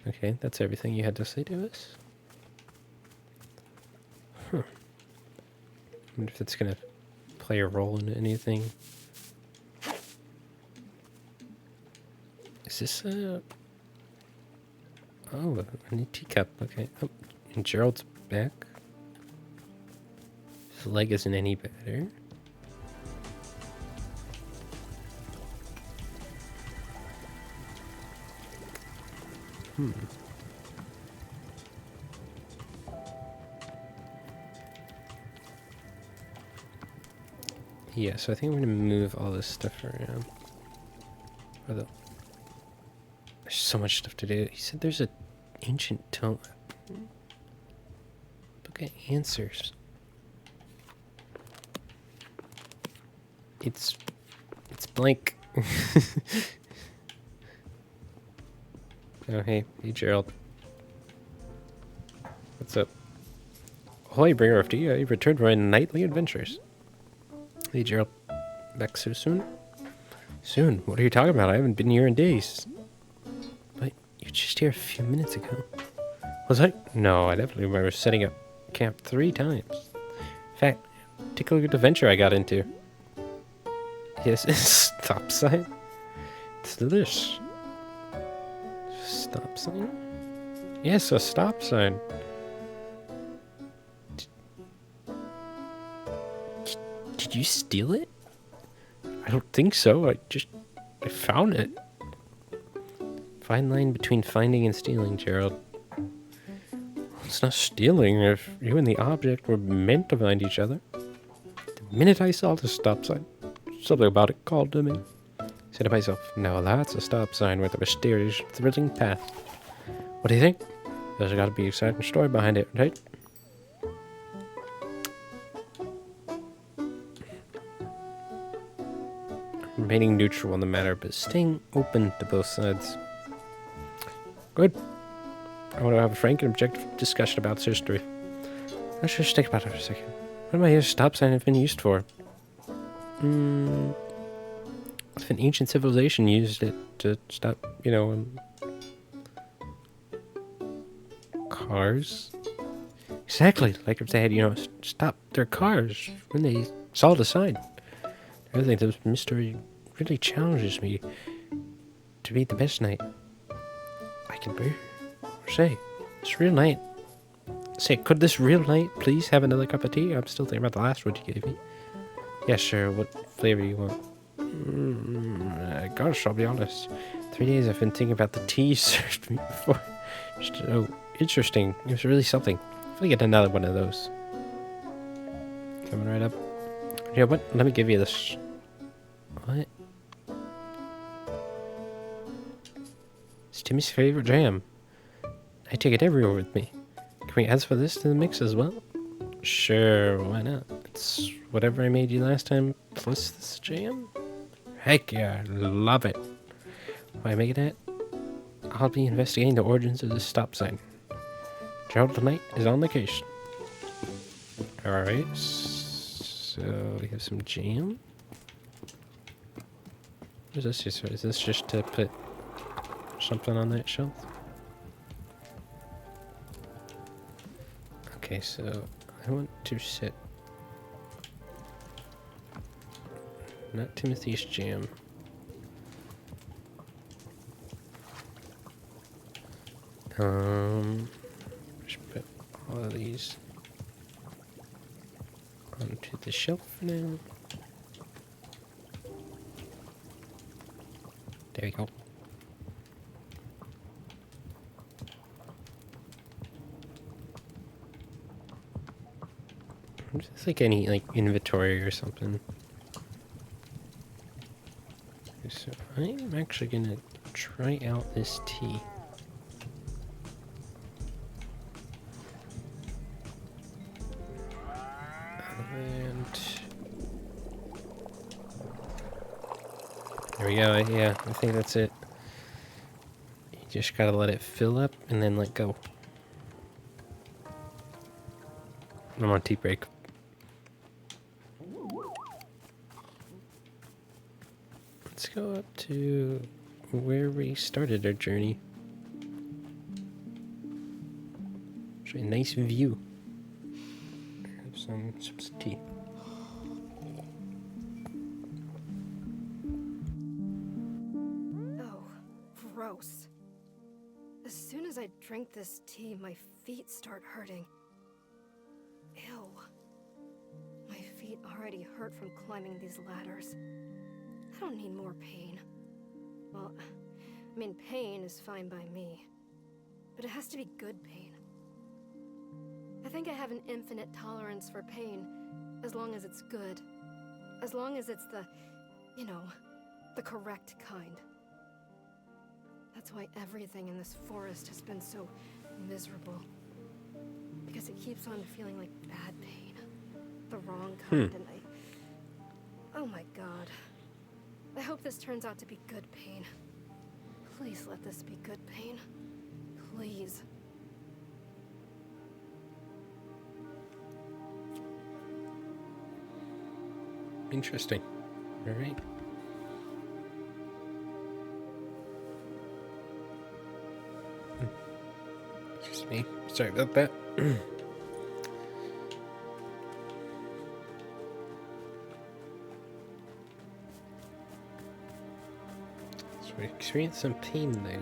Okay, that's everything you had to say to us? Huh. I wonder if that's gonna play a role in anything. Is this a... Oh, a new teacup. Okay. Oh, and Gerald's back. His leg isn't any better. Yeah, so I think I'm gonna move all this stuff around. There's so much stuff to do. He said there's an ancient tome. Look at answers. It's blank. Oh, hey Gerald. What's up? Ahoy, bringer of tea. I returned from my nightly adventures. Hey Gerald, back so soon? Soon? What are you talking about? I haven't been here in days. But you were just here a few minutes ago. Was I? No, I definitely remember setting up camp 3 times. In fact, take a look at the adventure I got into. Yes, stop sign. It's this. Stop sign? Yes, a stop sign. Did you steal it? I don't think so. I found it. Fine line between finding and stealing, Gerald. It's not stealing if you and the object were meant to find each other. The minute I saw the stop sign, something about it called to me. I said to myself, now that's a stop sign with a mysterious, thrilling path. What do you think? There's got to be an exciting story behind it, right? Remaining neutral on the matter, but staying open to both sides. Good. I want to have a frank and objective discussion about its history. Let's just think about it for a second. What might a stop sign have been used for? If an ancient civilization used it to stop, cars? Exactly, like if they had, stopped their cars when they saw the sign. I think this mystery really challenges me to be the best night I can be. Say, this real night. Say, could this real night please have another cup of tea? I'm still thinking about the last one you gave me. Yeah, sure. What flavor you want? Gosh, I'll be honest. 3 days I've been thinking about the tea you served me before. So interesting. It was really something. If I get another one of those. Coming right up. Yeah, what? Let me give you this. What? It's Timmy's favorite jam. I take it everywhere with me. Can we add for this to the mix as well? Sure, why not? It's whatever I made you last time, plus this jam? Heck yeah, love it. Why make it that? I'll be investigating the origins of this stop sign. Gerald tonight is on the case. Alright, so we have some jam. What is this just? Is this just to put something on that shelf? Okay, so I want to set not Timothy's jam. Just put all of these onto the shelf for now. There we go. Just like any inventory or something. So I'm actually gonna try out this tea. And there we go. Yeah, I think that's it. You just gotta let it fill up and then let go. I'm on tea break. Let's go up to where we started our journey. It's a nice view. Have some tea. Oh, gross. As soon as I drink this tea, my feet start hurting. Ew. My feet already hurt from climbing these ladders. I don't need more pain. Well, I mean, pain is fine by me. But it has to be good pain. I think I have an infinite tolerance for pain, as long as it's good. As long as it's the, the correct kind. That's why everything in this forest has been so miserable. Because it keeps on feeling like bad pain. The wrong kind, and oh my god. I hope this turns out to be good pain. Please let this be good pain. Please. Interesting. All right. Excuse me. Sorry about that. So we experienced some pain there.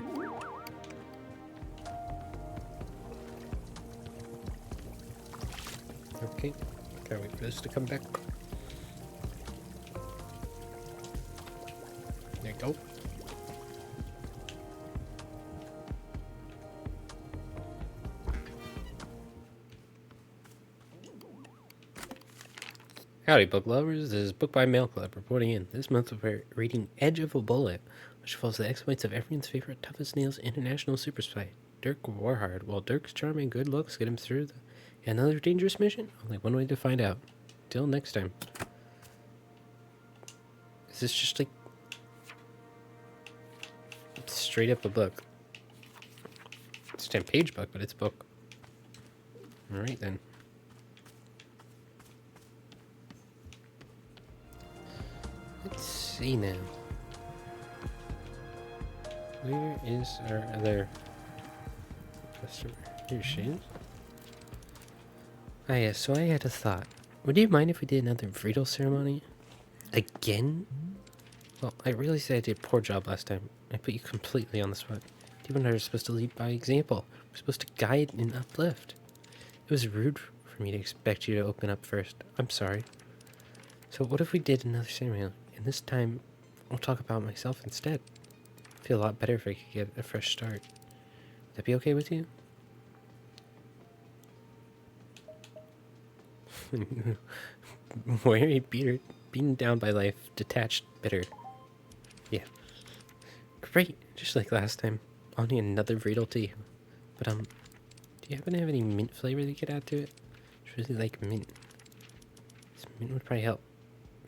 Okay. Gotta wait for this to come back. There you go. Howdy, book lovers. This is Book by Mail Club reporting in. This month we're reading Edge of a Bullet, which follows the exploits of everyone's favorite toughest nails international super spy, Dirk Warhard. While Dirk's charm and good looks get him through another dangerous mission, only one way to find out. Till next time. Is this just like straight up a book? It's a 10-page book, but it's a book. Alright then. Let's see now. Where is our other customer? Here she is. Ah, yeah, so I had a thought. Would you mind if we did another Friedel ceremony? Again? Well, I realized I did a poor job last time. I put you completely on the spot. You and I are supposed to lead by example. We're supposed to guide and uplift. It was rude for me to expect you to open up first. I'm sorry. So what if we did another scenario? And this time, I'll talk about myself instead. I feel a lot better if I could get a fresh start. Would that be okay with you? Wary, beaten down by life, detached, bitter. Yeah. Great, just like last time. I'll need another Riedel tea. But, do you happen to have any mint flavor that you could add to it? I really like mint. This mint would probably help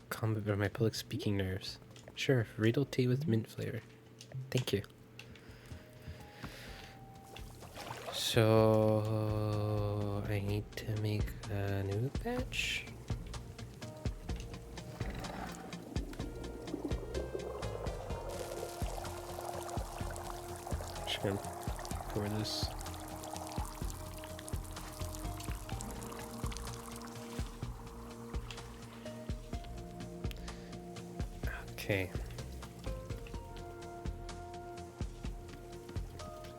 calm a bit of my public speaking nerves. Sure, Riedel tea with mint flavor. Thank you. So, I need to make a new batch. Just gonna pour this. Okay.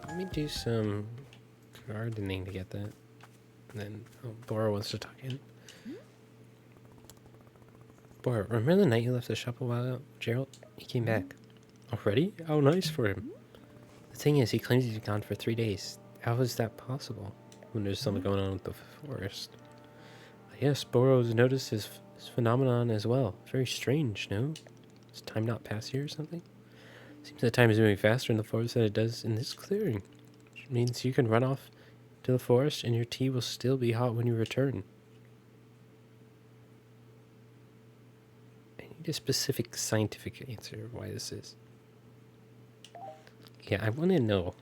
Let me do some gardening to get that. And then, Bora wants to talk in. Bora, remember the night you left the shop a while ago? Gerald? He came back. Already? How nice for him. The thing is, he claims he's gone for 3 days. How is that possible when there's something going on with the forest? Yes, Boro's noticed his phenomenon as well. Very strange, no? Does time not pass here or something? Seems that time is moving faster in the forest than it does in this clearing. Which means you can run off to the forest and your tea will still be hot when you return. I need a specific scientific answer of why this is. Yeah, I want to know.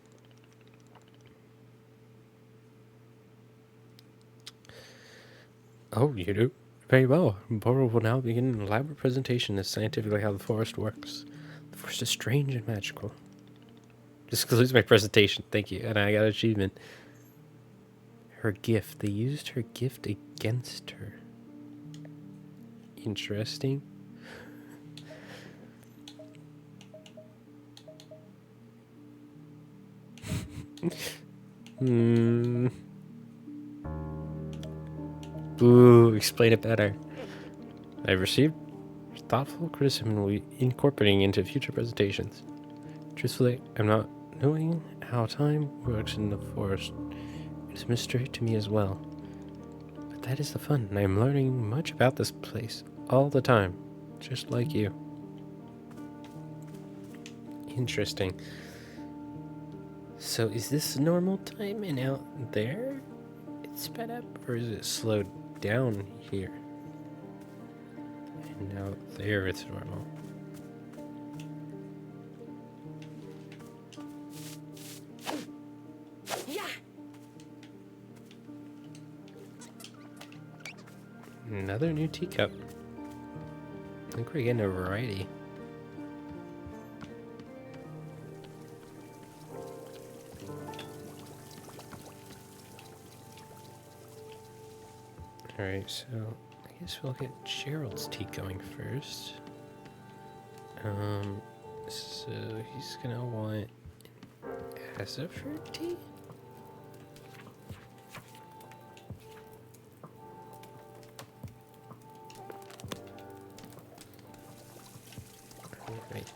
Oh, you do? Very well. Boro will now begin an elaborate presentation of scientifically how the forest works. The forest is strange and magical. This concludes my presentation. Thank you. And I got an achievement. Her gift. They used her gift against her. Interesting. Ooh, explain it better. I've received thoughtful criticism and will be incorporating into future presentations. Truthfully, I'm not knowing how time works in the forest. It is a mystery to me as well. But that is the fun, and I am learning much about this place all the time, just like you. Interesting. So is this normal time and out there it's sped up, or is it slowed down here? And out there it's normal. Yeah. Another new teacup. I think we're getting a variety. Alright, so I guess we'll get Gerald's tea going first. So he's gonna want Azafruit tea? Right.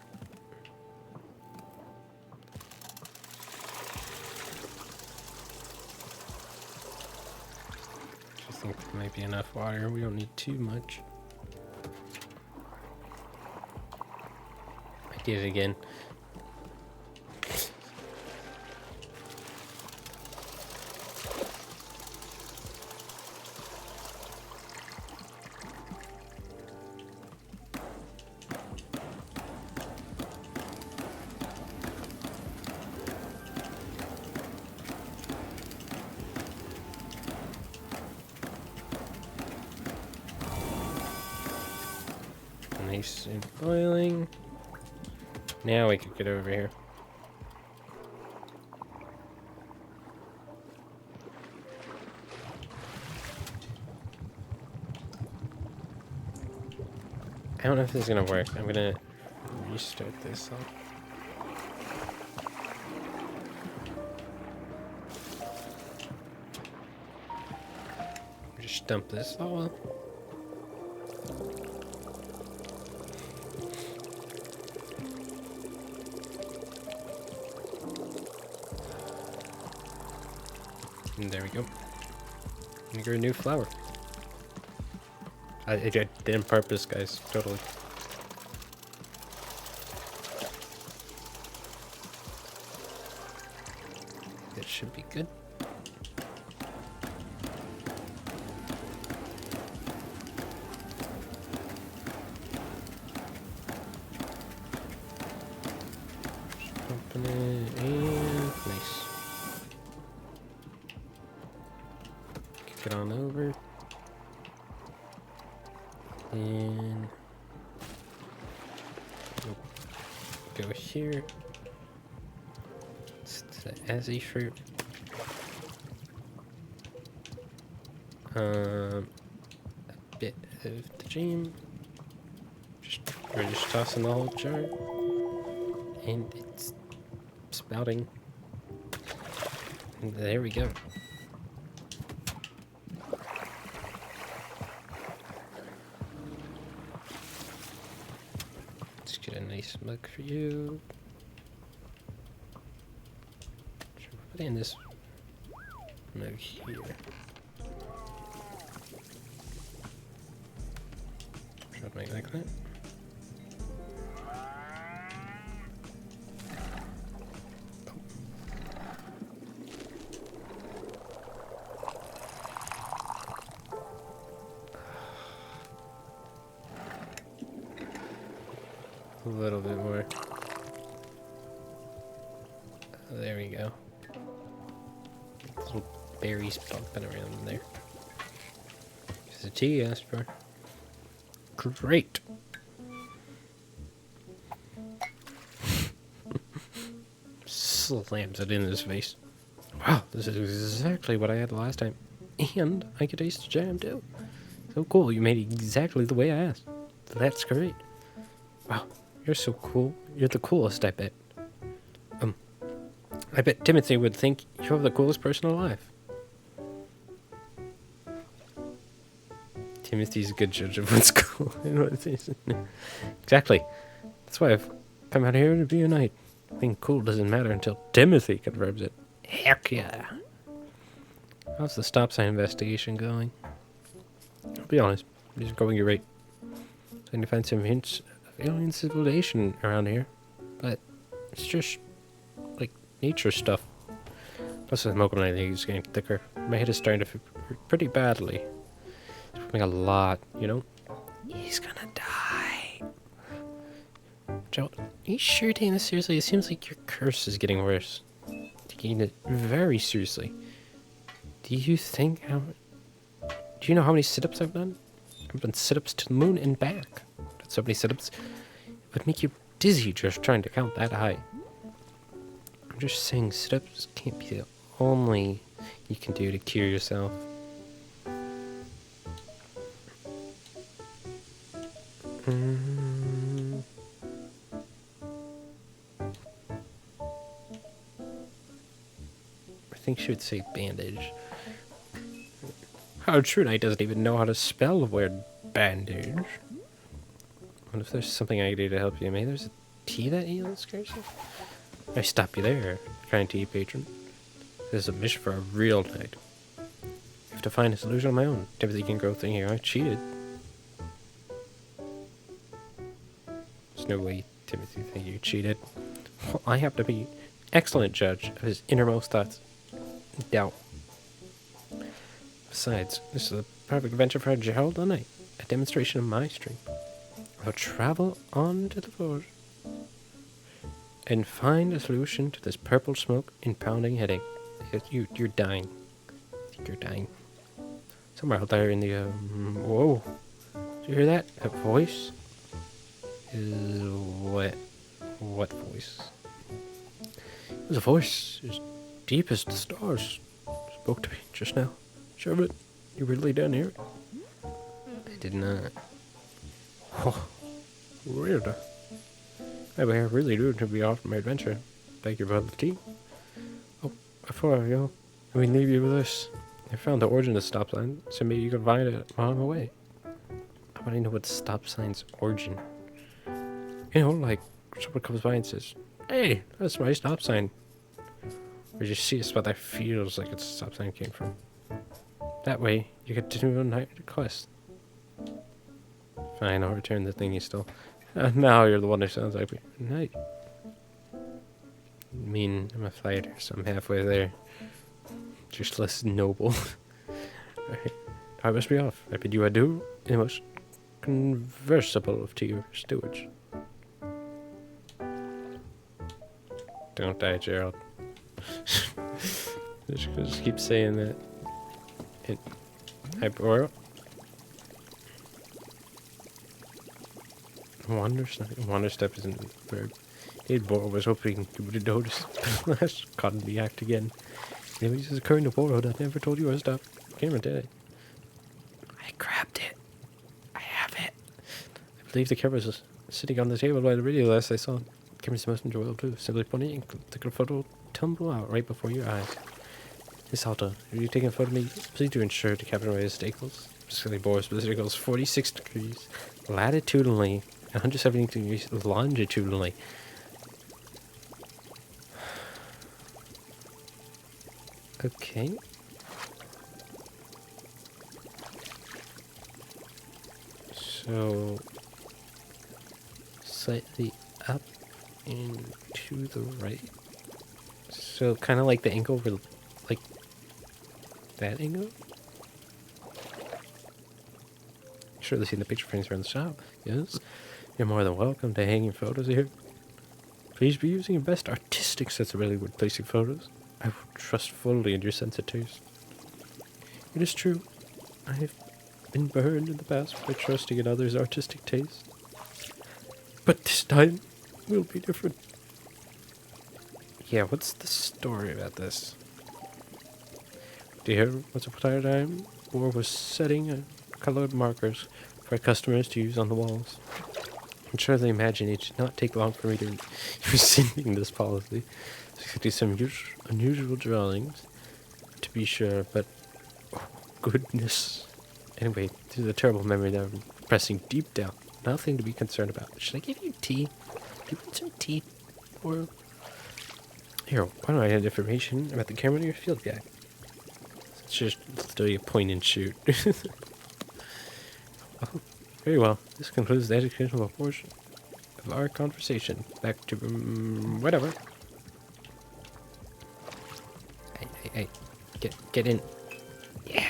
I think there might be enough water. We don't need too much. I did it again. Nice and boiling. Now we can get over here. I don't know if this is gonna work. I'm gonna restart this. Just dump this all. And there we go. And you got a new flower. I did it on purpose, guys. Totally. It should be good. Just open it and nice. Kick it on over. And go here. It's the Azzy fruit. A bit of the jam. We're just tossing the whole jar. And it's spouting. And there we go. Let's get a nice mug for you. Should we put in this mug here? Should make like that. A little bit more. There we go. Little berries bumping around in there. There's a tea you asked for. Great. Slams it in his face. Wow, this is exactly what I had last time. And I could taste the jam too. So cool, you made it exactly the way I asked. That's great. Wow, you're so cool. You're the coolest, I bet. I bet Timothy would think you're the coolest person alive. Timothy's a good judge of what's cool and what isn't. Exactly. That's why I've come out here to be a knight. Being cool doesn't matter until Timothy confirms it. Heck yeah. How's the stop sign investigation going? I'll be honest, it's going great. Trying to find some hints of alien civilization around here, but it's just like nature stuff. Plus the smoke I think is getting thicker. My head is starting to feel pretty badly. It's becoming a lot, you know? He's gonna die. Joe, are you sure taking this seriously? It seems like your curse is getting worse. Taking it very seriously. Do you know how many sit-ups I've done? I've done sit-ups to the moon and back. Done so many sit-ups, it would make you dizzy just trying to count that high. I'm just saying sit-ups can't be the only you can do to cure yourself. I think she would say bandage. How true, Knight doesn't even know how to spell the word bandage. What if there's something I can do to help you? Maybe there's a tea that heals, Cursor? I stop you there, kind tea patron. This is a mission for a real knight. I have to find a solution on my own. Timothy can grow thing here. I cheated. There's no way Timothy think you cheated. Well, I have to be excellent judge of his innermost thoughts. Doubt. Besides, this is a perfect adventure for a Gerald the Knight. A demonstration of my strength. I'll travel on to the forge and find a solution to this purple smoke and pounding headache. You're dying. I think you're dying. Somewhere out there in the, whoa. Did you hear that? That voice? Is what voice? It was a voice as deep as the stars. Spoke to me just now. Sherbet, you really done hear it? I did not. Oh, weird. I really do to be off my adventure. Thank you for the tea. Oh, before I go, let me leave you with this. I found the origin of the stop sign, so maybe you can find it on the way. I want to know what the stop sign's origin. You know, like someone comes by and says, "Hey, that's my stop sign." Or you see a spot that feels like it's a stop sign came from. That way, you get to do a night quest. Fine, I'll return the thing you stole. Now you're the one who sounds like me. Night. I mean, I'm a fighter, so I'm halfway there. Just less noble. Right. I must be off. I bid you adieu, and most conversible to your stewage. Don't die, Gerald. just keep saying that. And I borrow. Wanderstop isn't a verb. Borrow was hoping you would have noticed. Last caught in the act again. It was just occurring to borrow that I never told you where to stop. Camera did it. I grabbed it. I have it. I believe the camera was sitting on the table by the radio last I saw it. The camera's the most enjoyable too. Simply point it and take a photo, tumble out right before your eyes. Miss Alta, are you taking a photo of me? Please do ensure to capture my staples. Specifically Boris, but it goes 46 degrees latitudinally, 170 degrees longitudinally. Okay. So, slightly up and to the right. So, kind of like the angle over, like that angle? Surely seen the picture frames around the shop. Yes. You're more than welcome to hang your photos here. Please be using your best artistic sensibility when placing photos. I will trust fully in your sense of taste. It is true. I have been burned in the past by trusting in others' artistic taste. But this time will be different. Yeah, what's the story about this? Dear, once upon a time, War was setting colored markers for customers to use on the walls. I'm sure they imagine it did not take long for me to rescinding this policy. There could some unusual drawings, to be sure, but oh, goodness. Anyway, this is a terrible memory that I'm pressing deep down. Nothing to be concerned about. Should I give you tea? Do you want some tea? Or here, why don't I add information about the camera to your field guide? Let's just do a point and shoot. Oh, very well. This concludes the educational portion of our conversation. Back to whatever. Hey, get in. Yeah.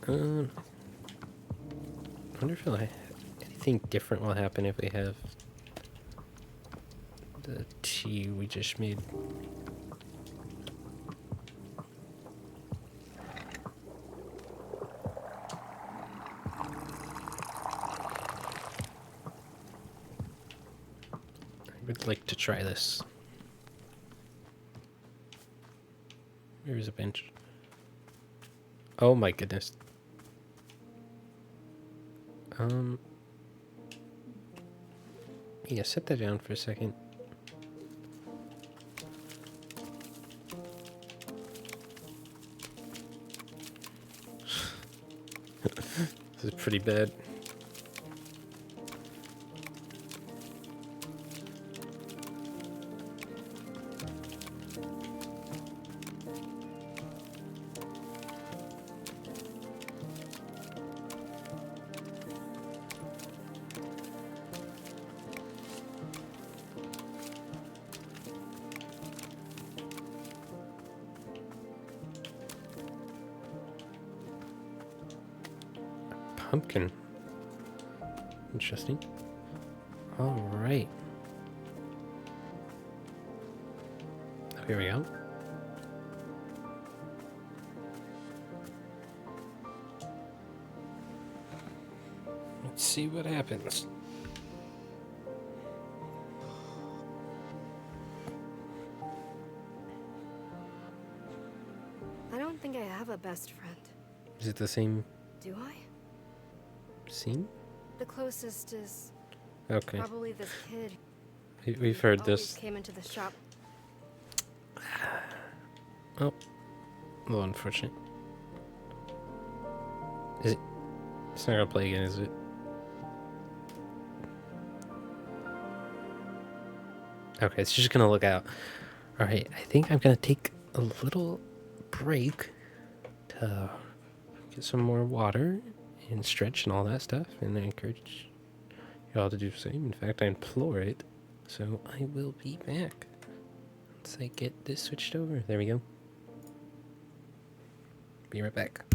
I wonder if anything different will happen if we have the tea we just made. I would like to try this. Here's a bench. Oh my goodness. Yeah, set that down for a second. This is pretty bad. Pumpkin. Interesting. Alright. Here we go. Let's see what happens. I don't think I have a best friend. Is it the same Do I? scene? The closest is Okay. probably this kid. We've heard Always this. came into the shop Oh, a little unfortunate. Is it? It's not gonna play again, is it? Okay, it's just gonna look out. Alright, I think I'm gonna take a little break to get some more water and stretch and all that stuff, and I encourage y'all to do the same. In fact, I implore it. So I will be back once I get this switched over. There we go. Be right back.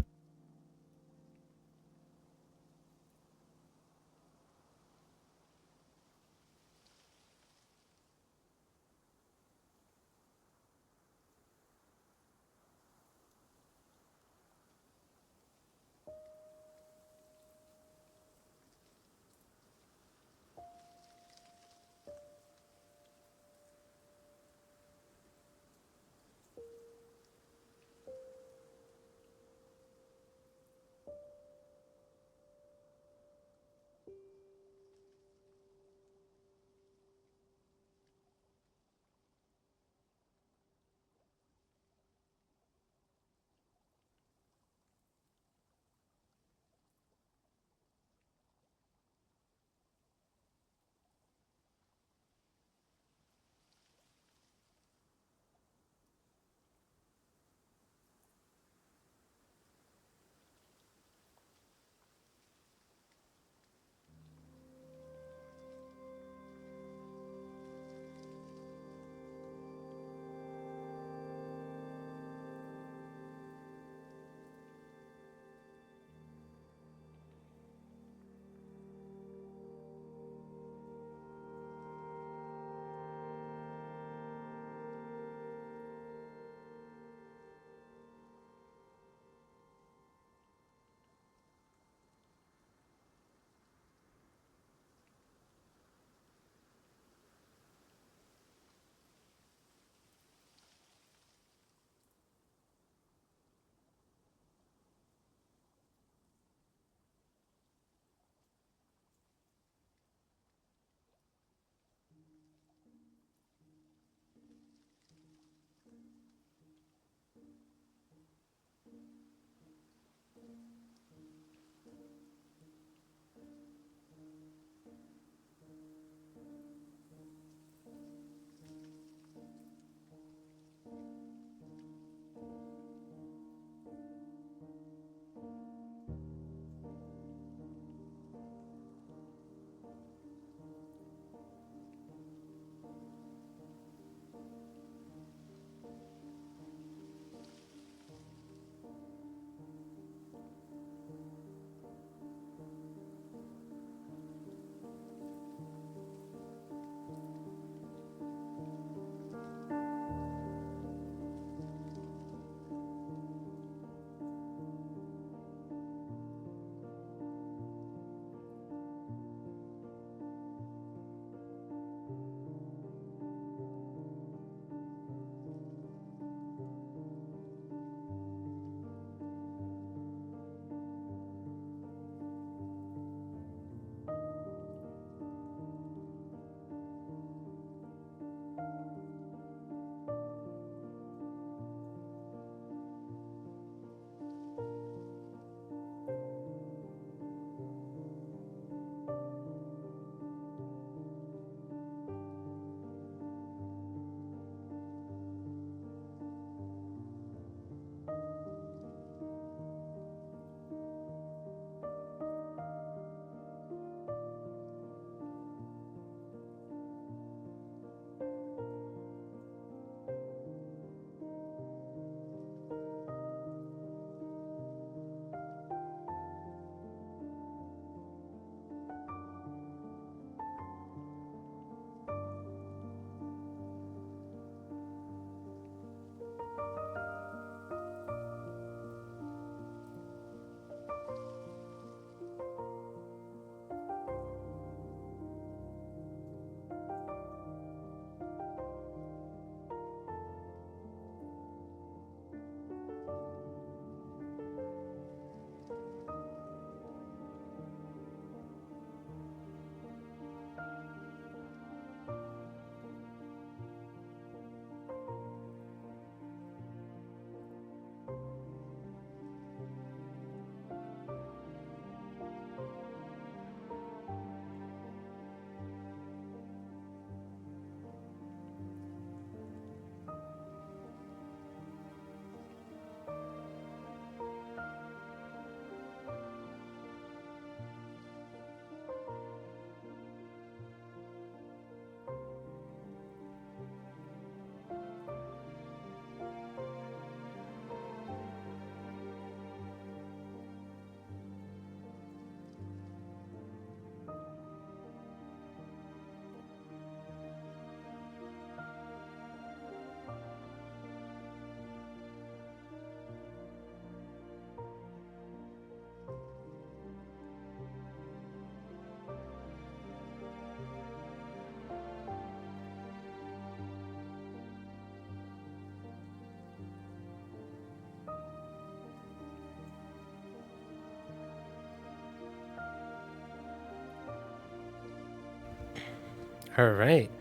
Alright.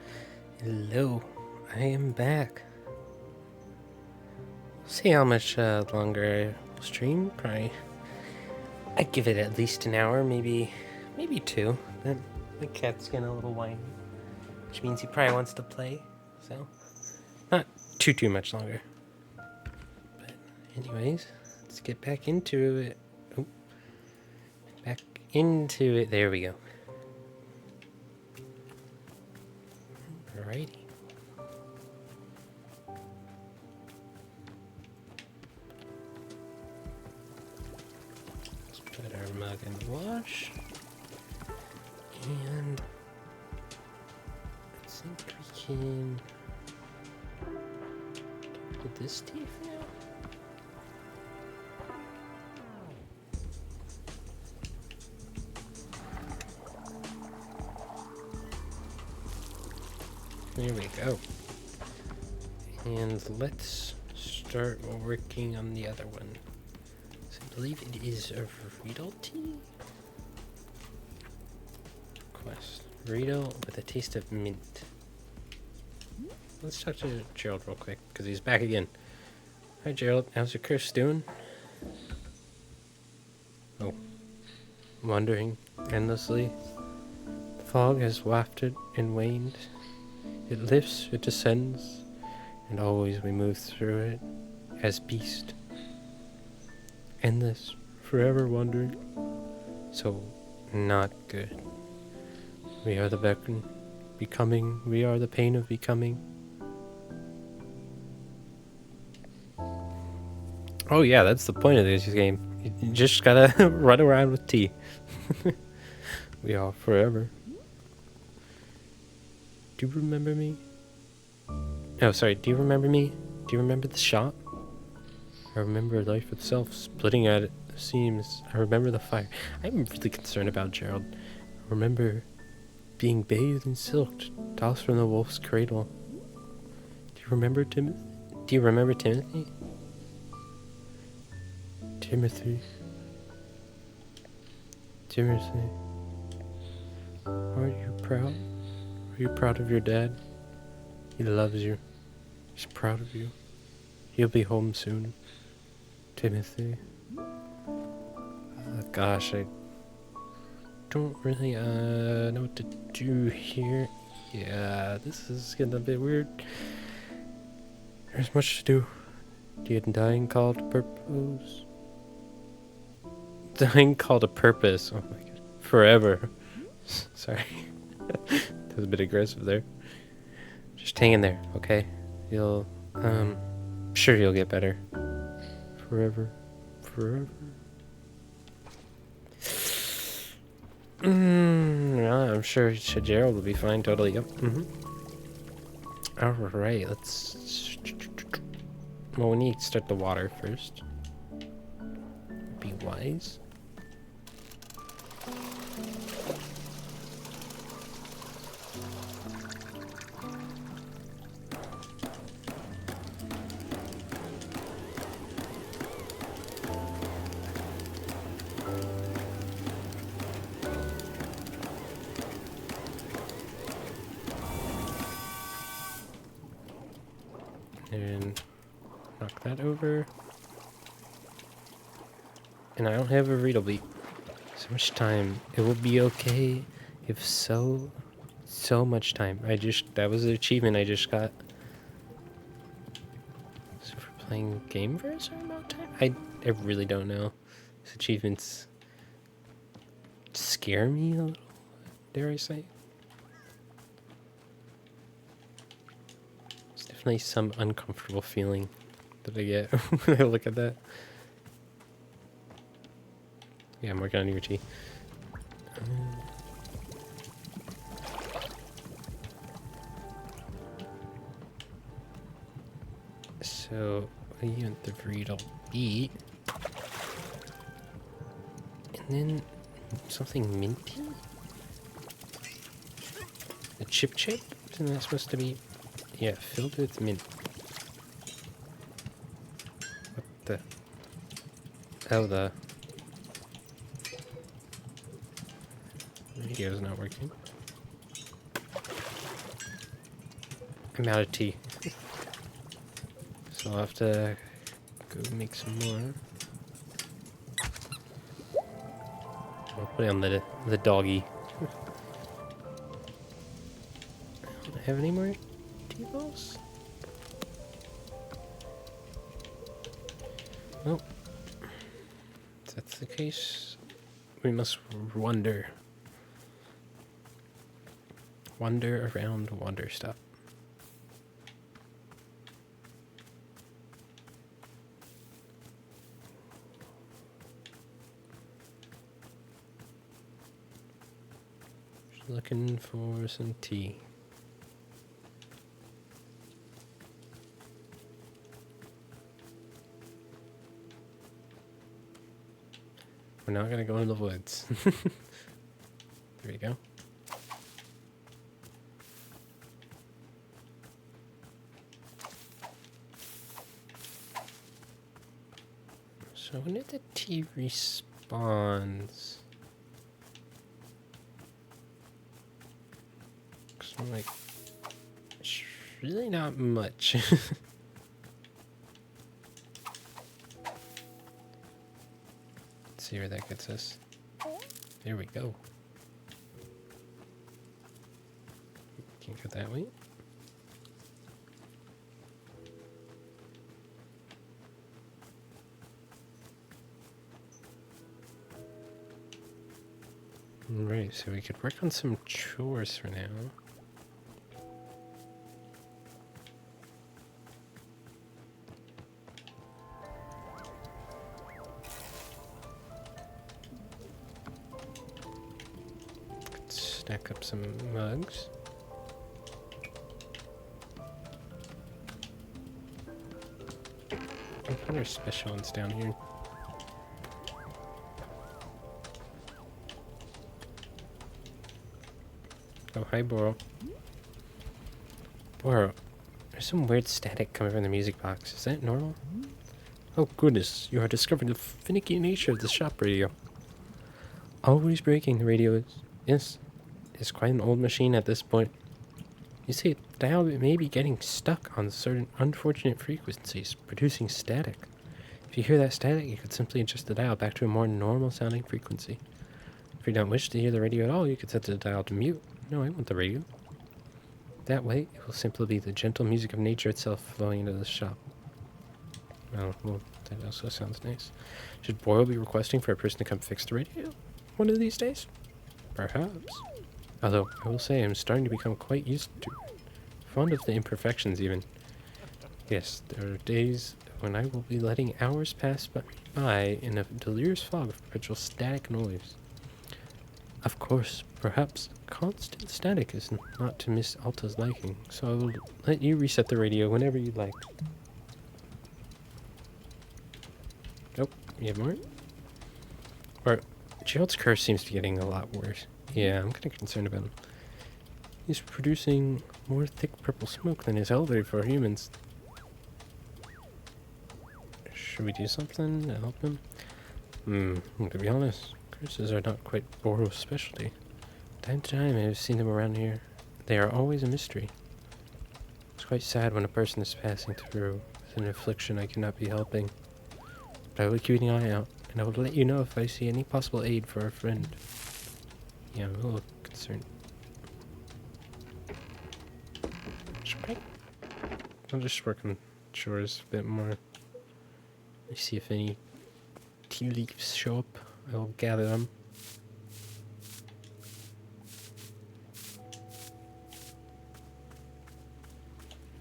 Hello. I am back. See how much longer I'll stream. Probably. I'd give it at least an hour, maybe 2. Then the cat's getting a little whiny, which means he probably wants to play. So, not too much longer. But anyways, let's get back into it. Oh, back into it. There we go. Alrighty. Let's put our mug in the wash. And I think we can get this teeth now. There we go. And let's start working on the other one. So I believe it is a Riedel tea? Quest. Riedel with a taste of mint. Let's talk to Gerald real quick, because he's back again. Hi Gerald, how's your curse doing? Oh. Wandering endlessly. The fog has wafted and waned. It lifts, it descends, and always we move through it as beast. Endless, forever wandering. So, not good. We are the beckon, becoming, we are the pain of becoming. Oh yeah, that's the point of this game. You just gotta run around with tea. We are forever. Do you remember me? Oh, sorry, do you remember me? Do you remember the shop? I remember life itself, splitting at the seams. I remember the fire. I'm really concerned about Gerald. I remember being bathed in silk, tossed from the wolf's cradle. Do you remember Timothy? Do you remember Timothy? Timothy. Timothy. Are you proud? Are you proud of your dad? He loves you. He's proud of you. He'll be home soon. Timothy. Gosh, I don't really know what to do here. Yeah, this is getting a bit weird. There's much to do. The undying call to purpose. Dying call to purpose. Oh my god. Forever. Sorry. That was a bit aggressive there. Just hang in there, okay? You'll, sure you'll get better. Forever. Forever. Yeah, I'm sure Gerald will be fine, totally, yep. Alright, let's... Well, we need to start the water first. Be wise. And knock that over. And I don't have a Riedel beat. So much time. It will be okay if so much time. That was the achievement I just got. So for playing game for a certain amount of time? I really don't know. These achievements scare me a little, dare I say. There's definitely some uncomfortable feeling that I get when I look at that. Yeah, I'm working on your tea. So, we want the Riedel beet. And then something minty? A chip? Isn't that supposed to be? Yeah, filled with mint. What the? Oh, the radio's not working. I'm out of tea. So I'll have to go make some more. I'll put it on the doggy. Do I have any more tea balls? Oh, if that's the case, we must wander around Wanderstop. Just looking for some tea. We're not gonna go in the woods. There we go. So when the tea respawns, cause I'm like, it's really not much. Let's see where that gets us. There we go. Can't go that way. Right, so we could work on some chores for now. Stack up some mugs. I'll put our special ones down here. Oh, hi, Boro. Boro, there's some weird static coming from the music box. Is that normal? Oh, goodness. You are discovering the finicky nature of the shop radio. Always breaking, the radio is. Yes, it's quite an old machine at this point. You see, the dial may be getting stuck on certain unfortunate frequencies, producing static. If you hear that static, you could simply adjust the dial back to a more normal sounding frequency. If you don't wish to hear the radio at all, you could set the dial to mute. No, I want the radio. That way, it will simply be the gentle music of nature itself flowing into the shop. Oh, well, that also sounds nice. Should Boyle be requesting for a person to come fix the radio one of these days? Perhaps. Although, I will say I'm starting to become quite used to it. Fond of the imperfections, even. Yes, there are days when I will be letting hours pass by in a delirious fog of perpetual static noise. Of course, perhaps constant static is not to Miss Alta's liking, so I will let you reset the radio whenever you like. Oh, you have more? Or, Gerald's curse seems to be getting a lot worse. Yeah, I'm kind of concerned about him. He's producing more thick purple smoke than is healthy for humans. Should we do something to help him? To be honest, curses are not quite Boro's specialty. Time to time I have seen them around here. They are always a mystery. It's quite sad when a person is passing through with an affliction I cannot be helping. But I will keep an eye out, and I will let you know if I see any possible aid for our friend. Yeah, I'm a little concerned. I'll just work on chores a bit more. Let me see if any tea leaves show up. I will gather them.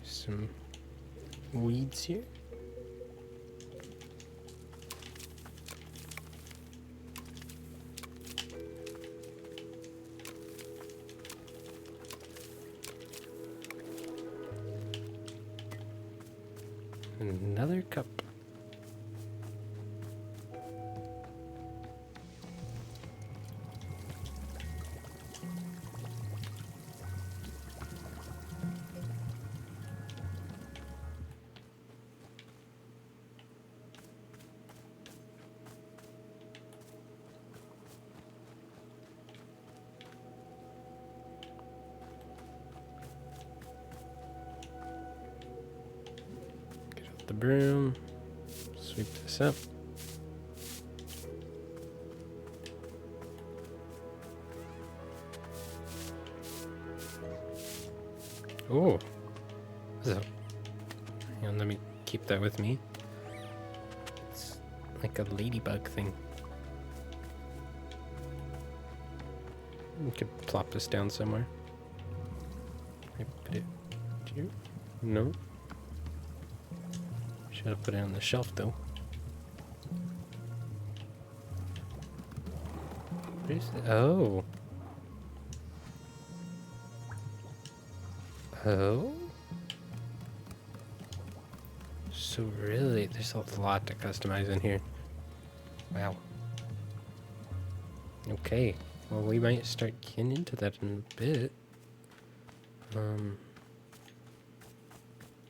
Some weeds here. Another cup. the broom. Sweep this up. Oh, so hang on, let me keep that with me. It's like a ladybug thing. You could plop this down somewhere. I put it here? No. Should have put it on the shelf though. What is it? Oh. Oh? So really, there's a lot to customize in here. Wow. Okay. Well, we might start getting into that in a bit.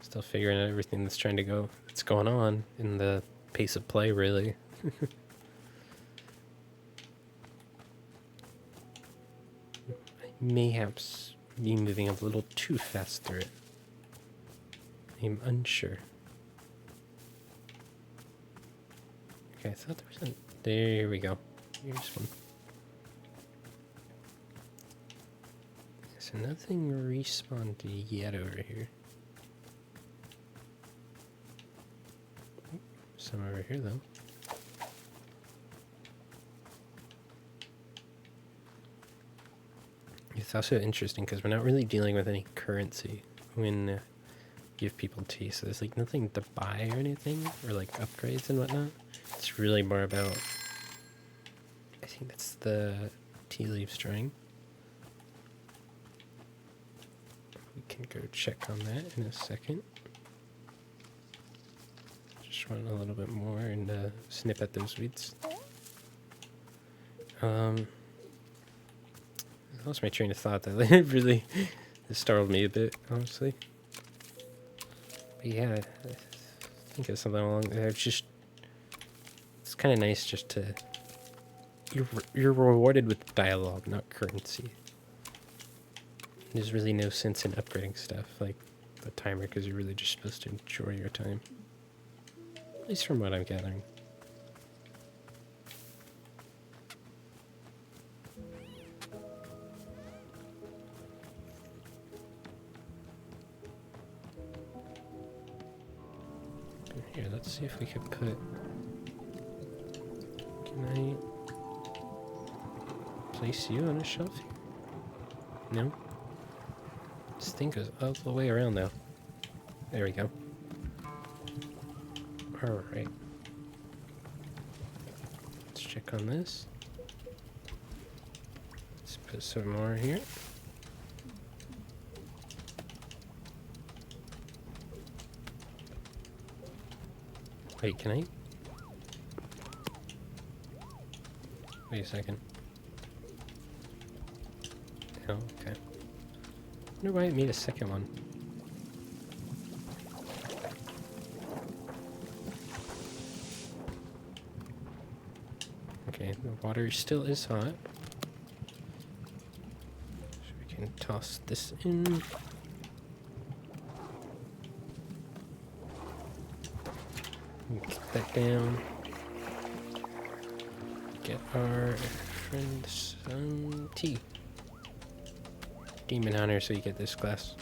Still figuring out everything that's going on in the pace of play, really. I may have been moving a little too fast through it. I'm unsure. Okay, I thought there was there we go. Here's one. So nothing respawned yet over here. Some over here though. It's also interesting because we're not really dealing with any currency when you give people tea. So there's like nothing to buy or anything, or like upgrades and whatnot. It's really more about, I think that's the tea leaf string. We can go check on that in a second. Just run a little bit more and snip at those weeds. I lost my train of thought. That really startled me a bit, honestly. But yeah, I think it's something along there. It's kind of nice just to... You're rewarded with dialogue, not currency. There's really no sense in upgrading stuff like the timer because you're really just supposed to enjoy your time. At least from what I'm gathering. Here, let's see if we could put... Can I place you on a shelf here? No? This thing goes all the way around though. There we go. Alright. Let's check on this. Let's put some more here. Wait, can I? Wait a second. Oh, okay. I wonder why it made a second one. Okay, the water still is hot. So we can toss this in. Get that down. Get our friend some tea. Demon Hunter, so you get this glass.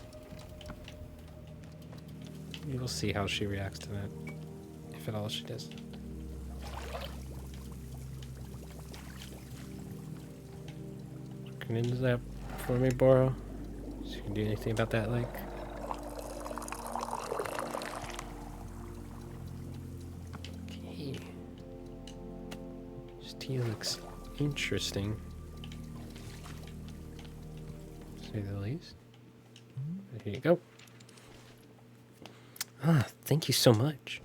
We will see how she reacts to that. If at all she does. Looking into that for me, Boro. So you can do anything about that, like. Okay. This tea looks interesting. To say the least. But here you go. Ah, thank you so much.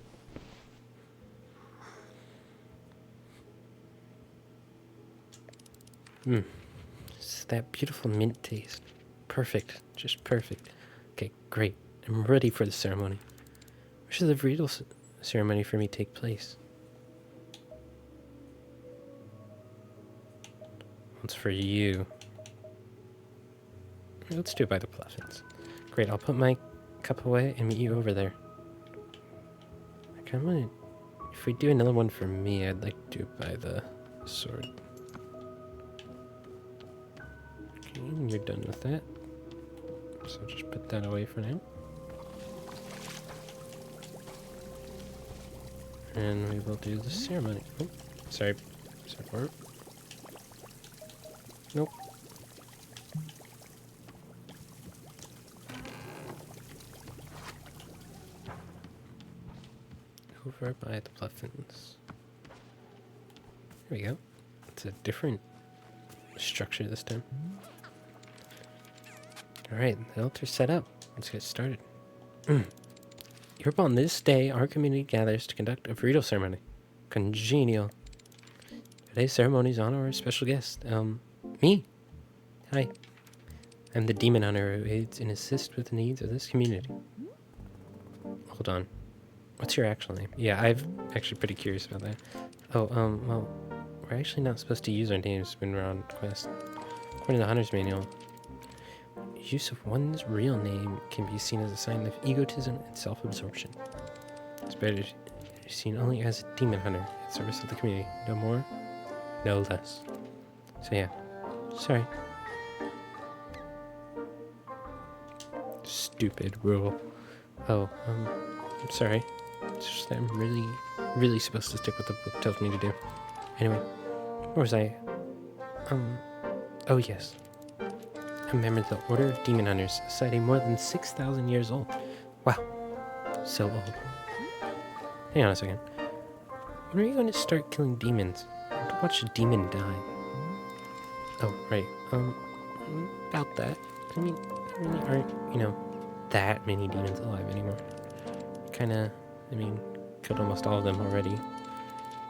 It's that beautiful mint taste. Perfect. Just perfect. Okay, great. I'm ready for the ceremony. Where should the bridal ceremony for me take place? It's for you. Let's do it by the Pluffins. Great, I'll put my cup away and meet you over there. Come on. If we do another one for me, I'd like to buy the sword. Okay, you're done with that. So just put that away for now. And we will do the ceremony. Oh, sorry. Sorry for it. Nope. Over by the Bluffins. There we go. It's a different structure this time. Alright, the altar's set up. Let's get started. Herb, on this day, our community gathers to conduct a burrito ceremony. Congenial. Today's ceremony is on our special guest. Me. Hi. I'm the demon hunter who aids and assists with the needs of this community. Hold on. What's your actual name? Yeah, I'm actually pretty curious about that. Oh, well, we're actually not supposed to use our names when we're on quest. According to the Hunter's Manual, use of one's real name can be seen as a sign of egotism and self-absorption. It's better to be seen only as a demon hunter in service of the community. No more, no less. So yeah, sorry. Stupid rule. Oh, I'm sorry. It's just that I'm really supposed to stick with the book tells me to do. Anyway, where was I? Oh yes. A member of the Order of Demon Hunters, a society more than 6,000 years old. Wow, so old. Hang on a second. When are you going to start killing demons? I want to watch a demon die. Oh, right. About that. I mean, there really aren't, that many demons alive anymore. Kinda, killed almost all of them already.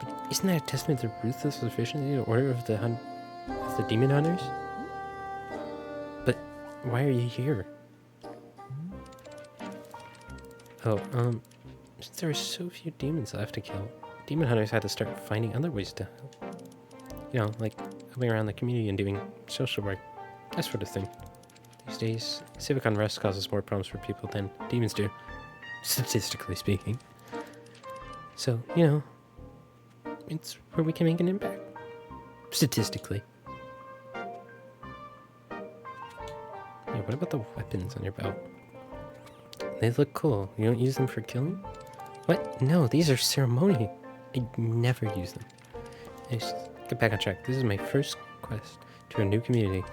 But isn't that a testament to the ruthless efficiency of the Order of the Demon Hunters? But why are you here? Oh, since there are so few demons left to kill, demon hunters had to start finding other ways to help. Like moving around the community and doing social work, that sort of thing. These days, civic unrest causes more problems for people than demons do, statistically speaking. So, it's where we can make an impact. Statistically. Yeah, what about the weapons on your belt? They look cool. You don't use them for killing? What? No, these are ceremonial. I never use them. Anyways, get back on track. This is my first quest to a new community.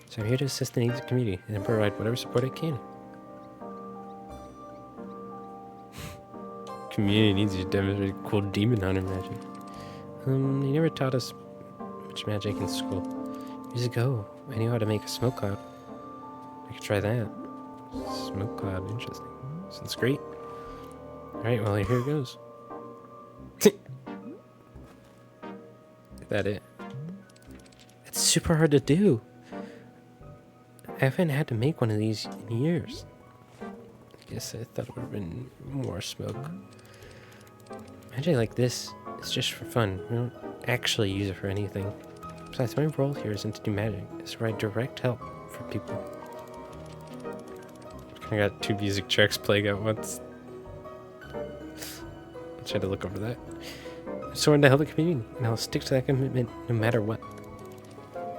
So I'm here to assist the needs of the community and provide whatever support I can. Community needs you to demonstrate cool demon hunter magic. You never taught us much magic in school. Years ago, I knew how to make a smoke cloud. I could try that. Smoke cloud, interesting. Sounds great. Alright, well, here it goes. Is that it? It's super hard to do. I haven't had to make one of these in years. I guess I thought it would have been more smoke. Magic like this is just for fun. We don't actually use it for anything. Besides, my role here isn't to do magic. It's to provide direct help for people. I got 2 music tracks playing at once. I tried to look over that. I sworn to help the community, and I'll stick to that commitment no matter what.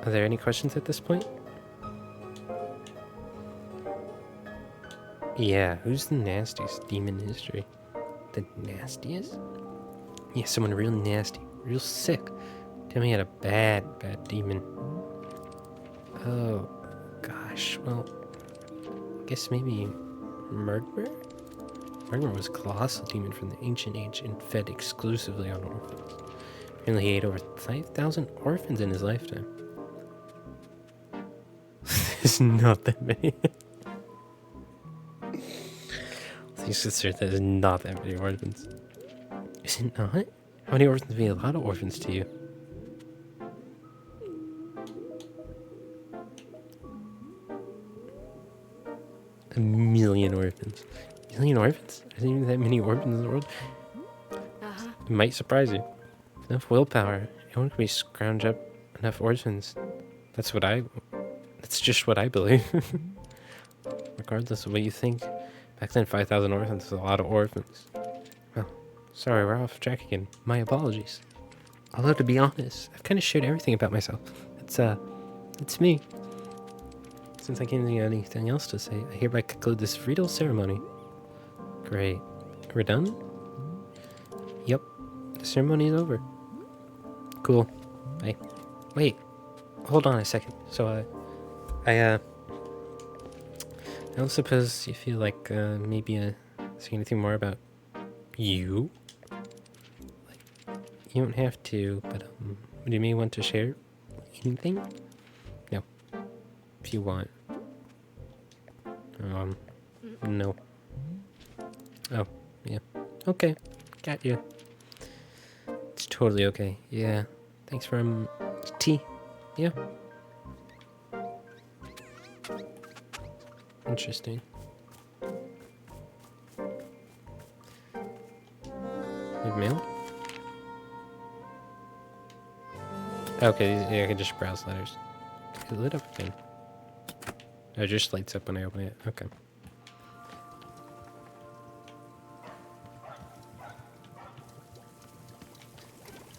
Are there any questions at this point? Yeah, who's the nastiest demon in history? The nastiest? Yeah, someone real nasty, real sick. Tell me he had a bad demon. Oh, gosh, well, I guess maybe Murgmer? Murgmer was a colossal demon from the ancient age and fed exclusively on orphans. Apparently he ate over 5,000 orphans in his lifetime. There's not that many. Please consider that is not that many orphans. Is it not? How many orphans mean a lot of orphans to you? A million orphans. A million orphans? There isn't even that many orphans in the world. It might surprise you. With enough willpower, anyone can scrounge up enough orphans. That's just what I believe. Regardless of what you think, back then 5,000 orphans was a lot of orphans. Well, Sorry, we're off track again. My apologies. Although, to be honest, I've kind of shared everything about myself. It's me. Since I can't think of anything else to say, I hereby conclude this riddle ceremony. Great. We're done? Yep. The ceremony is over. Cool. Bye. Wait. Hold on a second. So, I don't suppose you feel like, maybe, saying anything more about you? You don't have to, but, do you may want to share anything? No. If you want. No. Oh, yeah. Okay. Got you. It's totally okay. Yeah. Thanks for, tea. Yeah. Interesting. Leave mail? Okay, yeah, I can just browse letters. It lit up again. Oh, it just lights up when I open it. Okay.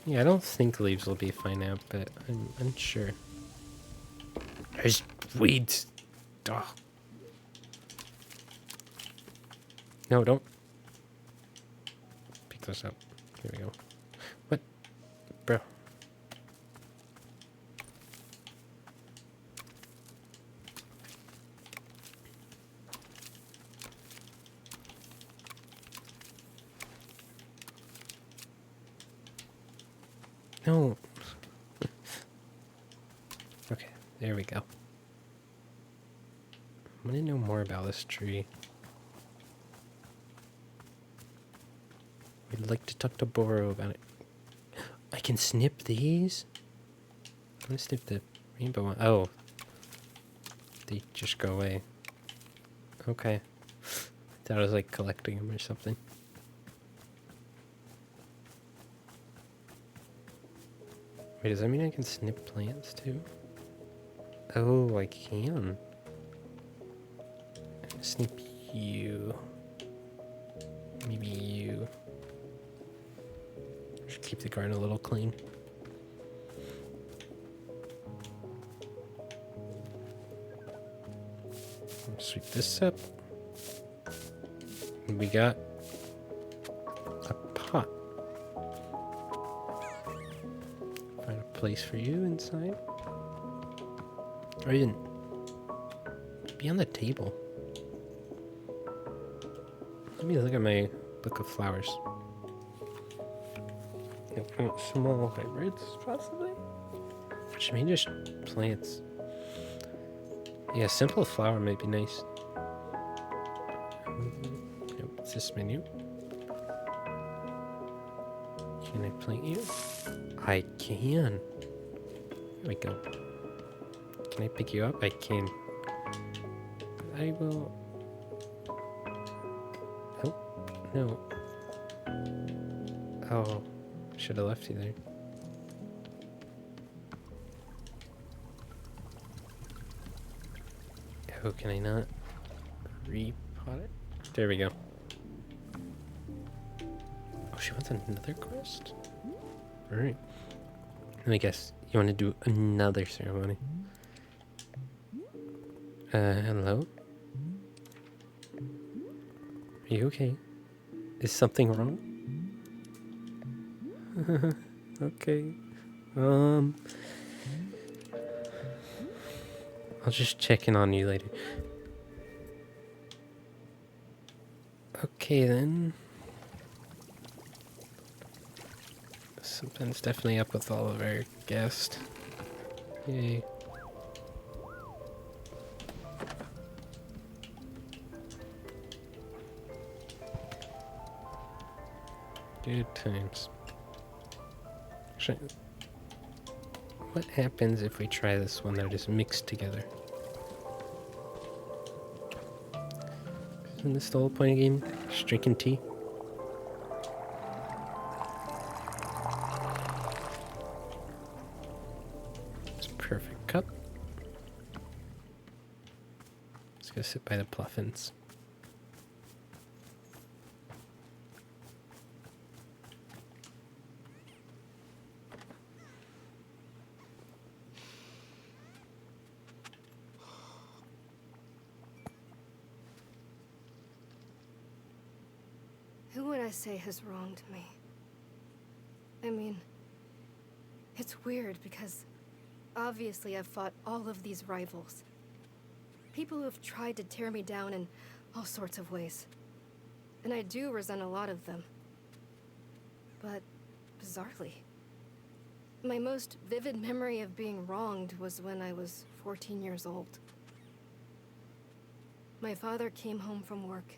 Yeah, I don't think leaves will be fine now, but I'm unsure. There's weeds. Oh. No, don't. Pick those up. Here we go. What? Bro. No. Okay, there we go. I want to know more about this tree. We'd like to talk to Boro about it. I can snip these? I'm gonna snip the rainbow one. Oh. They just go away. Okay. I thought I was like collecting them or something. Wait, does that mean I can snip plants too? Oh, I can. Snip you. Maybe you. Should keep the garden a little clean. Sweep this up. We got a pot. Find a place for you inside. Or even be on the table. Let me look at my book of flowers. Small hybrids, possibly? Which may just plants. Yeah, simple flower might be nice. Nope, it's this menu. Can I plant you? I can. There we go. Can I pick you up? I can. I will. Oh, no. Oh, should have left you there. Oh, can I not repot it? There we go. Oh, she wants another quest? Alright. Let me guess. You want to do another ceremony? Hello? Are you okay? Is something wrong? Okay. I'll just check in on you later. Okay then. Something's definitely up with all of our guests. Yay. Good times. Actually, what happens if we try this one? They're just mixed together. Isn't this the whole point of the game? Just drinking tea? It's a perfect cup. Let's go sit by the pluffins. Who would I say has wronged me? I mean, it's weird because obviously I've fought all of these rivals. People who have tried to tear me down in all sorts of ways. And I do resent a lot of them. But, bizarrely, my most vivid memory of being wronged was when I was 14 years old. My father came home from work,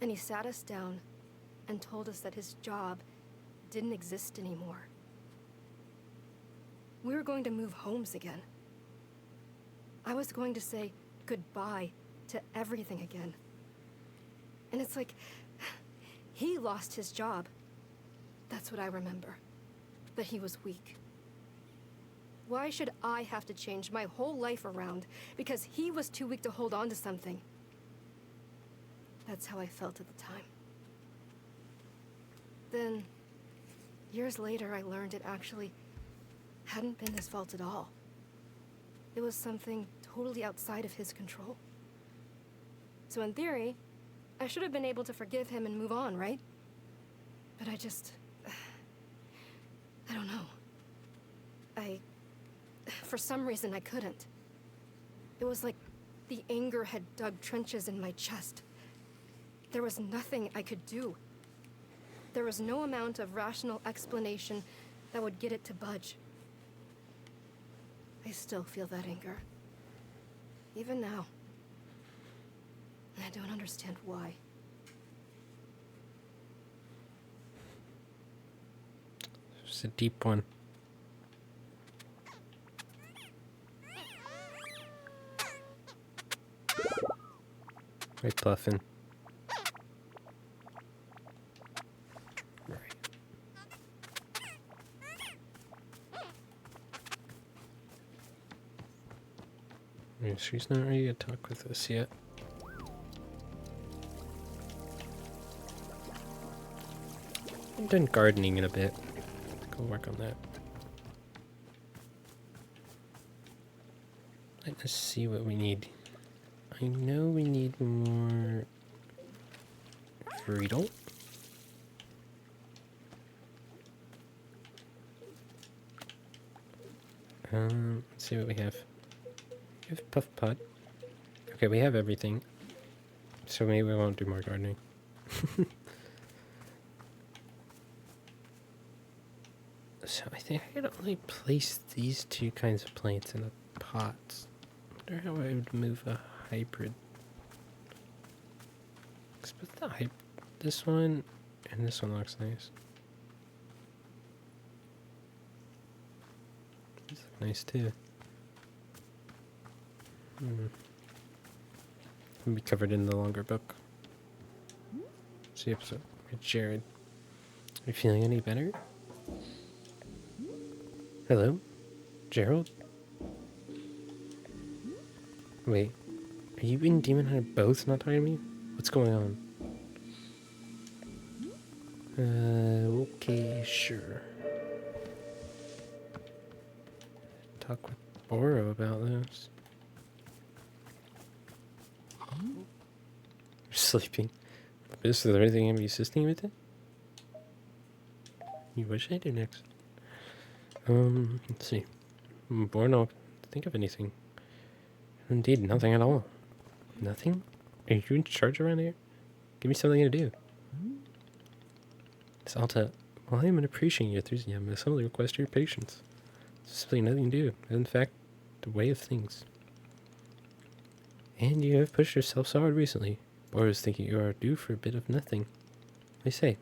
and he sat us down and told us that his job didn't exist anymore. We were going to move homes again. I was going to say goodbye to everything again. And it's like, he lost his job. That's what I remember. That he was weak. Why should I have to change my whole life around because he was too weak to hold on to something? That's how I felt at the time. Then, years later, I learned it actually hadn't been his fault at all. It was something totally outside of his control. So in theory, I should have been able to forgive him and move on, right? But I don't know. For some reason, I couldn't. It was like the anger had dug trenches in my chest. There was nothing I could do. There was no amount of rational explanation that would get it to budge. I still feel that anger. Even now. I don't understand why. It's a deep one. Right, Bluffin. Right. Yeah, she's not ready to talk with us yet. I'm done gardening in a bit. Go work on that. Let's see what we need. I know we need more Friedel. Let's see what we have. We have Puff Pot. Okay, we have everything. So maybe we won't do more gardening. So I think I could only place these two kinds of plants in the pots. I wonder how I would move a hybrid. This one and this one looks nice. These look nice too. It'll be covered in the longer book. See episode with Jared. Are you feeling any better? Hello? Gerald? Wait. Are you and Demon Hunter both not talking to me? What's going on? Okay, sure. Talk with Boro about this. You're sleeping. Is there anything I'm assisting with it? You wish I did next. Let's see. Boro, no, think of anything. Indeed, nothing at all. Nothing? Are you in charge around here? Give me something to do. Salta, while I am appreciating your enthusiasm, I simply request your patience. There's simply nothing to do. In fact, the way of things. And you have pushed yourself so hard recently. Boro is thinking you are due for a bit of nothing. I say,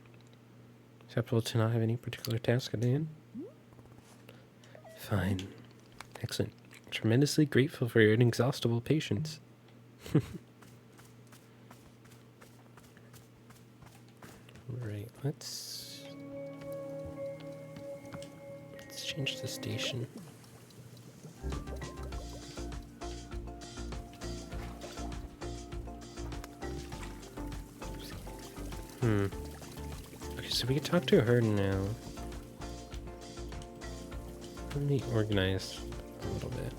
acceptable to not have any particular task at hand? Fine. Excellent. Tremendously grateful for your inexhaustible patience. Right, let's change the station. Okay, so we can talk to her now. Let me organize a little bit.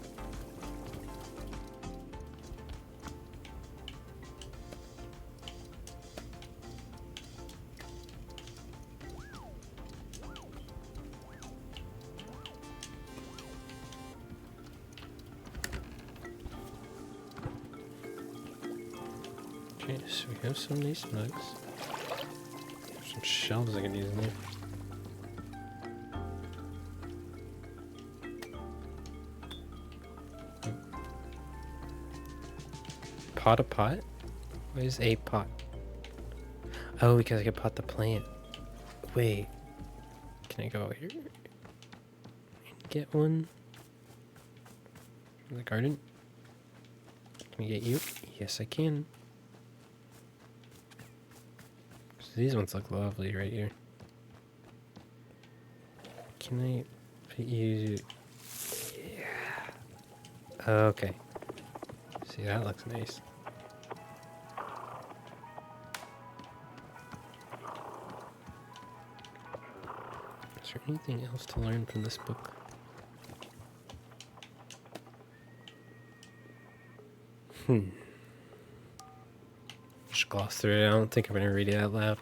Okay, so we have some nice mugs. Some shelves I can use in there. Pot a pot? What is a pot? Oh, because I can pot the plant. Wait. Can I go here? And get one? From the garden? Can we get you? Yes, I can. So these ones look lovely right here. Can I put you? Yeah. Okay. See, that looks nice. Is there anything else to learn from this book? Just gloss through it. I don't think I'm going to read it out loud.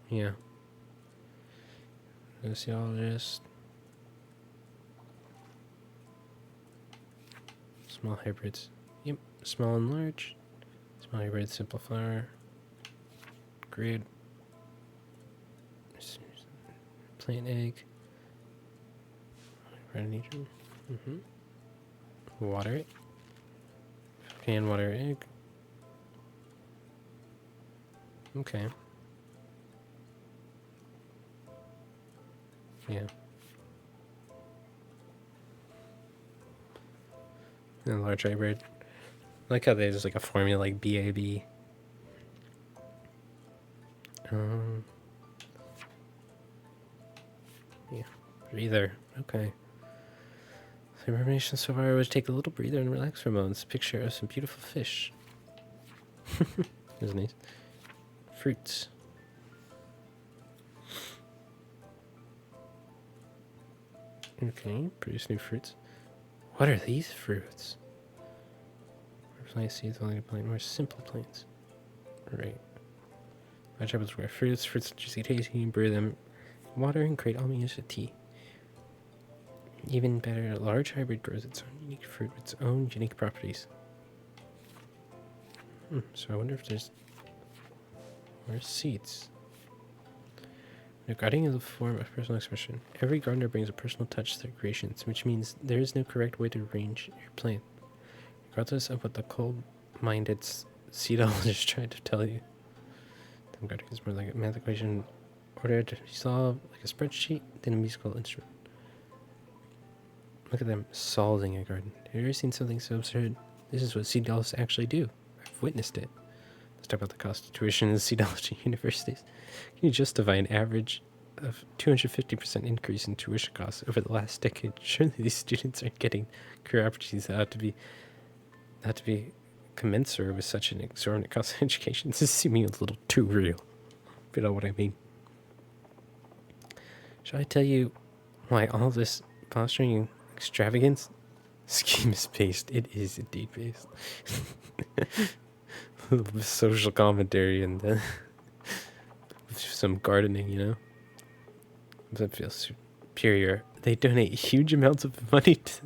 Yeah. Sociologist. Small hybrids. Yep. Small and large. Small hybrids, simple flower. Grid. Plant egg. Water it. Can water egg. Okay. Yeah. And a large hybrid. I like how there's like a formula like BAB. Yeah. Breather. Okay. The information so far was take a little breather and relax for a moment. It's a picture of some beautiful fish. Isn't nice. Fruits. Okay, produce new fruits. What are these fruits? Plant seeds, only plant more simple plants. Right. Vegetables were fruits juicy tasty, brew them, water, and create almond use of tea. Even better, a large hybrid grows its own unique fruit with its own unique properties. So I wonder if there's more seeds. The gardening is a form of personal expression. Every gardener brings a personal touch to their creations, which means there is no correct way to arrange your plant, regardless of what the cold-minded seedologist tried to tell you. Some gardening is more like a math equation ordered to be solved like a spreadsheet than a musical instrument. Look at them solving a garden. Have you ever seen something so absurd? This is what seedologists actually do. I've witnessed it. Let's talk about the cost of tuition in seedology universities. Can you justify an average of 250% increase in tuition costs over the last decade? Surely these students aren't getting career opportunities that ought to be commensurate with such an exorbitant cost of education. This is seeming a little too real, if you know what I mean. Shall I tell you why all this posturing extravagance scheme is based? It is indeed based. Social commentary and some gardening, you know. That feels superior. They donate huge amounts of money to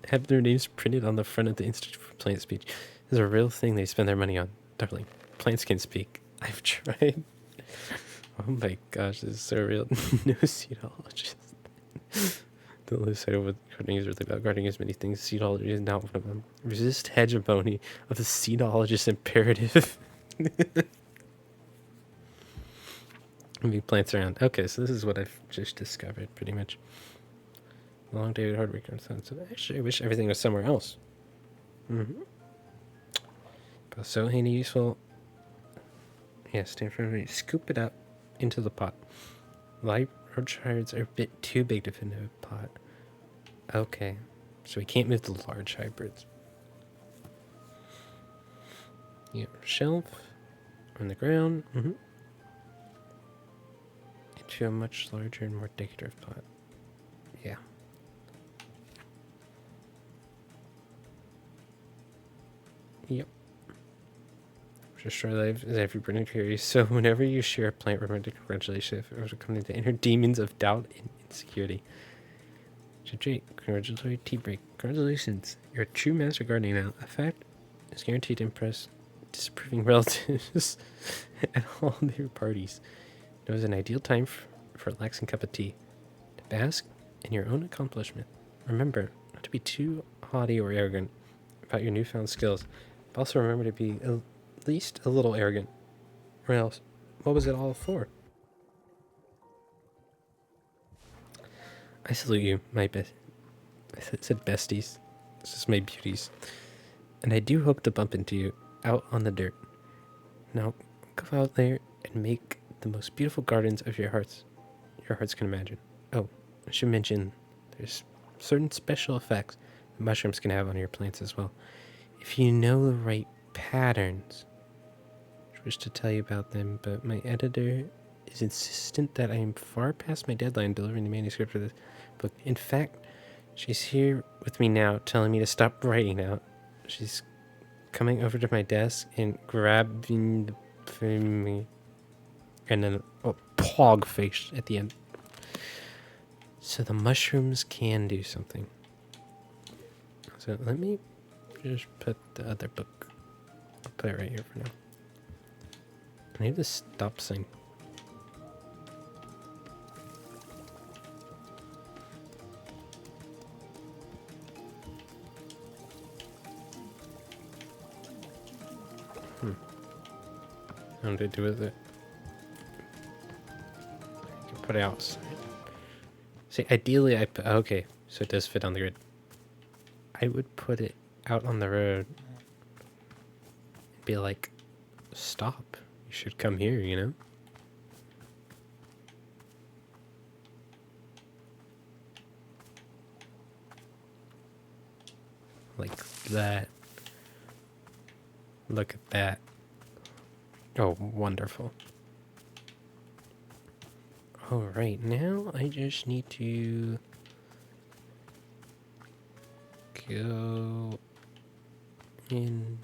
have their names printed on the front of the Institute for Plant Speech. This is a real thing they spend their money on. Darling, plants can speak. I've tried. Oh my gosh, this is so real. No seedologist. Don't lose sight of what gardening is really about. Gardening is many things. Seedology is not one of them. Resist hegemony of the seedologist imperative. Moving plants around. Okay, so this is what I've just discovered, pretty much. Long day of hard work. So actually, I wish everything was somewhere else. But so handy, useful. Yeah, stand for me. Scoop it up into the pot. Large hybrids are a bit too big to fit into a pot. Okay, so we can't move the large hybrids. Yeah, shelf on the ground. Into a much larger and more decorative pot. Yeah. Yep. Just sure life is every burning curious. So whenever you share a plant, remember to congratulate it for overcoming the inner demons of doubt and insecurity. Congratulatory tea break. Congratulations. You're a true master gardener now. A fact is guaranteed to impress disapproving relatives at all their parties. It was an ideal time for a relaxing cup of tea. To bask in your own accomplishment. Remember not to be too haughty or arrogant about your newfound skills, but also remember to be at least a little arrogant. Or else, what was it all for? I salute you, my I said besties. This is my beauties. And I do hope to bump into you out on the dirt. Now, go out there and make the most beautiful gardens of your hearts can imagine. Oh, I should mention there's certain special effects the mushrooms can have on your plants as well. If you know the right patterns, I wish to tell you about them, but my editor is insistent that I am far past my deadline delivering the manuscript for this book. In fact, she's here with me now, telling me to stop writing now. She's coming over to my desk and grabbing the from me, and then a pog face at the end. So the mushrooms can do something. So let me just put the other book. I'll put it right here for now. I need to stop sign. What do I do with it? I can put it outside. See, ideally I put, okay, so it does fit on the grid. I would put it out on the road and be like, stop. You should come here, you know? Like that. Look at that. Oh, wonderful. Alright, now I just need to go and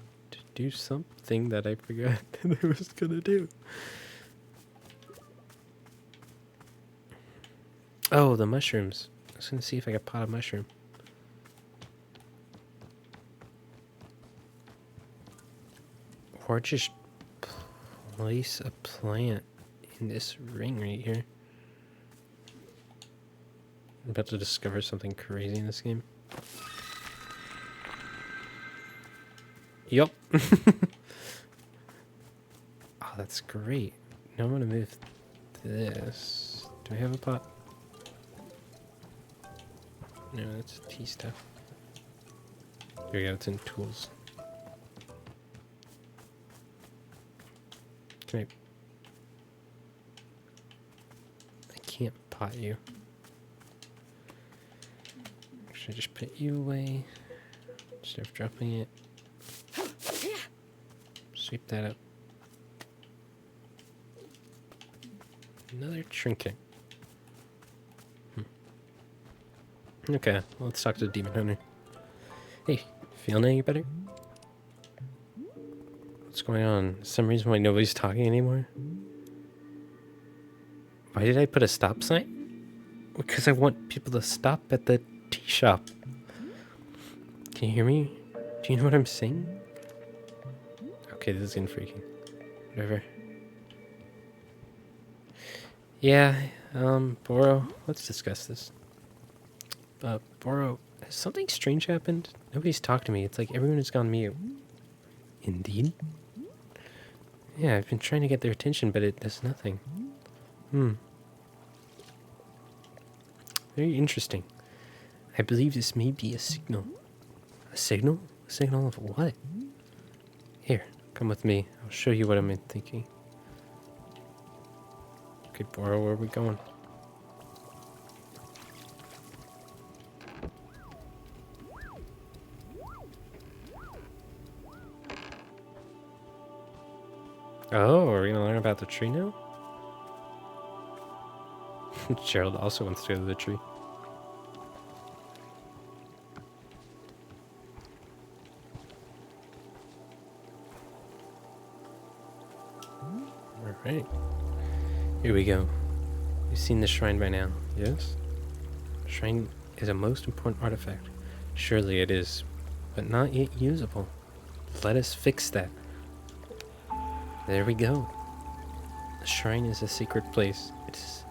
do something that I forgot that I was gonna do. Oh, the mushrooms. I was gonna see if I could pot a mushroom. Or just place a plant in this ring right here. I'm about to discover something crazy in this game. Yup. Oh, that's great. Now I'm gonna move this. Do I have a pot? No, that's tea stuff. Here we go, it's in tools. Can I can't pot you. Should I just put you away instead of dropping it? Sweep that up. Another trinket. Okay, well, let's talk to the demon hunter. Hey, feeling any better? What's going on? Some reason why nobody's talking anymore? Why did I put a stop sign? Because I want people to stop at the tea shop. Can you hear me? Do you know what I'm saying? Okay, this is getting freaking. Whatever. Yeah, Boro, let's discuss this. Boro, has something strange happened? Nobody's talked to me. It's like everyone has gone mute. Indeed? Yeah, I've been trying to get their attention, but it does nothing. Very interesting. I believe this may be a signal. A signal? A signal of what? Here, come with me. I'll show you what I'm thinking. Okay, Boro, where are we going? Oh, are we gonna learn about the tree now? Gerald also wants to go to the tree. Alright. Here we go. You've seen the shrine by now, yes? Shrine is a most important artifact. Surely it is, but not yet usable. Let us fix that. There we go. The shrine is a secret place. It's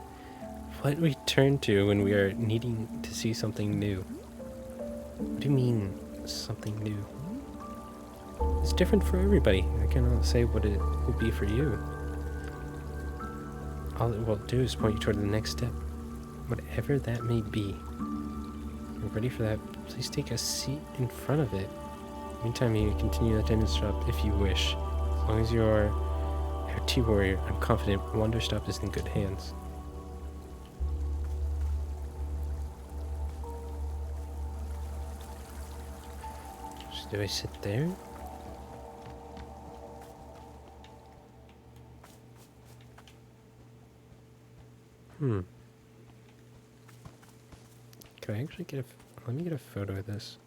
what we turn to when we are needing to see something new. What do you mean, something new? It's different for everybody. I cannot say what it will be for you. All it will do is point you toward the next step, whatever that may be. You're ready for that? Please take a seat in front of it. Meantime, you can continue the attendance job if you wish. As long as you are a tea warrior, I'm confident Wanderstop is in good hands. So do I sit there? Can I actually get let me get a photo of this.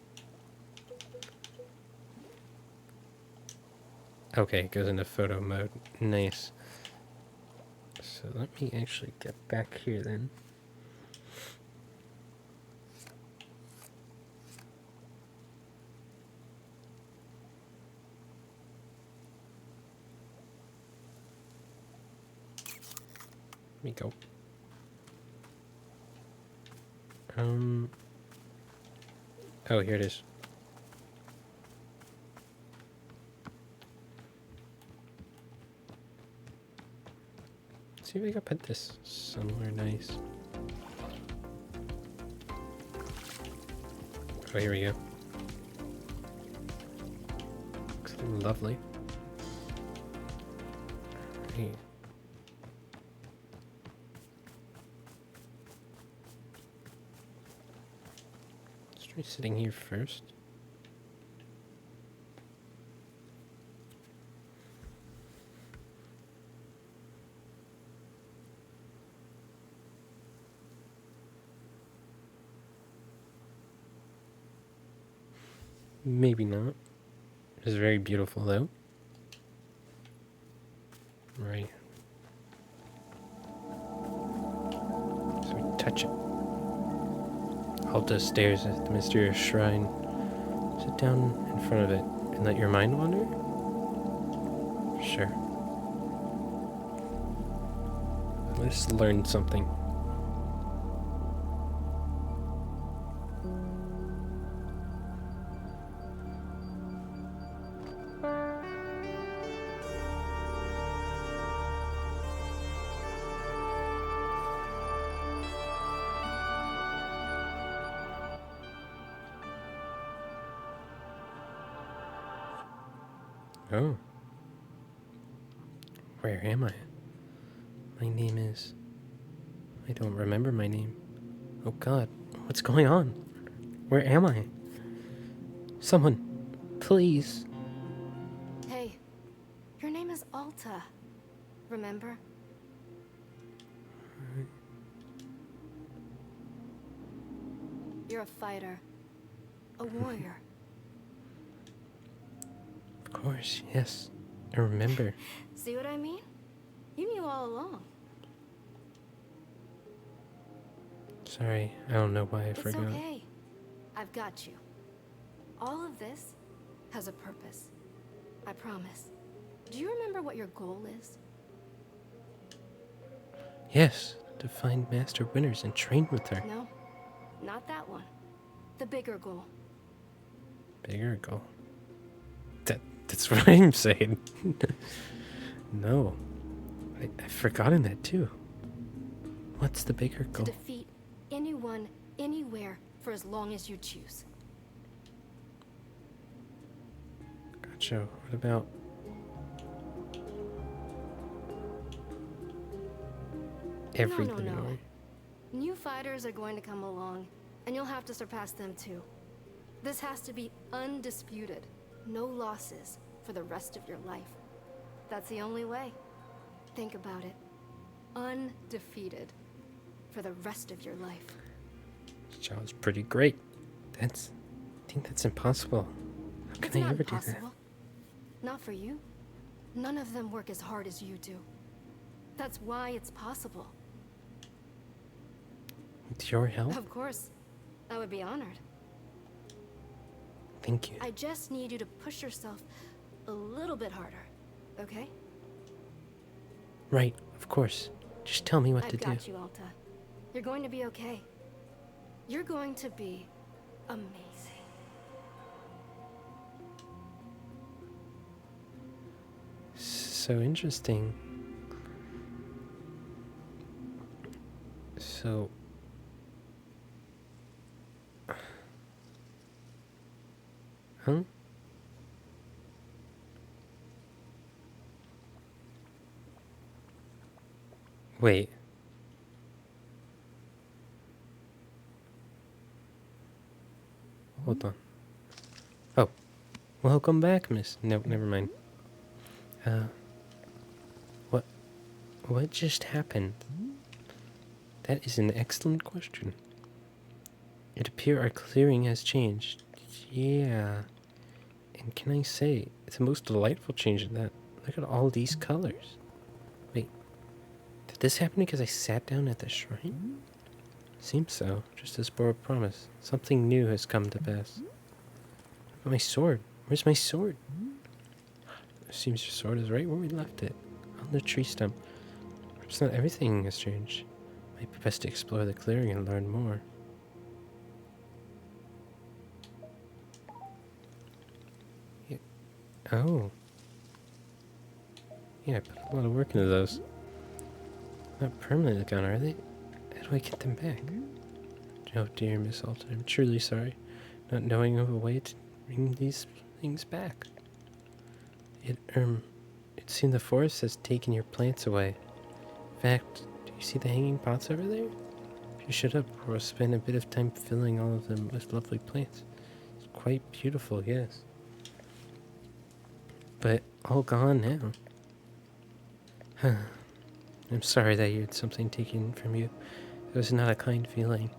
Okay, it goes into photo mode. Nice. So let me actually get back here then. Let me go. Oh, here it is. Let's see if I can put this somewhere nice. Oh, here we go. Looks lovely. Right. Let's try sitting here first. Maybe not. It's very beautiful though. Right. So we touch it. Halt the stairs at the mysterious shrine. Sit down in front of it and let your mind wander? Sure. Let's learn something. Oh. Where am I? My name is... I don't remember my name. Oh god, what's going on? Where am I? Someone, please. Hey, your name is Alta. Remember? You're a fighter. A warrior. Of course, yes. I remember. See what I mean? You knew all along. Sorry, I don't know why I forgot. It's okay. I've got you. All of this has a purpose. I promise. Do you remember what your goal is? Yes, to find master winners and train with her. No, not that one. The bigger goal. Bigger goal. That's what I'm saying. No. I've forgotten that too. What's the bigger goal? To defeat anyone, anywhere, for as long as you choose. Gotcha. What about... every No. living warrior? New fighters are going to come along, and you'll have to surpass them too. This has to be undisputed. No losses for the rest of your life. That's the only way. Think about it. Undefeated for the rest of your life. Sounds pretty great. I think that's impossible. How It's can I not ever do that? impossible. Not for you. None of them work as hard as you do. That's why it's possible. With your help? Of course. I would be honored. Thank you. I just need you to push yourself a little bit harder, okay? Right, of course. Just tell me what to I've do. got you, Alta. You're going to be okay. You're going to be amazing. So interesting. So... Huh? Wait. Hold on. Oh. Welcome back, miss. No, never mind. What... What just happened? That is an excellent question. It appears our clearing has changed. Yeah. And can I say, it's the most delightful change in that. Look at all these colors. Wait. Did this happen because I sat down at the shrine? Seems so, just as Bora promised. Something new has come to pass. But my sword. Where's my sword? Seems your sword is right where we left it. On the tree stump. Perhaps not everything has changed. Might be best to explore the clearing and learn more. Yeah. Oh. Yeah, I put a lot of work into those. Not permanently gone, are they? How do I get them back? Oh dear, Miss Alton, I'm truly sorry. Not knowing of a way to bring these things back. It seemed the forest has taken your plants away. In fact, do you see the hanging pots over there? If you shut up, we'll spend a bit of time filling all of them with lovely plants. It's quite beautiful, yes. But all gone now. I'm sorry that you had something taken from you. It was not a kind feeling.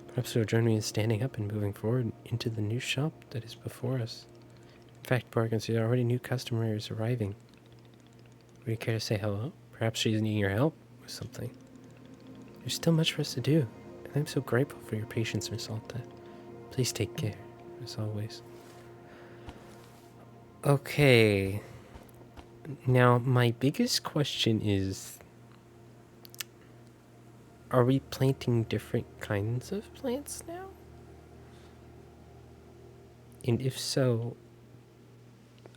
Perhaps it'll join me in standing up and moving forward into the new shop that is before us. In fact, Bora can see there are already new customers arriving. Would you care to say hello? Perhaps she's needing your help with something. There's still much for us to do, and I'm so grateful for your patience, Miss Alta. Please take care, as always. Okay. Now, my biggest question is... Are we planting different kinds of plants now? And if so,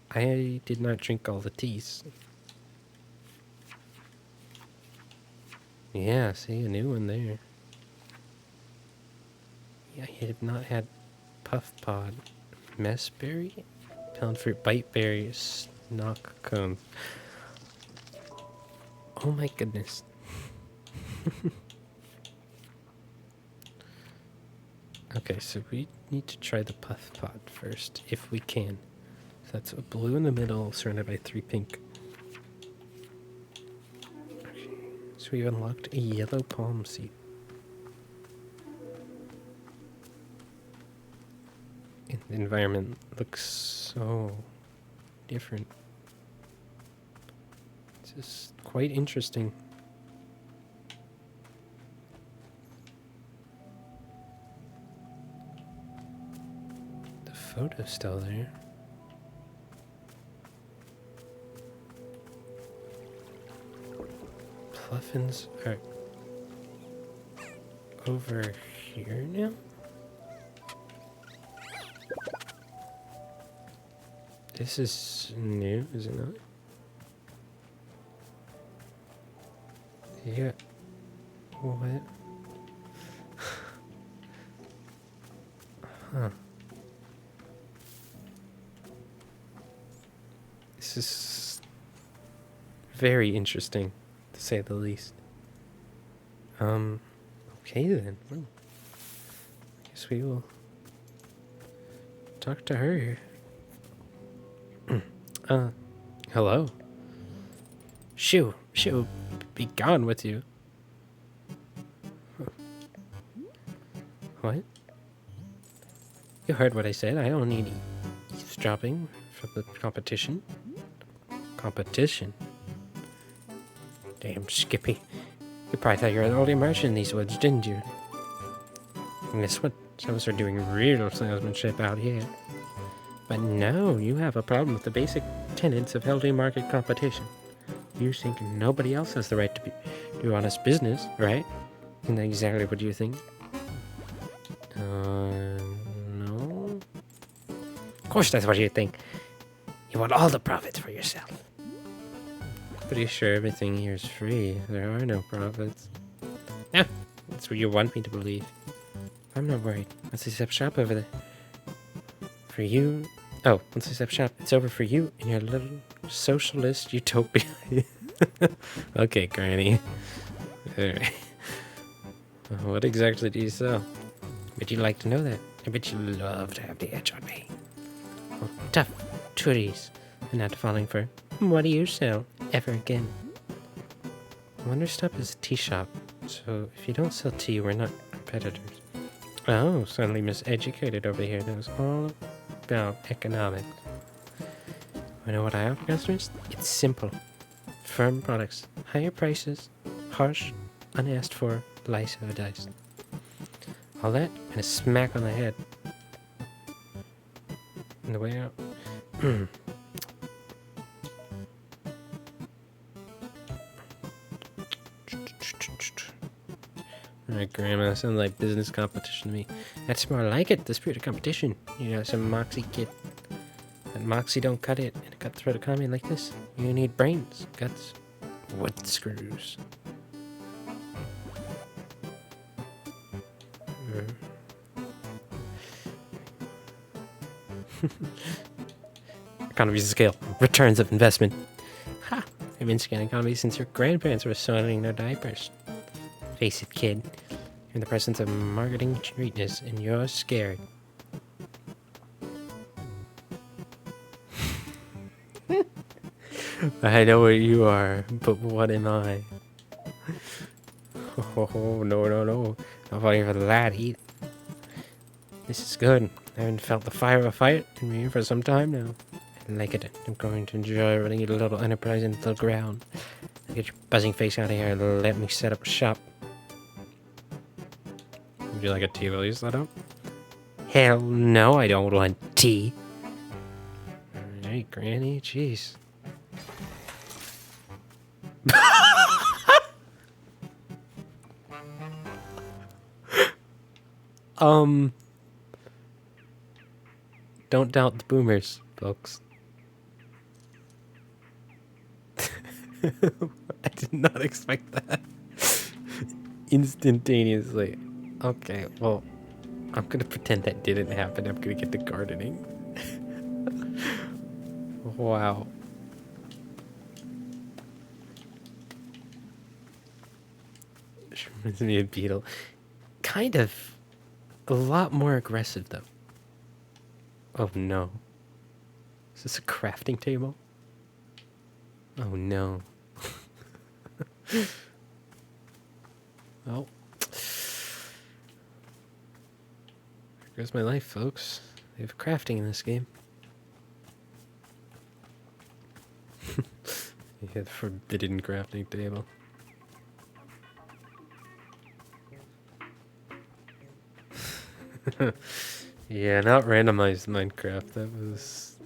I did not drink all the teas. Yeah, see, a new one there. Yeah, I have not had puff pod, messberry, pound fruit, bite berries, knock cones. Oh my goodness. Okay, so we need to try the puff pod first, if we can. So that's a blue in the middle, surrounded by 3 pink. Okay, so we unlocked a yellow palm seed. And the environment looks so different. It's just quite interesting. Photo's still there. Pluffins are over here now? This is new, is it not? Yeah. What? Huh. This is very interesting, to say the least. Okay then. Well, I guess we will talk to her. Hello. Shoo, be gone with you. Huh. What? You heard what I said. I don't need eavesdropping for the competition. Competition? Damn, Skippy. You probably thought you were the only merchant in these woods, didn't you? And guess what? Some of us are doing real salesmanship out here. But no, you have a problem with the basic tenets of healthy market competition. You think nobody else has the right to do honest business, right? Isn't that exactly what you think? No. Of course that's what you think. You want all the profits for yourself. Pretty sure everything here is free. There are no profits. Yeah, that's what you want me to believe. I'm not worried. Once I step shop over there. For you... Oh, once I step shop, it's over for you and your little socialist utopia. Okay, Granny. Alright. What exactly do you sell? I bet you'd like to know that. I bet you love to have the edge on me. Oh, tough touries and not falling for what do you sell ever again. Wanderstop is a tea shop, so if you don't sell tea, we're not competitors. Oh, suddenly miseducated over here. Knows all about economics. You know what I offer customers? It's simple. Firm products, higher prices, harsh, unasked for, lice-odized. All that and a smack on the head. On the way out. Alright, Grandma, sounds like business competition to me. That's more like it, the spirit of competition. You know, some moxie kid. But moxie don't cut it in a cutthroat economy like this. You need brains, guts, wood screws. Economies of scale. Returns of investment. Ha! I've been scanning economies since your grandparents were soiling their diapers. Face it, kid. You're in the presence of marketing greatness, and you're scared. I know what you are, but what am I? Oh, no, no, no. Not falling for that either. This is good. I haven't felt the fire of a fight in me for some time now. I like it. I'm going to enjoy running your little enterprise into the ground. Get your buzzing face out of here and let me set up shop. Would you like a tea while you set up? Hell no, I don't want tea. Alright, Granny, jeez. Don't doubt the boomers, folks. I did not expect that. Instantaneously. Okay, well, I'm gonna pretend that didn't happen. I'm gonna get to gardening. Wow. This reminds me of Beetle. Kind of. A lot more aggressive, though. Oh no. Is this a crafting table? Oh no. Well. There goes my life, folks. They have crafting in this game. You had forbidden crafting table. Yeah, not randomized Minecraft. That was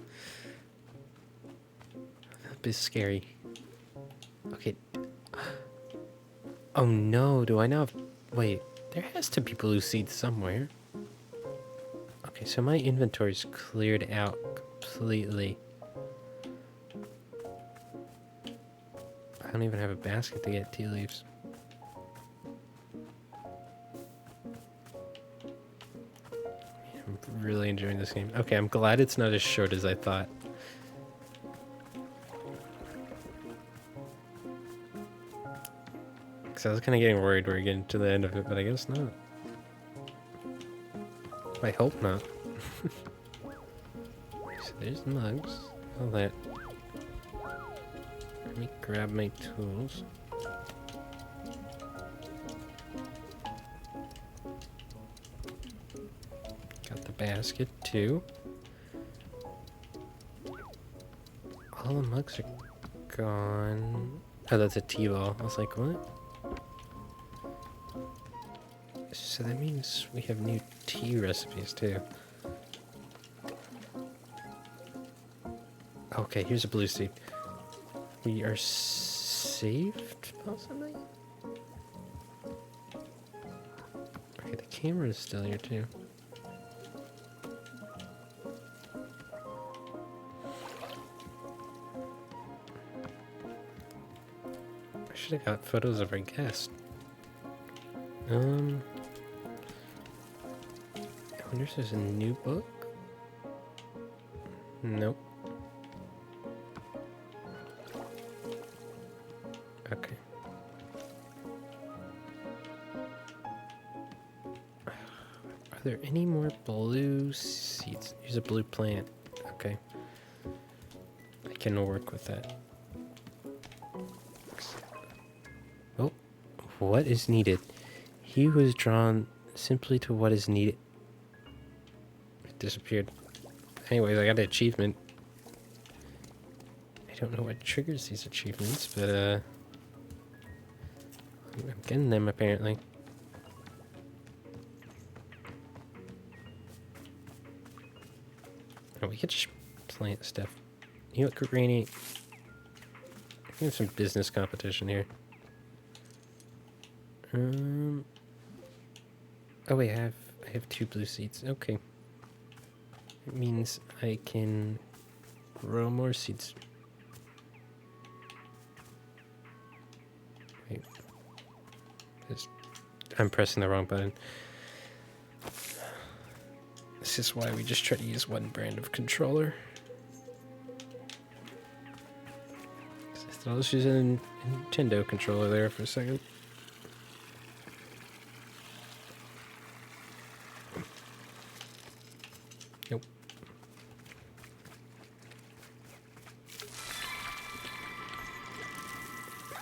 a bit scary. Okay. Oh no, do I now have... Wait, there has to be blue seeds somewhere. Okay, so my inventory's cleared out completely. I don't even have a basket to get tea leaves. I'm really enjoying this game. Okay, I'm glad it's not as short as I thought. Because I was kind of getting worried we're getting to the end of it, but I guess not. I hope not. So there's mugs. All that. Let me grab my tools. Got the basket too. All the mugs are gone. Oh, that's a T-ball. I was like, what? So that means we have new tea recipes too. Okay, here's a blue seed. We are saved, possibly? Okay, the camera is still here too. I should have got photos of our guest. I wonder if there's a new book? Nope. Okay. Are there any more blue seeds? Here's a blue plant. Okay. I can work with that. Oh, what is needed? He who is drawn simply to what is needed. It disappeared. Anyways, I got an achievement. I don't know what triggers these achievements, but I'm getting them apparently. Oh, we could just plant stuff. You know what, Rainy? We have some business competition here. Oh wait, I have 2 blue seeds. Okay. It means I can grow more seeds. Wait. I'm pressing the wrong button. This is why we just try to use one brand of controller. I thought I was using a Nintendo controller there for a second. Nope.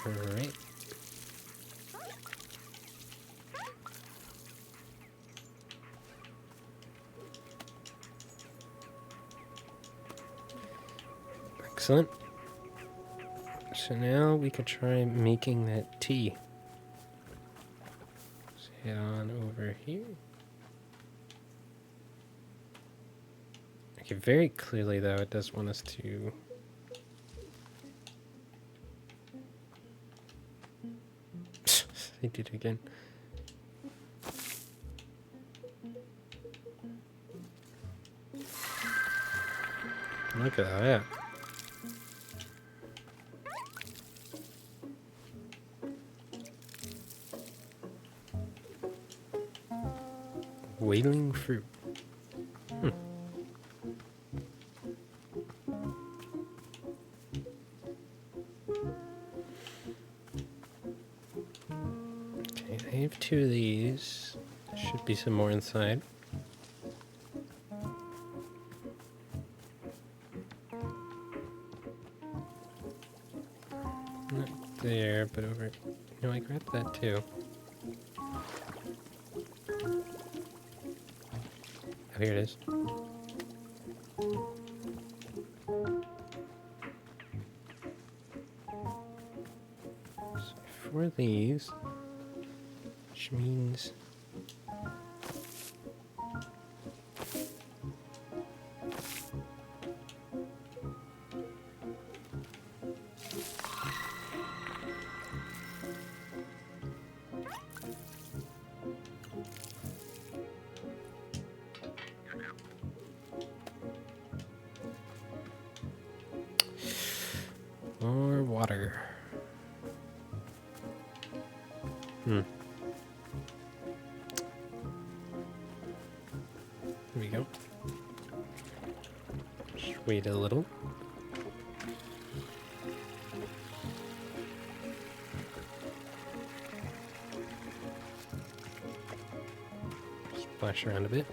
Alright. Excellent. So now we could try making that tea. Let's head on over here. Okay, very clearly though, it does want us to... I did it again. Look at that. Wailing fruit. Okay, I have 2 of these. Should be some more inside. Not there, but over... No, I grabbed that too. Oh, here it is. So 4 of these, which means... more water. Here we go. Just wait a little. Splash around a bit.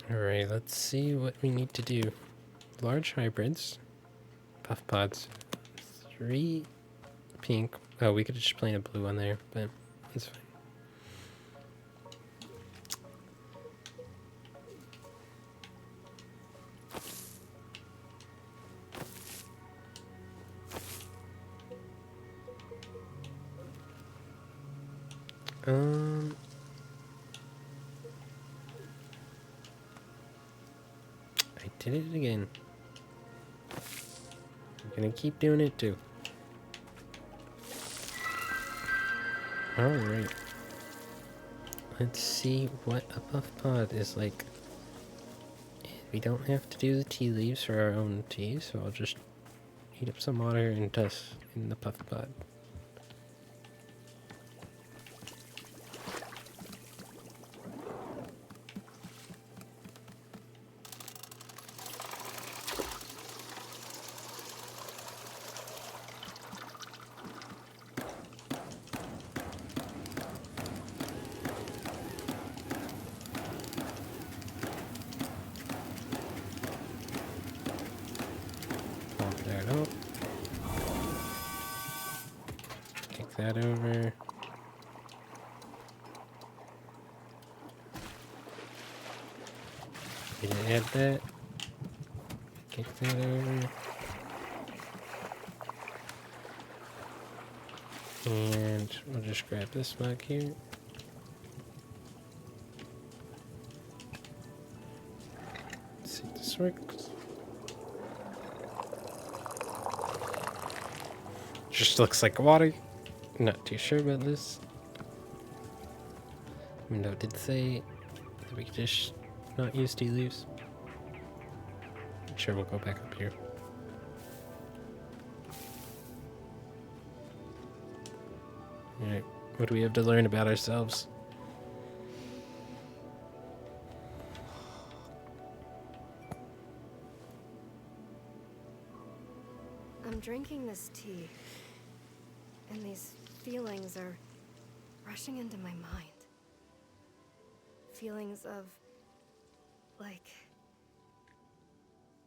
Alright, let's see what we need to do. Large hybrids. Puff pods. 3 pink. Oh, we could just plain a blue one there, but it's fine. Um, I did it again. I'm gonna keep doing it too. Alright. Let's see what a puff pod is like. We don't have to do the tea leaves for our own tea, so I'll just heat up some water and dust in the puff pod. Pop that up. Take that over. Gonna add that. Kick that over. And we'll just grab this mug here. Let's see if this works. Just looks like water. Not too sure about this. Window did say that we could just not use tea leaves. Sure, we'll go back up here. Alright, what do we have to learn about ourselves? I'm drinking this tea, and these feelings are rushing into my mind. Feelings of, like,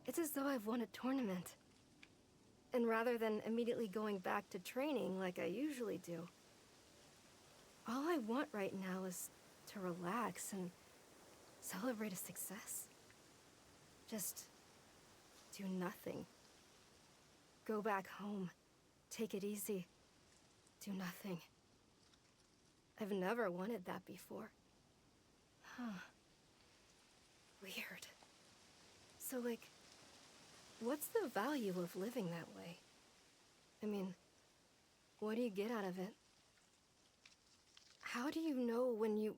it's as though I've won a tournament. And rather than immediately going back to training like I usually do, all I want right now is to relax and celebrate a success. Just do nothing. Go back home. Take it easy. Do nothing. I've never wanted that before. Huh. Weird. So, like, what's the value of living that way? I mean, what do you get out of it? How do you know when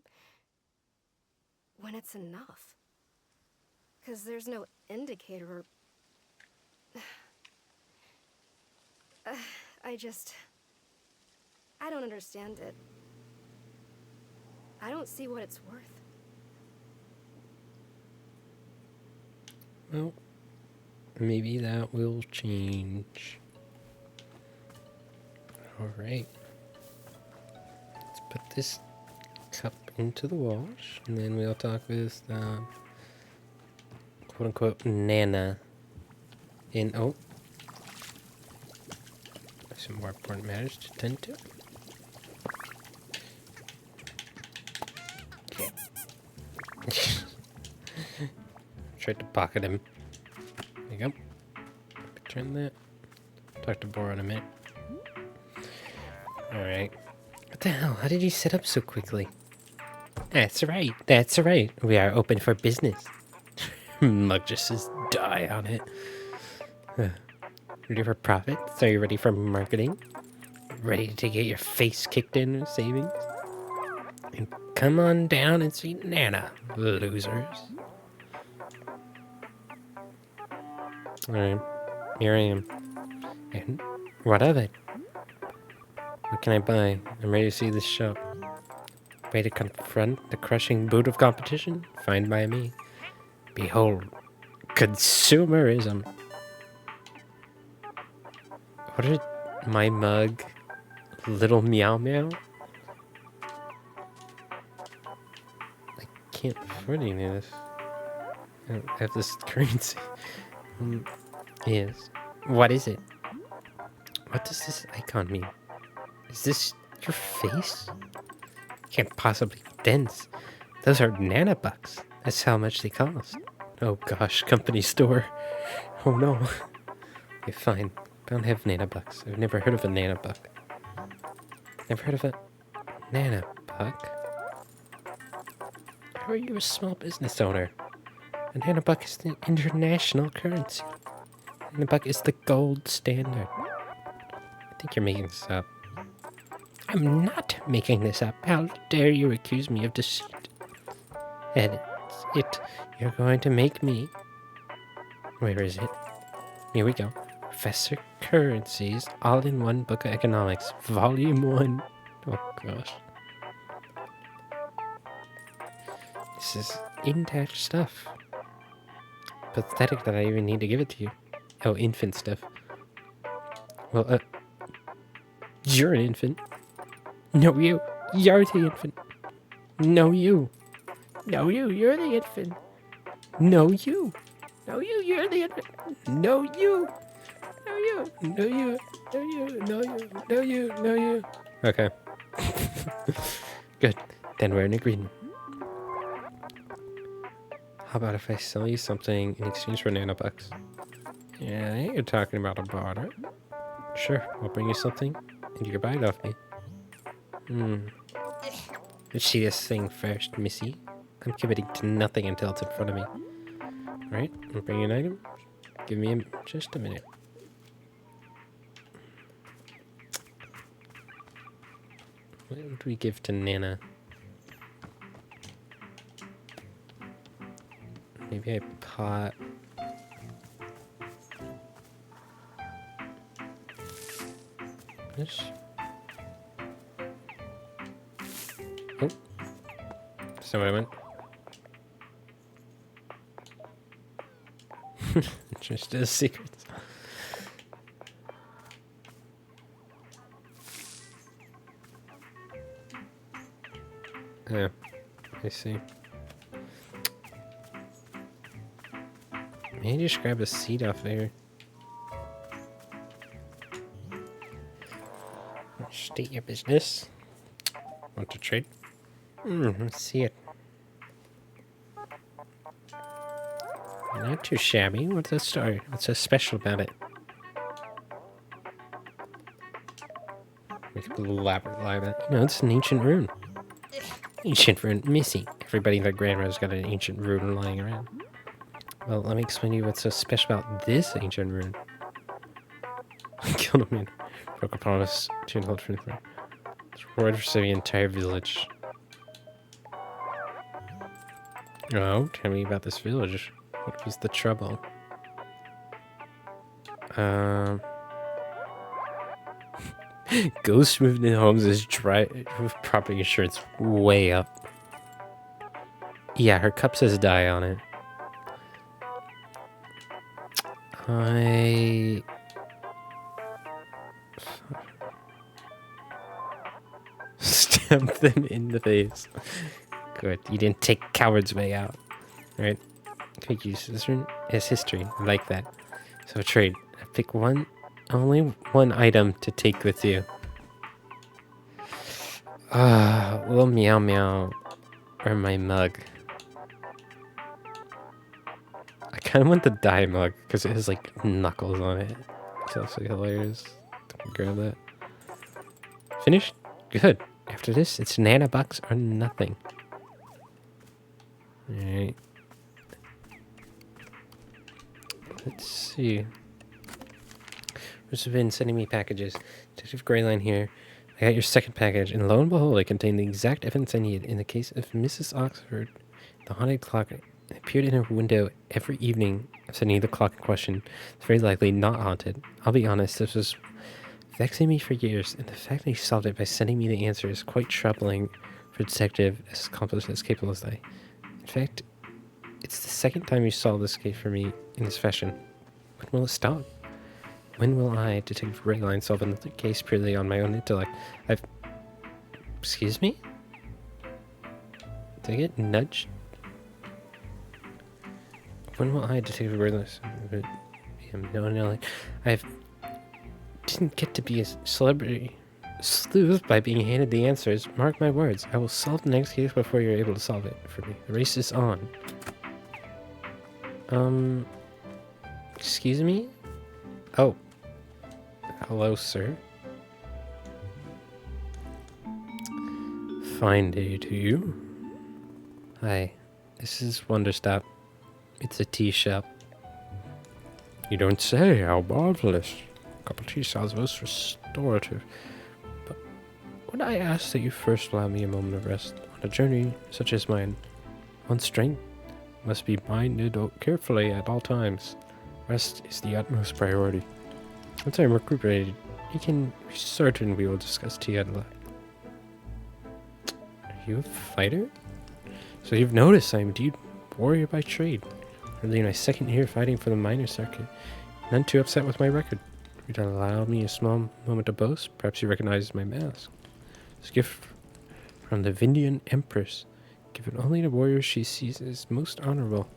it's enough? 'Cause there's no indicator or... I don't understand it. I don't see what it's worth. Well, maybe that will change. Alright. Let's put this cup into the wash, and then we'll talk with, quote-unquote, Nana. Oh. Some more important matters to tend to. Okay. Tried to pocket him. There you go. Turn that. Talk to Bor in a minute. Alright. What the hell? How did you set up so quickly? That's right. That's right. We are open for business. Mug just says die on it. Ready for profits? Are you ready for marketing? Ready to get your face kicked in with savings? And come on down and see Nana, losers. Alright, here I am. And what of it? What can I buy? I'm ready to see this shop. Ready to confront the crushing boot of competition? Fine by me. Behold, consumerism. What is my mug? Little meow meow? I can't afford any of this. I don't have this currency. Yes. What is it? What does this icon mean? Is this your face? Can't possibly be dense. Those are nanobucks. That's how much they cost. Oh gosh, company store. Oh no. Okay, fine. I don't have nanobucks. I've never heard of a nanobuck. Never heard of a nanobuck. Buck? How are you a small business owner? A nanobuck is the international currency. Nanobuck is the gold standard. I think you're making this up. I'm not making this up. How dare you accuse me of deceit? And you're going to make me. Where is it? Here we go. Professor Currencies, all-in-one book of economics, volume 1. Oh gosh. This is in-depth stuff. Pathetic that I even need to give it to you. Oh, infant stuff. Well, you're an infant. No, you. You're the infant. No, you. No, you. You're the infant. No, you. No, you. You're the infant. No, you. No, you. No, you. No, you. No, you. No, you. No, you. Okay. Good. Then we're in agreement. How about if I sell you something in exchange for nanobucks? Yeah, you're talking about a barter. Sure, I'll bring you something, and you can buy it off me. Let's see this thing first, missy. I'm committing to nothing until it's in front of me. Alright, I'll bring you an item. Give me just a minute. What would we give to Nana? Maybe I pot... this? Oh. That's not what I meant. Just as secrets. Yeah, I see. Maybe just grab a seat off there. State your business. Want to trade? Let's see it. Not too shabby. What's the story? What's so special about it? Make a little elaborate lie about it. You know, it's an ancient rune. Ancient rune. Missy. Everybody and their grandmother's got an ancient rune lying around. Well, let me explain to you what's so special about this ancient rune. Killed a man. Broke upon us. It's word for the entire village. Oh, tell me about this village. What was the trouble? Ghost moved in homes is with property insurance way up. Yeah, her cup says die on it. I stabbed them in the face. Good, you didn't take coward's way out. Alright, quick use this rune is history. I like that. So trade. I pick only one item to take with you. Little meow meow or my mug. I kind of want the dye mug because it has like knuckles on it. It's also hilarious. Grab that. Finished? Good. After this, it's nanobucks or nothing. Alright. Let's see. Who's been sending me packages? Detective Greyline here. I got your second package, and lo and behold, it contained the exact evidence I need. In the case of Mrs. Oxford, the haunted clock appeared in her window every evening of sending the clock in question. It's very likely not haunted. I'll be honest, this was vexing me for years, and the fact that he solved it by sending me the answer is quite troubling for a detective as accomplished as capable as I. In fact, it's the second time you solved this case for me in this fashion. When will it stop? When will I, Detective Greyline, solve another case purely on my own intellect? Excuse me? Did I get nudged? When will I, Detective Greyline... No, didn't get to be a celebrity sleuth by being handed the answers. Mark my words, I will solve the next case before you're able to solve it for me. The race is on. Excuse me? Oh. Hello, sir. fine day to you. Hi, this is Wanderstop. It's a tea shop. You don't say, how marvelous. A cup of tea sounds most restorative. But would I ask that you first allow me a moment of rest on a journey such as mine? One's strength must be minded carefully at all times. Rest is the utmost priority. Once I'm recuperated, you can be certain we will discuss tea at length. Are you a fighter? So you've noticed I'm indeed warrior by trade. Early my second year fighting for the minor circuit. None too upset with my record. If you'd allow me a small moment to boast, perhaps you recognize my mask. It's a gift from the Vindian Empress, given only to warriors she sees as most honorable.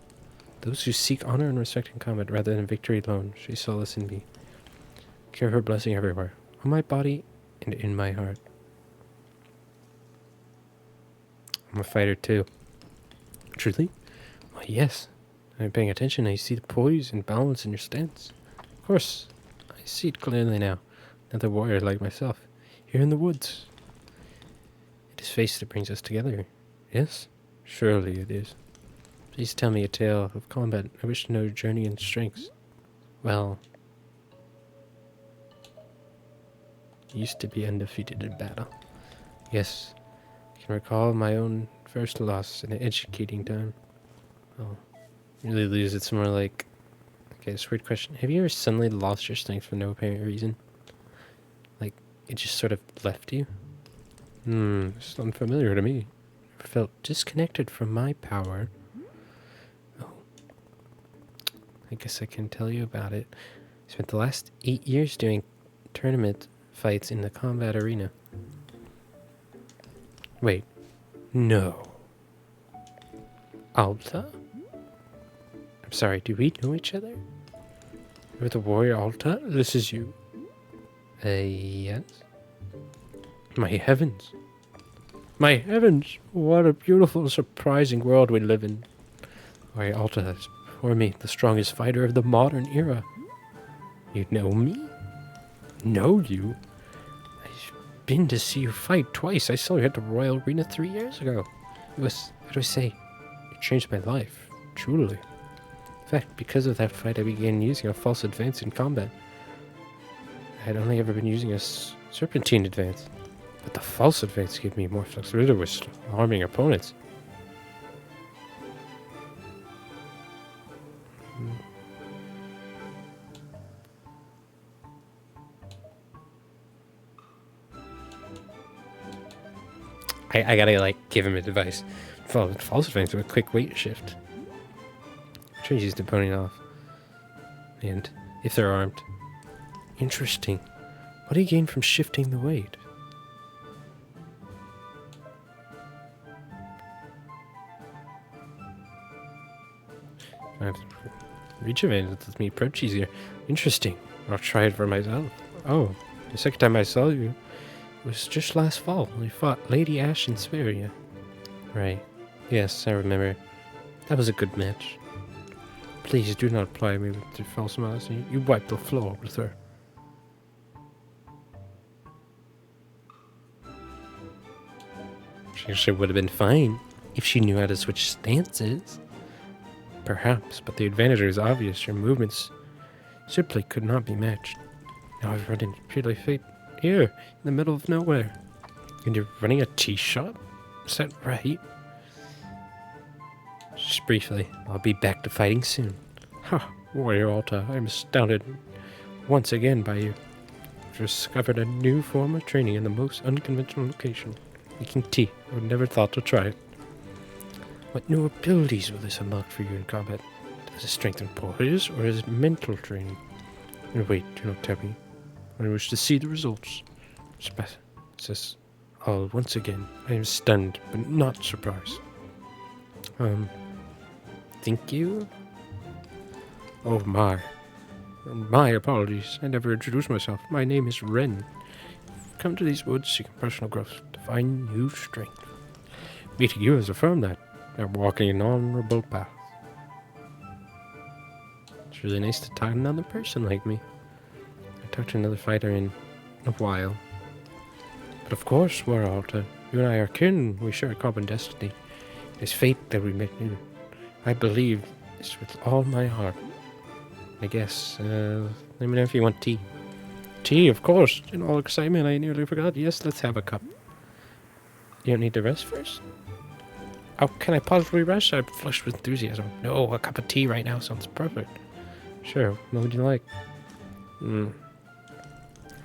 Those who seek honor and respect in combat rather than victory alone, she solace in me. Carry her blessing everywhere, on my body and in my heart. I'm a fighter too. Truly? Why, yes. I'm paying attention. I see the poise and balance in your stance. Of course, I see it clearly now. Another warrior like myself, here in the woods. It is fate that brings us together. Yes? Surely it is. Please tell me a tale of combat. I wish to know your journey and strengths. Well, I used to be undefeated in battle. Yes, I can recall my own first loss in an educating time. Oh, really lose. It's more like, okay, it's a weird question. Have you ever suddenly lost your strength for no apparent reason? Like, it just sort of left you? It's unfamiliar to me. I felt disconnected from my power. Oh, I guess I can tell you about it. I spent the last 8 years doing tournament fights in the combat arena. Wait, no. Alta? I'm sorry, do we know each other? You're the warrior Alta? This is you. Yes? My heavens. My heavens! What a beautiful, surprising world we live in. Warrior Alta is before me, the strongest fighter of the modern era. You know me? Know you? I've been to see you fight twice. I saw you at the Royal Arena 3 years ago. It was, how do I say, it changed my life, truly. In fact, because of that fight, I began using a false advance in combat. I had only ever been using a serpentine advance, but the false advance gave me more flexibility with harming opponents. I gotta, like, give him advice. False advance with a quick weight shift. Changes the opponent off. And if they're armed. Interesting. What do you gain from shifting the weight? Reach advantage lets me approach easier. Interesting. I'll try it for myself. Oh, the second time I saw you was just last fall. We fought Lady Ash in Sverige. Right. Yes, I remember. That was a good match. Please do not apply me with the false modesty. You wiped the floor with her. She would have been fine if she knew how to switch stances. Perhaps, but the advantage is obvious. Your movements simply could not be matched. Now I've run into purely fate here, in the middle of nowhere. And you're running a tea shop? Is that right? Just briefly, I'll be back to fighting soon. Ha! Warrior Alta, I'm astounded once again by you. I've discovered a new form of training in the most unconventional location. Making tea. I would never thought to try it. What new abilities will this unlock for you in combat? Does it strengthen poise, or is it mental training? And wait, do not tell me. I wish to see the results. Says, all once again, I am stunned, but not surprised. Thank you? Oh my. My apologies. I never introduced myself. My name is Ren. I've come to these woods seeking personal growth to find new strength. Meeting you has affirmed that. I'm walking an honorable path. It's really nice to talk to another person like me. I talked to another fighter in a while. But of course, Warrior Alta, You and I are kin. We share a common destiny. It's fate that we met in. I believe this with all my heart. I guess, let me know if you want tea. Tea, of course. In all excitement, I nearly forgot. Yes, let's have a cup. You don't need to rest first? How can I possibly rest? I'm flushed with enthusiasm. No, a cup of tea right now sounds perfect. Sure, what would you like?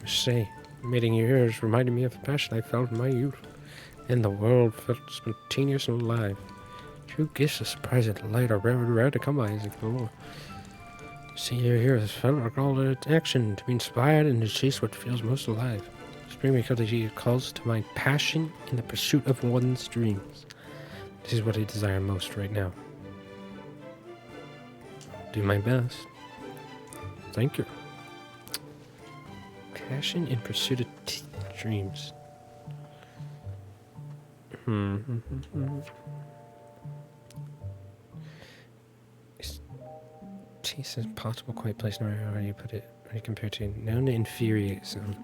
Say, meeting you here has reminded me of a passion I felt in my youth. And the world felt spontaneous and alive. True gifts of surprise and delight are rare to come by as explore. See you here has felt like all its action to be inspired and to chase what feels most alive. Spring because it calls to mind passion in the pursuit of one's dreams. This is what I desire most right now. Do my best. Thank you. Passion in pursuit of dreams. Taste is possible, quiet place, no matter how you put it. How you compare to known to infuriate sound.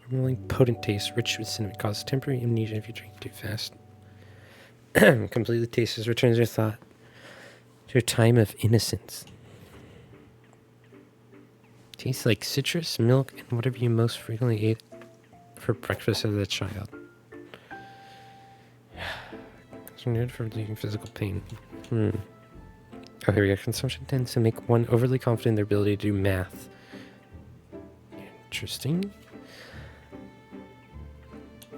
Overwhelming potent taste, rich with cinnamon, causes temporary amnesia if you drink too fast. Completely tasteless, returns your thought to a time of innocence. Tastes like citrus, milk, and whatever you most frequently ate for breakfast as a child. It's good for relieving physical pain. Oh, here we go. Consumption tends to make one overly confident in their ability to do math. Interesting.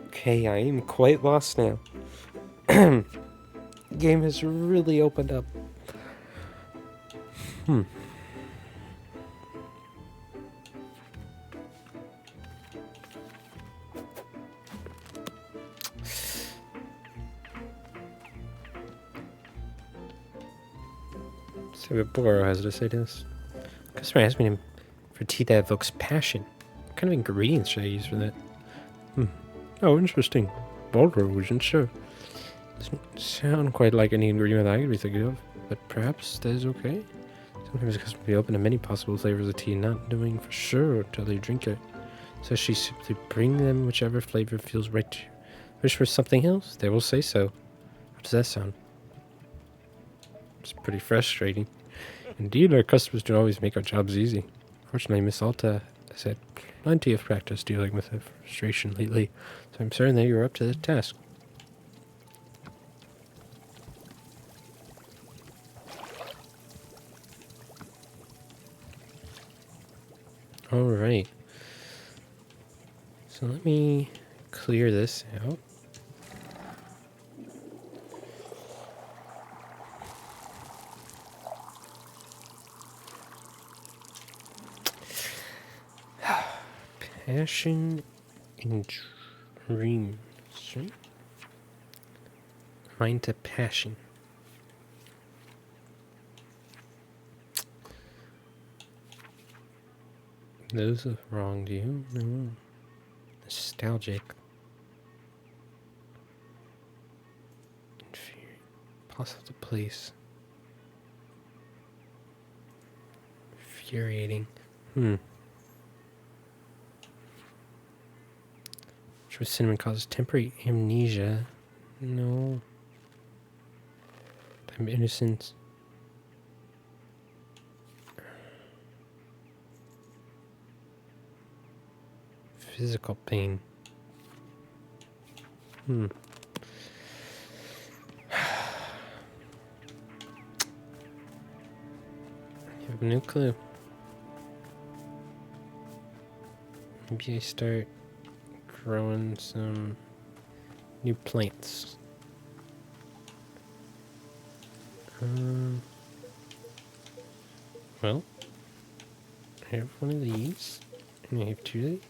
Okay, I am quite lost now. The game has really opened up. See what Boro has to say to this. Customer asked me for tea that evokes passion. What kind of ingredients should I use for that? Oh, interesting. Boro wasn't sure. Doesn't sound quite like any ingredient I could be thinking of, but perhaps that is okay. Sometimes a customer will be open to many possible flavors of tea, not knowing for sure until they drink it. So she simply bring them whichever flavor feels right to you. Wish for something else? They will say so. How does that sound? It's pretty frustrating. Indeed, our customers don't always make our jobs easy. Fortunately, Miss Alta has had plenty of practice dealing with the frustration lately, so I'm certain that you're up to the task. Alright. So let me clear this out. Passion in dreams, right? Mind to passion. Those are wrong to you? No. Nostalgic. Possible to place. Infuriating. With cinnamon causes temporary amnesia. No. I'm innocent. Physical pain. I have no clue. Maybe I start growing some new plants. Well, I have one of these, and I have two of these.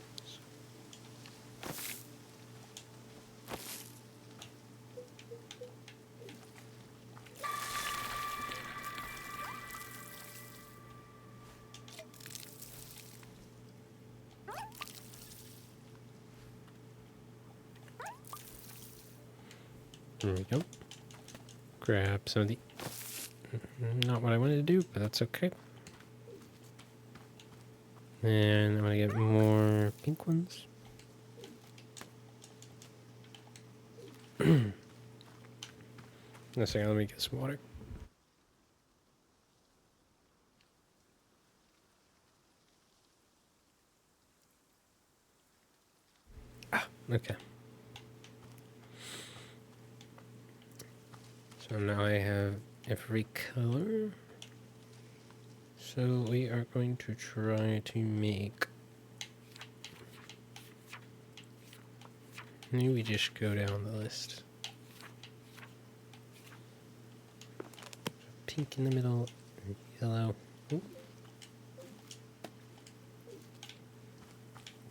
There we go. Grab some of the... Not what I wanted to do, but that's okay. And I'm going to get more pink ones. A second, let me get some water. Ah, okay. So now I have every color. So we are going to try to make... Maybe we just go down the list. Pink in the middle, and yellow. Ooh.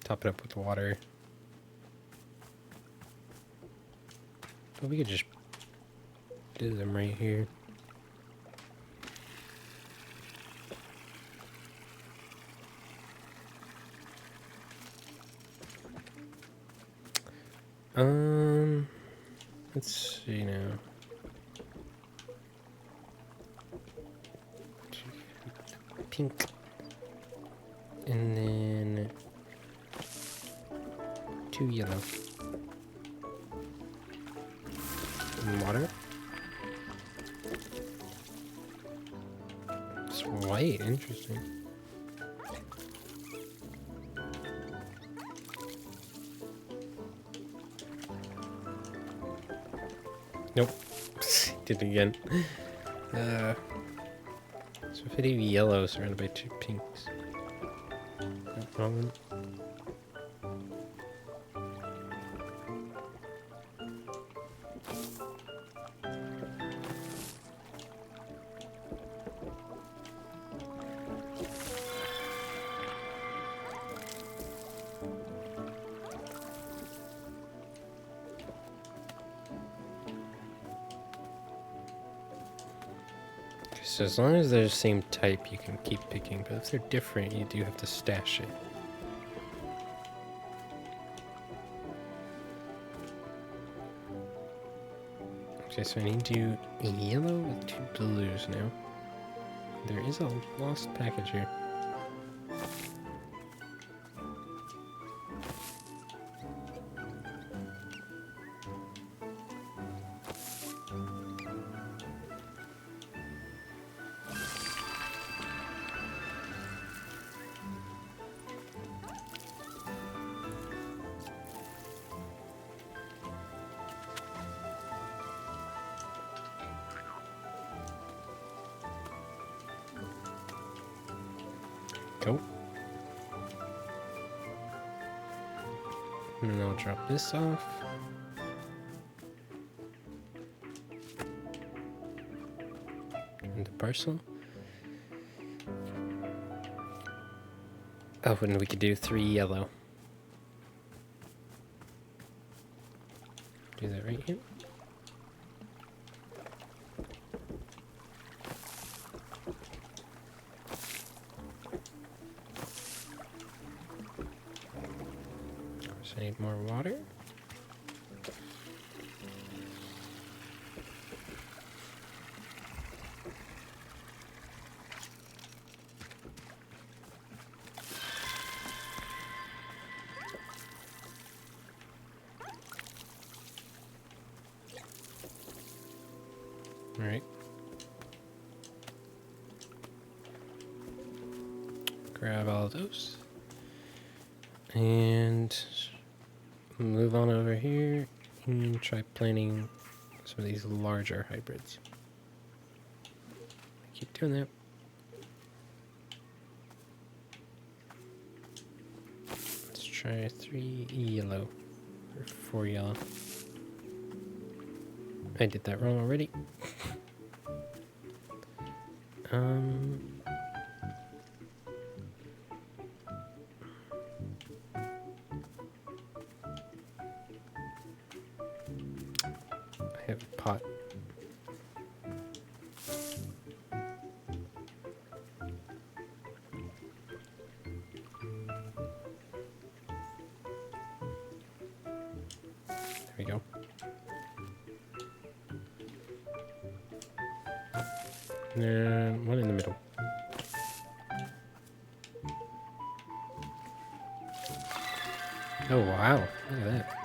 Top it up with water. But we could just do them right here. Let's see now. Pink. And then 2 yellow. And water. It's white, interesting. Nope. Did it again. So if I do yellow surrounded by 2 pinks. No problem. So as long as they're the same type, you can keep picking, but if they're different, you do have to stash it. Okay, so I need to do a yellow with 2 blues now. There is a lost package here. Go. And then I'll drop this off. And the parcel. Oh, and we could do 3 yellow. Do that right here. So I need more water. All right. Grab all of those. And move on over here and try planting some of these larger hybrids. Keep doing that. Let's try 3 yellow, or 4 yellow. I did that wrong already. I have a pot. There we go. And one in the middle. Oh wow, look at that.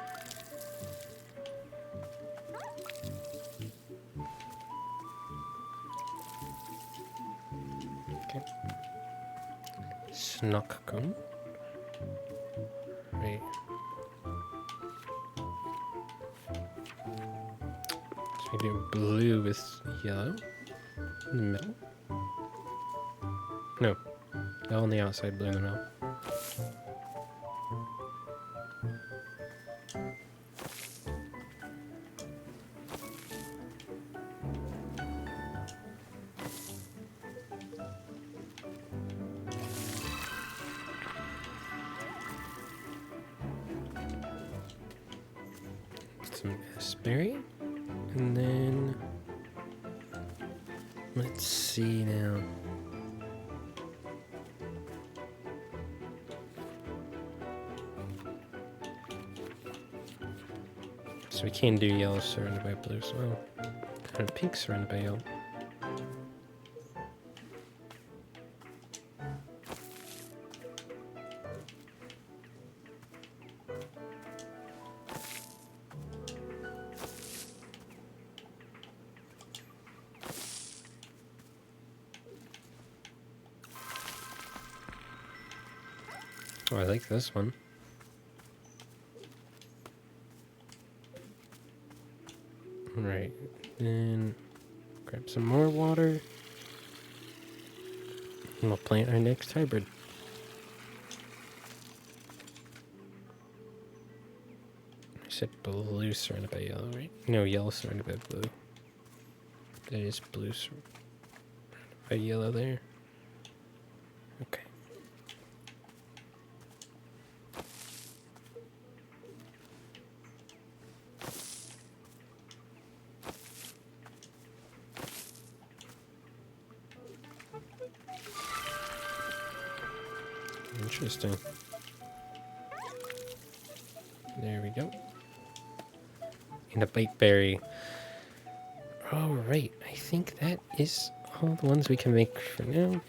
Okay. Snock cone. Right. So we do blue with yellow in the middle. No. On the outside, blue in the middle. Some raspberry. And then let's see now. So we can do yellow surrounded by blue as well. Kind of pink surrounded by yellow. Oh, I like this one. Right, then grab some more water. And we'll plant our next hybrid. I said blue surrounded by yellow, right? No, yellow surrounded by blue. That is blue surrounded by yellow there. Okay. Interesting. There we go. And a bite berry. Oh, right. I think that is all the ones we can make for now.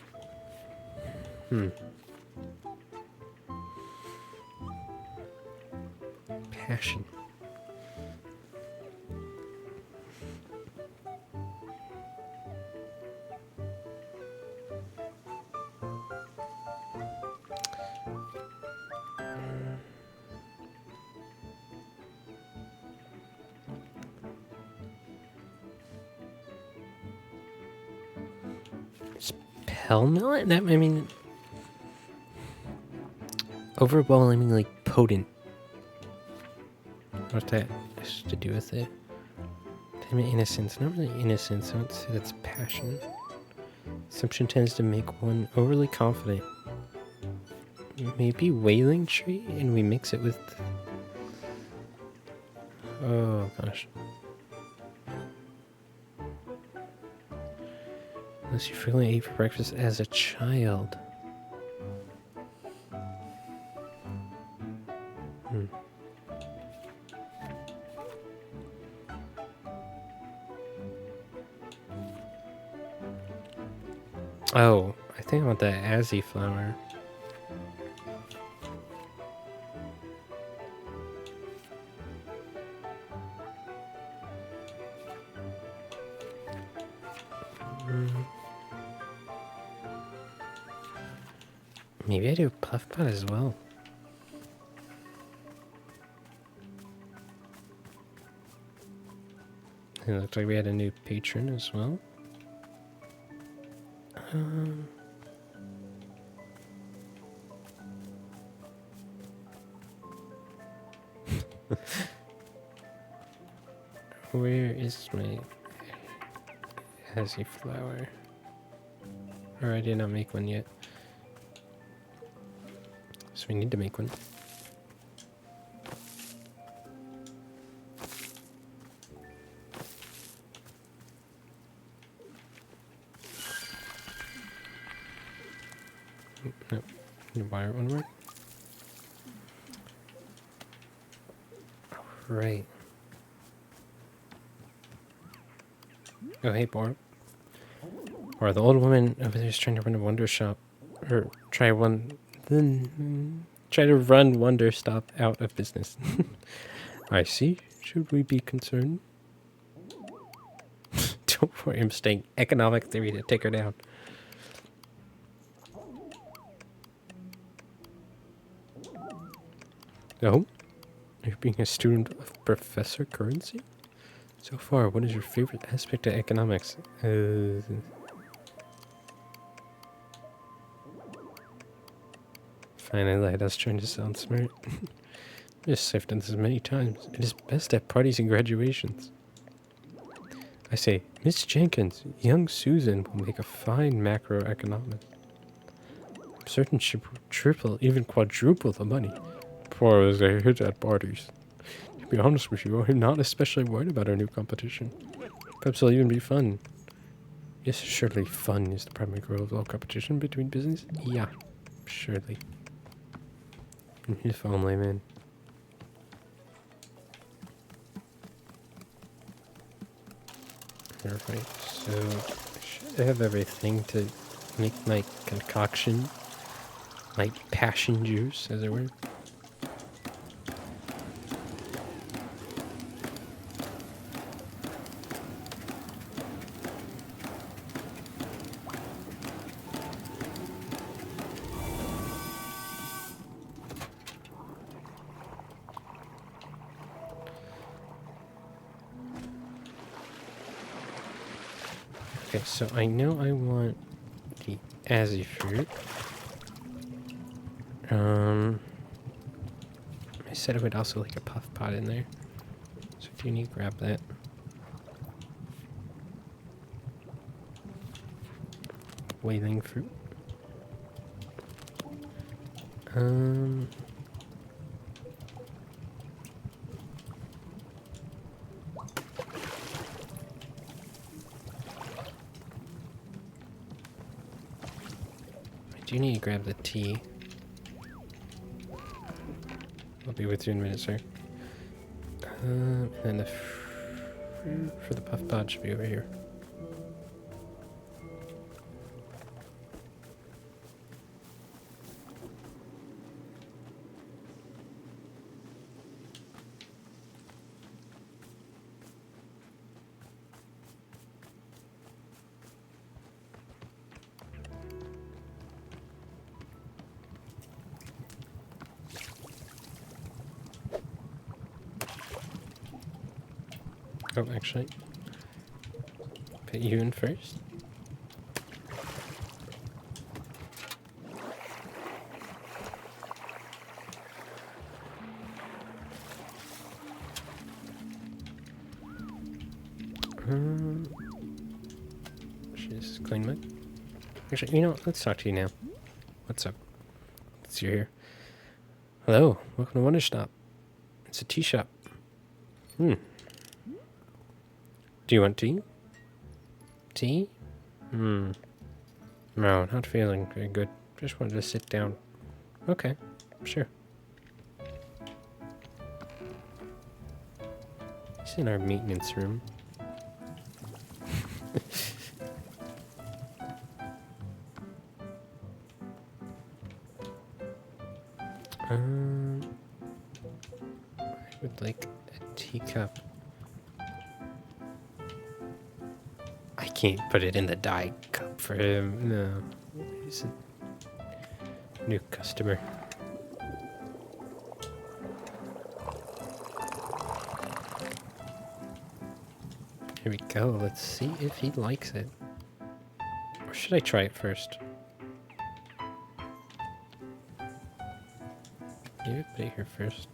Passion. Spell melon? That, I mean, overwhelmingly potent. What's that has to do with it? Damn it, innocence. Not really innocence. I would say that's passion. Assumption tends to make one overly confident. Maybe wailing tree, and we mix it with. Oh gosh. Unless you frequently ate for breakfast as a child. Oh, I think I want the Azzy flower. Maybe I do puff pot as well. It looked like we had a new patron as well. Where is my Azzy flower? Or I did not make one yet. So we need to make one. Nope. Need to wire one more. Right. Oh, hey, Bor. Or the old woman over there is trying to run a Wanderstop. Or try to run Wanderstop out of business. I see. Should we be concerned? Don't worry, I'm staying economic theory to take her down. Oh? You're being a student of Professor Currency? So far, what is your favorite aspect of economics? Fine, I lied. I was trying to sound smart. Yes, I've done this many times. It is best at parties and graduations. I say, Miss Jenkins, young Susan will make a fine macroeconomist. I'm certain she will triple, even quadruple the money. Poor as I hit at parties. To be honest with you, I'm not especially worried about our new competition. Perhaps it'll even be fun. Yes, surely fun is the primary goal of all competition between business. Yeah, surely. If only, man. Alright, so I should have everything to make my concoction, my passion juice, as it were. Okay, so I know I want the Azzy fruit. I said I would also like a puff pot in there. So do you need to grab that? Wailing fruit. Um, I do need to grab the tea. I'll be with you in a minute, sir. And the fruit for the puff pod should be over here. Oh, actually, put you in first. She's clean mug. Actually, you know what? Let's talk to you now. What's up? It's you here. Hello, welcome to Wanderstop. It's a tea shop. Do you want tea? Tea? No, not feeling very good. Just wanted to sit down. Okay, sure. It's in our maintenance room. I would like a teacup. I can't put it in the dye cup for him. No. He's a new customer. Here we go. Let's see if he likes it. Or should I try it first? Yeah, put it here first.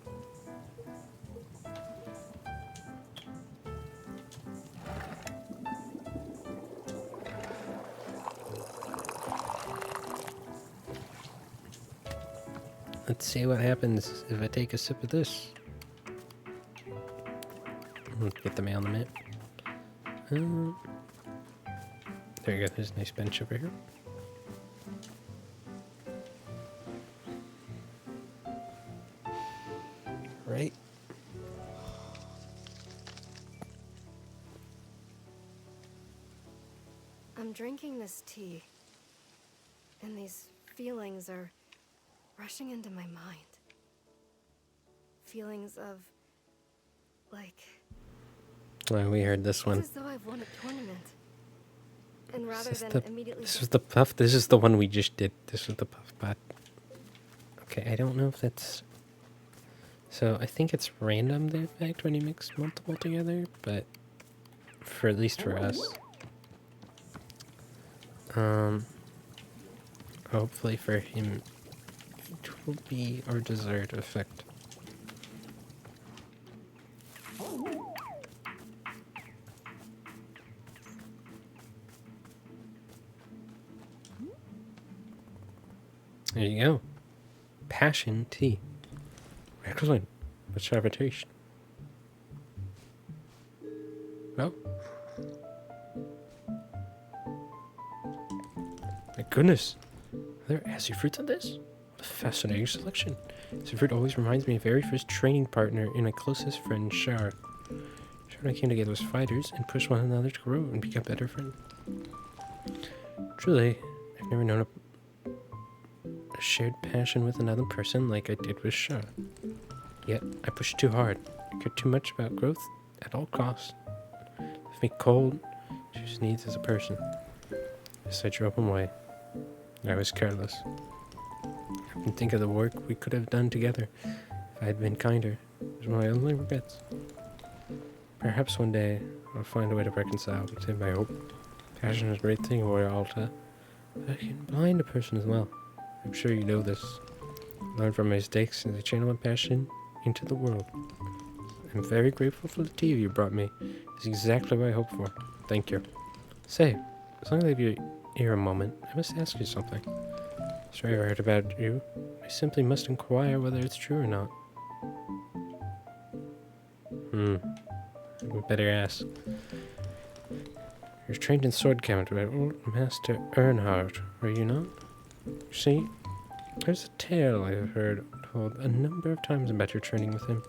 Let's see what happens if I take a sip of this. Let's get the mail on the map. There you go. There's a nice bench over here. Right. I'm drinking this tea, and these feelings are rushing into my mind. Feelings of, like... Oh, we heard this one. It's as though I've won a tournament. And rather than immediately... This was the puff. This is the one we just did. This was the puff pot. Okay, I don't know if that's So I think it's random, the effect, when you mix multiple together, but for at least for us. Hopefully for him, it will be our desired effect. There you go. Passion tea. Excellent. What's your habitation? Oh. My goodness. Are there acid fruits on this? What a fascinating selection. This fruit always reminds me of my very first training partner and my closest friend, Shar. Shar and I came together as fighters and pushed one another to grow and become better friends. Truly, I've never known a shared passion with another person like I did with Shar. Yet, I pushed too hard. I cared too much about growth at all costs. Left me cold to his needs as a person. Yes, I drove him away. I was careless. I can think of the work we could have done together if I had been kinder. It was my only regrets. Perhaps one day I'll find a way to reconcile with him, I hope. Passion is a great thing, Warrior Alta, but I can blind a person as well. I'm sure you know this. Learn from my mistakes and I channel my passion into the world. I'm very grateful for the tea you brought me. It's exactly what I hoped for. Thank you. Say, as long as I have your ear a moment, I must ask you something. Sorry I heard about you. I simply must inquire whether it's true or not. We better ask. You're trained in sword combat by old Master Earnhardt, were you not? You see, there's a tale I've heard told a number of times about your training with him.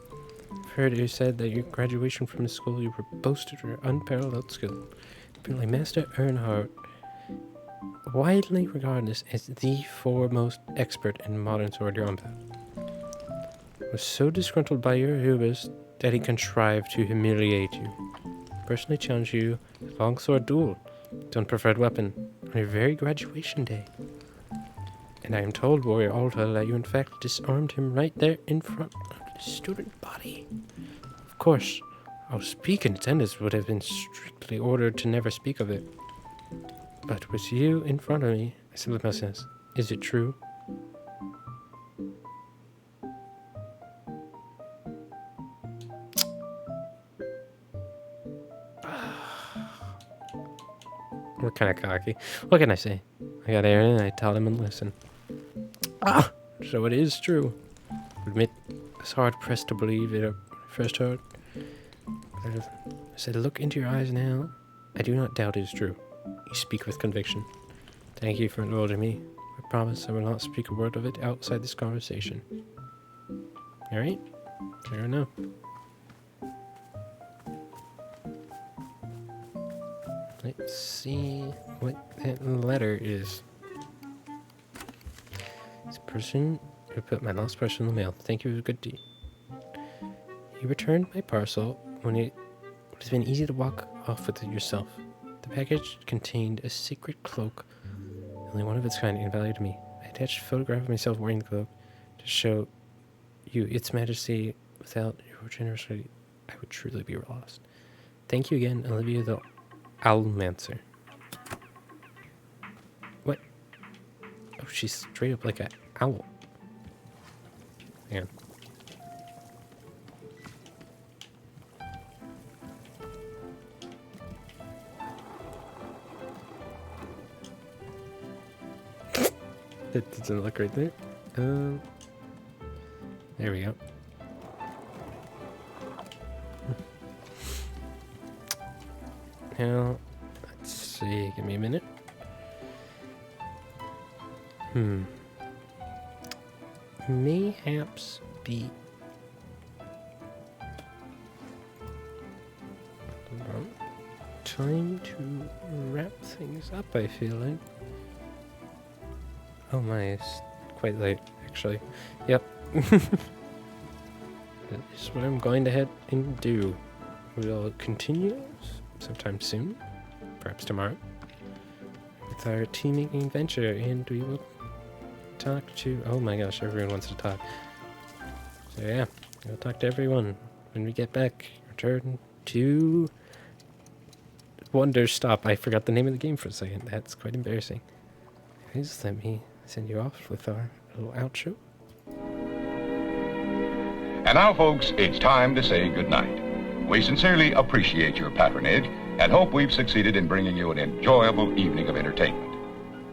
I've heard it said that your graduation from the school you were boasted for your unparalleled skill. Apparently Master Earnhardt, widely regarded as the foremost expert in modern sword combat, was so disgruntled by your hubris that he contrived to humiliate you. Personally challenge you to a longsword duel, his own preferred weapon, on your very graduation day. And I am told, Warrior Alta, that you in fact disarmed him right there in front of the student body. Of course, our speak in attendance would have been strictly ordered to never speak of it. But with you in front of me, I simply must ask, is it true? We're kind of cocky. What can I say? I got Aaron and I taught him and listen. So it is true. I admit, it's hard pressed to believe it at first heard. But as I look into your eyes now, I do not doubt it is true. You speak with conviction. Thank you for indulging me. I promise I will not speak a word of it outside this conversation. Alright? Fair enough. Let's see what that letter is. This person who put my last parcel in the mail. Thank you for a good deed. You returned my parcel when it would have been easy to walk off with it yourself. The package contained a secret cloak, only one of its kind, and valued to me. I attached a photograph of myself wearing the cloak to show you its majesty. Without your generosity, I would truly be lost. Thank you again, Olivia the Owlmancer. What? Oh, she's straight up like an owl. Hang on. That doesn't look right there. There we go. Now, let's see. Give me a minute. Mayhaps be. Time to wrap things up, I feel like. Oh my, it's quite late, actually. Yep. That is what I'm going to head and do. We'll continue sometime soon, perhaps tomorrow, with our team-making adventure, and we will talk to... Oh my gosh, everyone wants to talk. So yeah, I'll talk to everyone when we get back. Return to Wanderstop. I forgot the name of the game for a second. That's quite embarrassing. Anyways, let me send you off with our little outro. And now, folks, it's time to say goodnight. We sincerely appreciate your patronage and hope we've succeeded in bringing you an enjoyable evening of entertainment.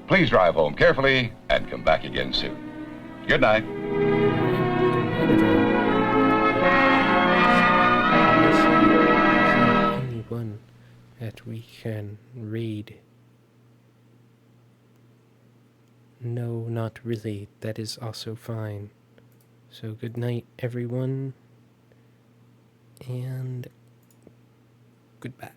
Please drive home carefully and come back again soon. Good night. Anyone that we can raid? No, not really. That is also fine. So good night, everyone, and goodbye.